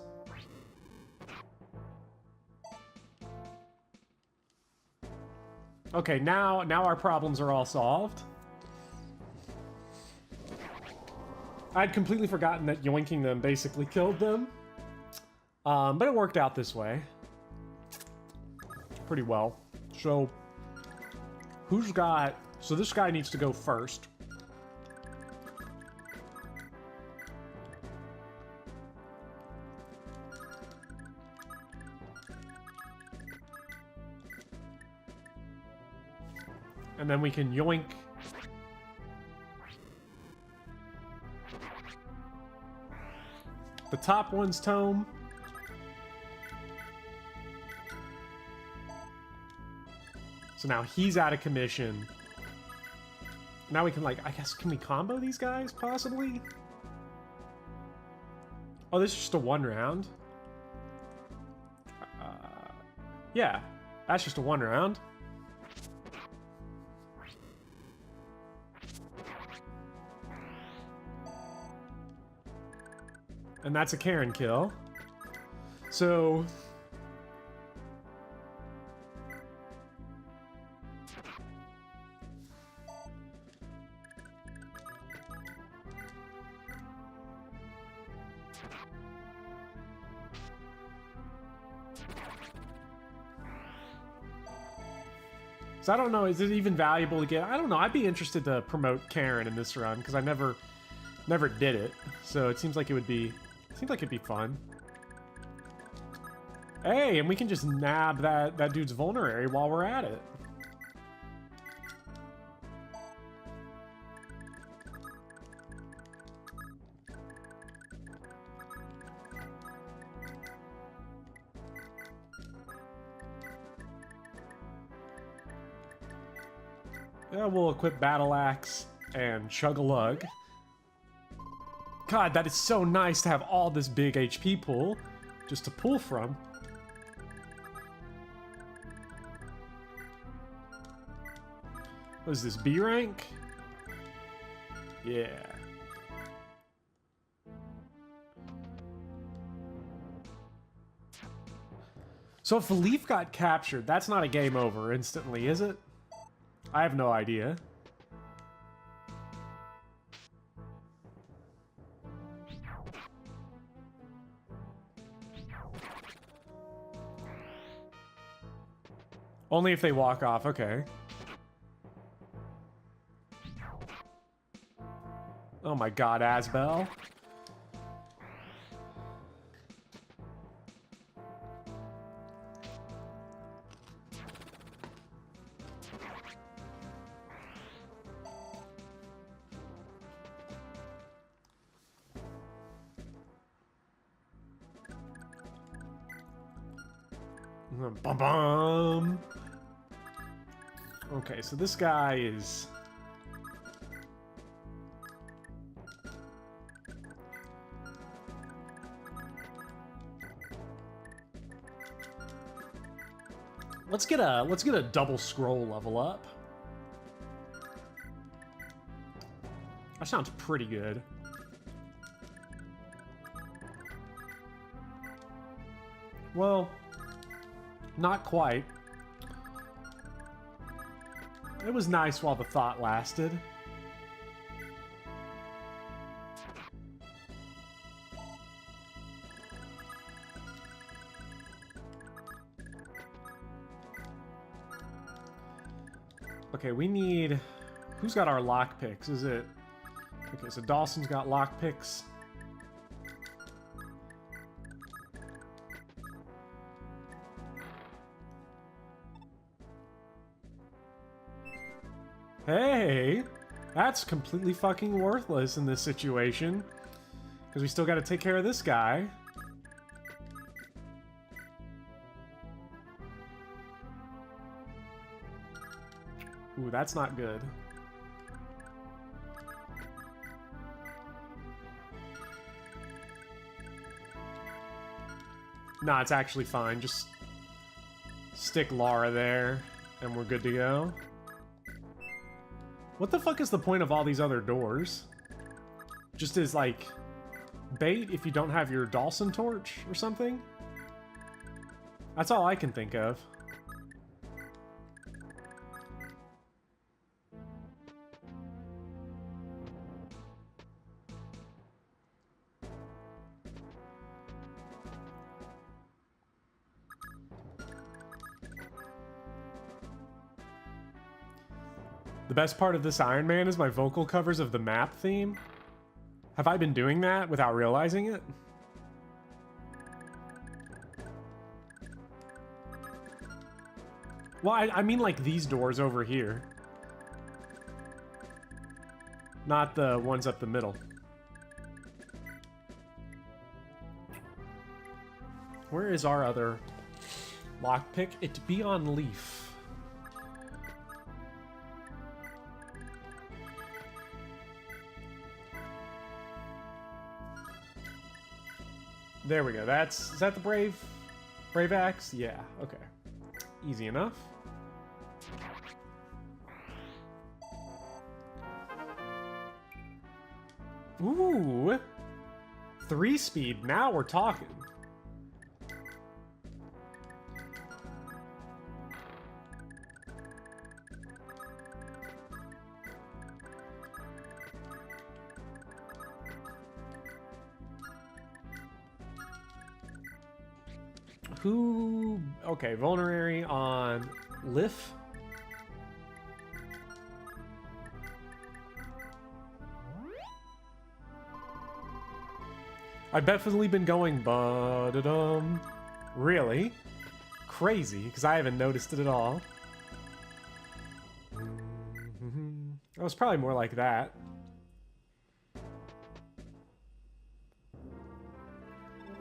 Okay, now our problems are all solved. I'd completely forgotten that yoinking them basically killed them. But it worked out this way. Pretty well. So, who's got... So this guy needs to go first. And then we can yoink the top one's tome. So now he's out of commission. Now we can, like, I guess, can we combo these guys, possibly? Oh, this is just a one round. Yeah, that's just a one round. And that's a Karen kill. So... So I don't know, is it even valuable to get... I don't know, I'd be interested to promote Karen in this run, because I never did it. So it seems like it would be... Seems like it'd be fun. Hey, and we can just nab that dude's vulnerary while we're at it. Yeah, we'll equip Battle Axe and Chug-a-Lug. God, that is so nice to have all this big HP pool just to pull from. What is this, B rank? Yeah. So if Leaf got captured, that's not a game over instantly, is it? I have no idea. Only if they walk off, okay. Oh my god, Asbel. Bum bum. Okay, so this guy is... Let's get a double scroll level up. That sounds pretty good. Well, not quite. It was nice while the thought lasted. Okay, we need... Who's got our lockpicks? Is it... Okay, so Dawson's got lockpicks. Hey, that's completely fucking worthless in this situation. Because we still got to take care of this guy. Ooh, that's not good. Nah, it's actually fine. Just stick Lara there, and we're good to go. What the fuck is the point of all these other doors? Just as, like, bait if you don't have your Dawson torch or something? That's all I can think of. The best part of this Iron Man is my vocal covers of the map theme. Have I been doing that without realizing it? Well, I mean like these doors over here. Not the ones up the middle. Where is our other lockpick? It be on Leaf. There we go. Is that the Brave Axe? Yeah, okay. Easy enough. Ooh. 3-speed. Now we're talking. Who... Okay, Vulnerary on Lif. I've definitely been going ba-da-dum. Really? Crazy, because I haven't noticed it at all. It was probably more like that.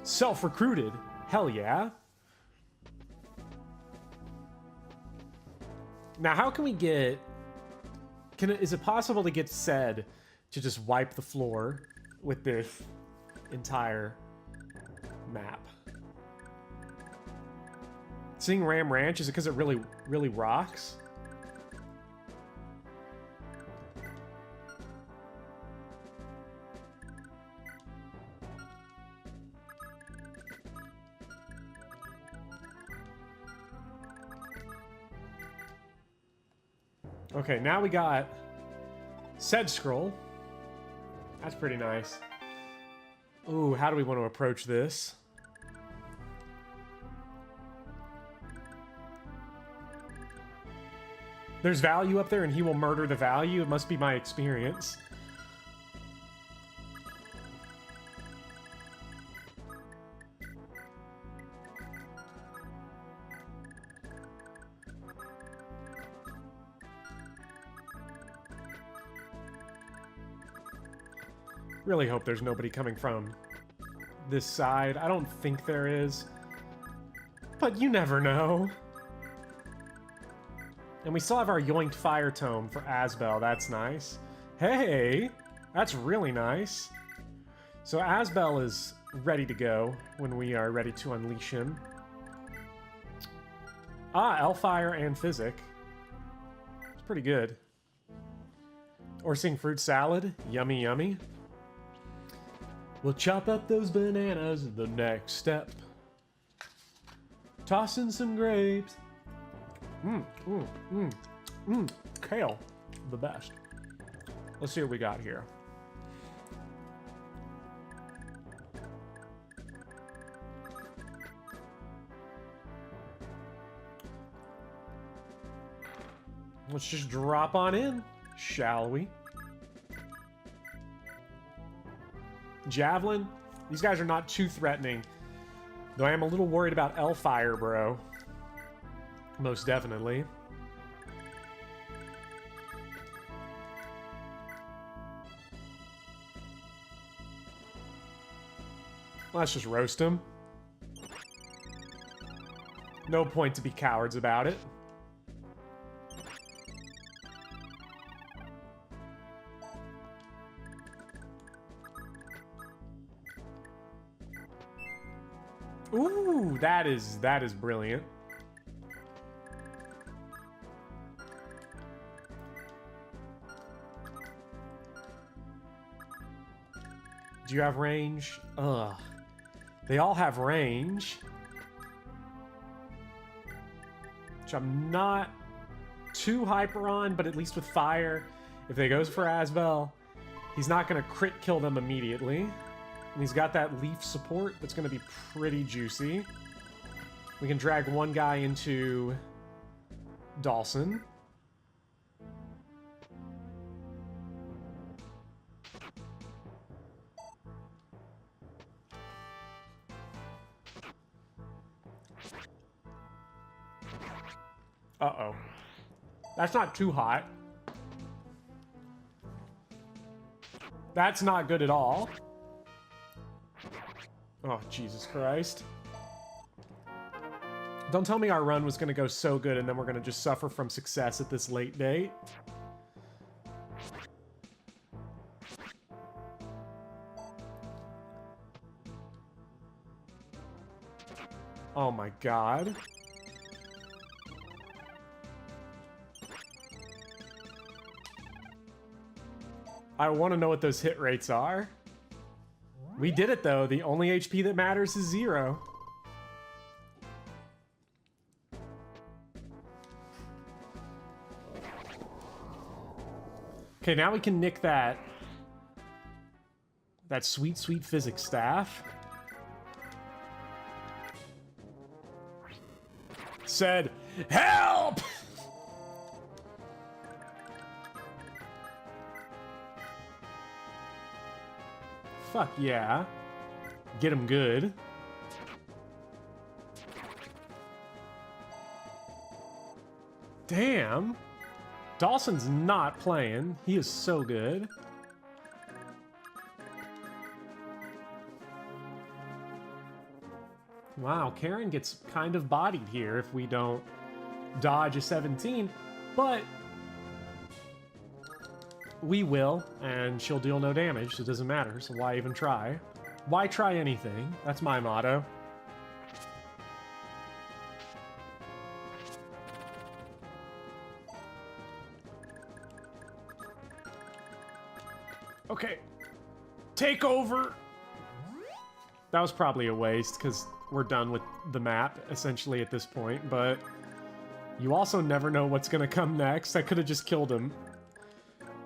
Self-recruited. Hell yeah. Now, how can we get... Is it possible to get Ced to just wipe the floor with this entire map? Seeing Ram Ranch, is it because it really rocks? Okay, now we got Ced Scroll. That's pretty nice. Ooh, how do we want to approach this? There's value up there and he will murder the value. It must be my experience. Really hope there's nobody coming from this side. I don't think there is, but you never know. And we still have our Yoinked Fire Tome for Asbel. That's nice. Hey, that's really nice. So Asbel is ready to go when we are ready to unleash him. Ah, Elfire and Physic. It's pretty good. Orsing Fruit Salad. Yummy, yummy. We'll chop up those bananas, the next step. Toss in some grapes. Kale, the best. Let's see what we got here. Let's just drop on in, shall we? Javelin. These guys are not too threatening. Though I am a little worried about Elfire, bro. Most definitely. Let's just roast him. No point to be cowards about it. Ooh, that is brilliant. Do you have range? Ugh. They all have range. Which I'm not too hyper on, but at least with fire, if they goes for Asbel, he's not going to crit kill them immediately. And he's got that leaf support that's going to be pretty juicy. We can drag one guy into Dawson. Uh-oh. That's not too hot. That's not good at all. Oh, Jesus Christ. Don't tell me our run was going to go so good and then we're going to just suffer from success at this late date. Oh my god. I want to know what those hit rates are. We did it though. The only HP that matters is 0. Okay, now we can nick that sweet, sweet physics staff. Said, help! Fuck yeah. Get him good. Damn. Dawson's not playing. He is so good. Wow, Karen gets kind of bodied here if we don't dodge a 17, but we will, and she'll deal no damage, so it doesn't matter, so why even try? Why try anything? That's my motto. Okay. Take over! That was probably a waste, because we're done with the map, essentially, at this point, but you also never know what's gonna come next. I could have just killed him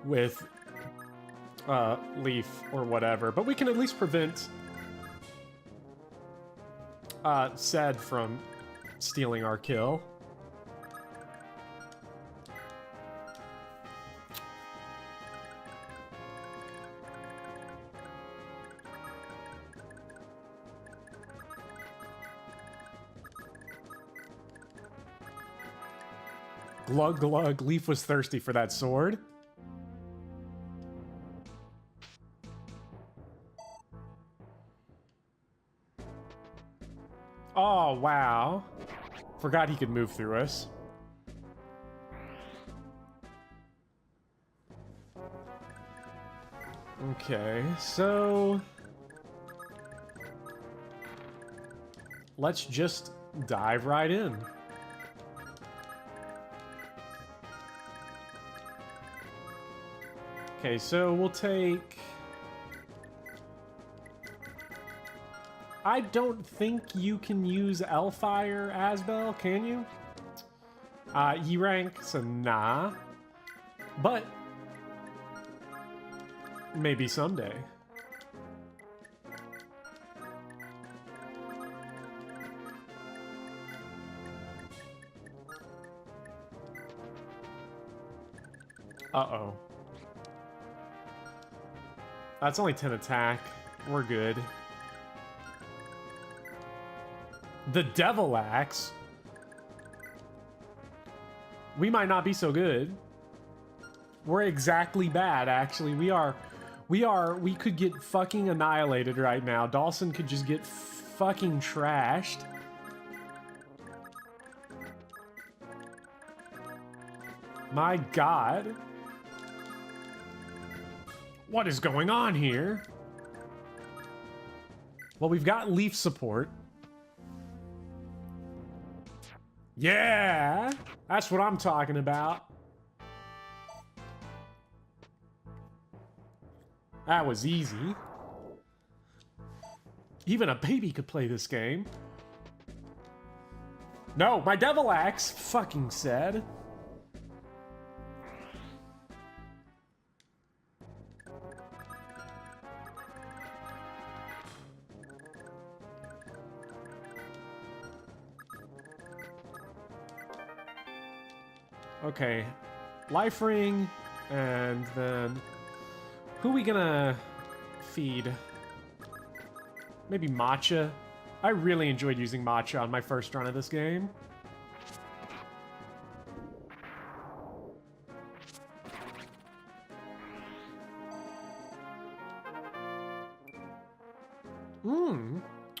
with Leaf or whatever, but we can at least prevent Sed from stealing our kill. Glug glug, Leaf was thirsty for that sword. Oh, wow. Forgot he could move through us. Okay, so let's just dive right in. Okay, so we'll take... I don't think you can use Elfire Asbel, can you? E rank, so nah. But maybe someday. Uh-oh. That's only 10 attack. We're good. The Devil Axe? We might not be so good. We're exactly bad, actually. We are We could get fucking annihilated right now. Dawson could just get fucking trashed. My God. What is going on here? Well, we've got leaf support. Yeah, that's what I'm talking about. That was easy. Even a baby could play this game. No, my devil axe fucking said. Okay, life ring, and then who are we gonna feed? Maybe matcha. I really enjoyed using matcha on my first run of this game.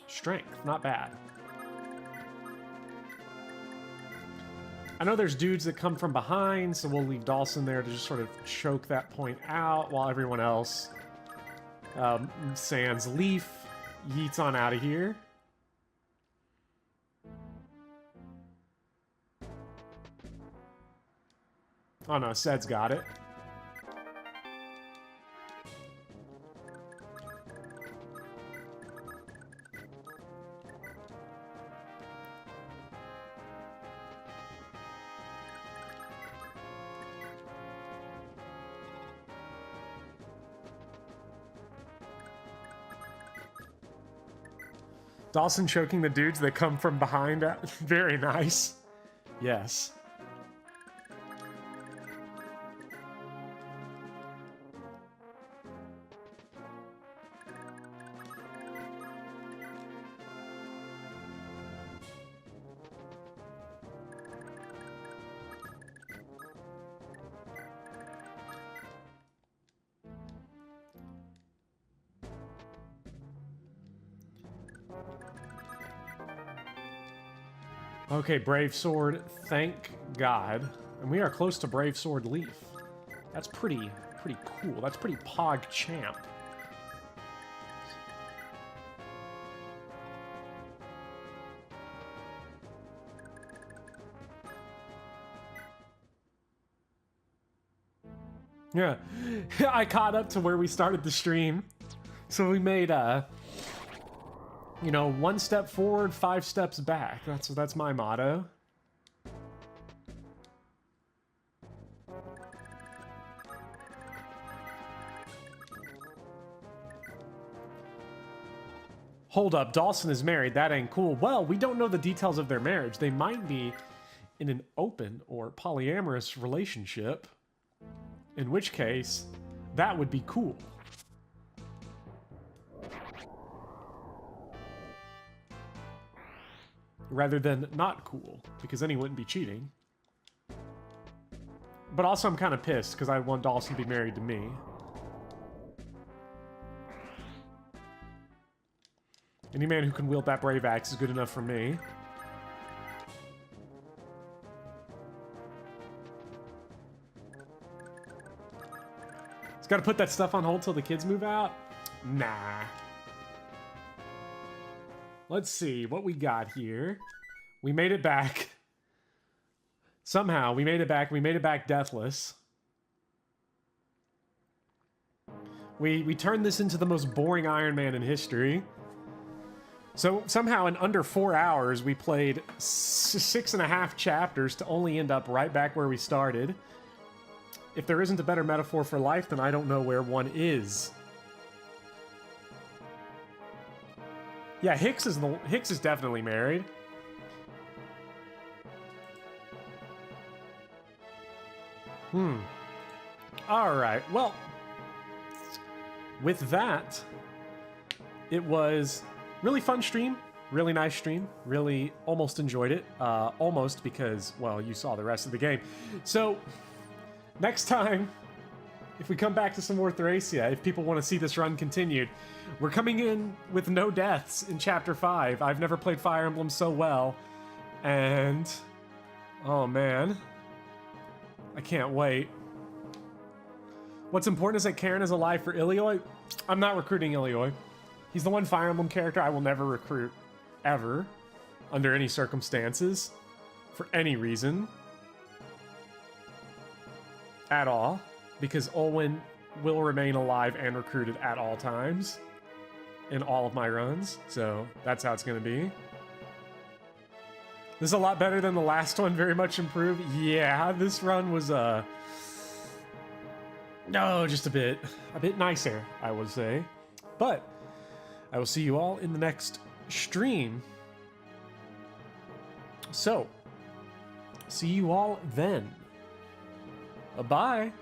Strength, not bad. I know there's dudes that come from behind, so we'll leave Dawson there to just sort of choke that point out while everyone else sans leaf yeets on out of here. Oh no, Sed's got it. Dawson choking the dudes that come from behind. Very nice. Yes. Okay, Brave Sword, thank God. And we are close to Brave Sword Leaf. That's pretty cool. That's pretty pog champ. Yeah, I caught up to where we started the stream. So we made, you know, 1 step forward, 5 steps back. That's my motto. Hold up, Dawson is married. That ain't cool. Well, we don't know the details of their marriage. They might be in an open or polyamorous relationship. In which case, that would be cool. Rather than not cool, because then he wouldn't be cheating. But also I'm kind of pissed, because I want Dawson to be married to me. Any man who can wield that brave axe is good enough for me. He's got to put that stuff on hold till the kids move out? Nah. Let's see what we got here. We made it back. Somehow, we made it back. We made it back deathless. We turned this into the most boring Iron Man in history. So somehow in under 4 hours, we played 6.5 chapters to only end up right back where we started. If there isn't a better metaphor for life, then I don't know where one is. Yeah, Hicks is definitely married. All right. Well, with that, it was really fun stream, really nice stream, really almost enjoyed it. Almost because, well, you saw the rest of the game. So next time if we come back to some more Thracia, if people want to see this run continued. We're coming in with no deaths in Chapter 5. I've never played Fire Emblem so well. And... oh, man. I can't wait. What's important is that Karen is alive for Ilioi. I'm not recruiting Ilioi. He's the one Fire Emblem character I will never recruit. Ever. Under any circumstances. For any reason. At all. Because Olwen will remain alive and recruited at all times. In all of my runs. So, that's how it's going to be. This is a lot better than the last one. Very much improved. Yeah, this run was, no, just a bit nicer, I would say. But, I will see you all in the next stream. So, see you all then. Bye-bye.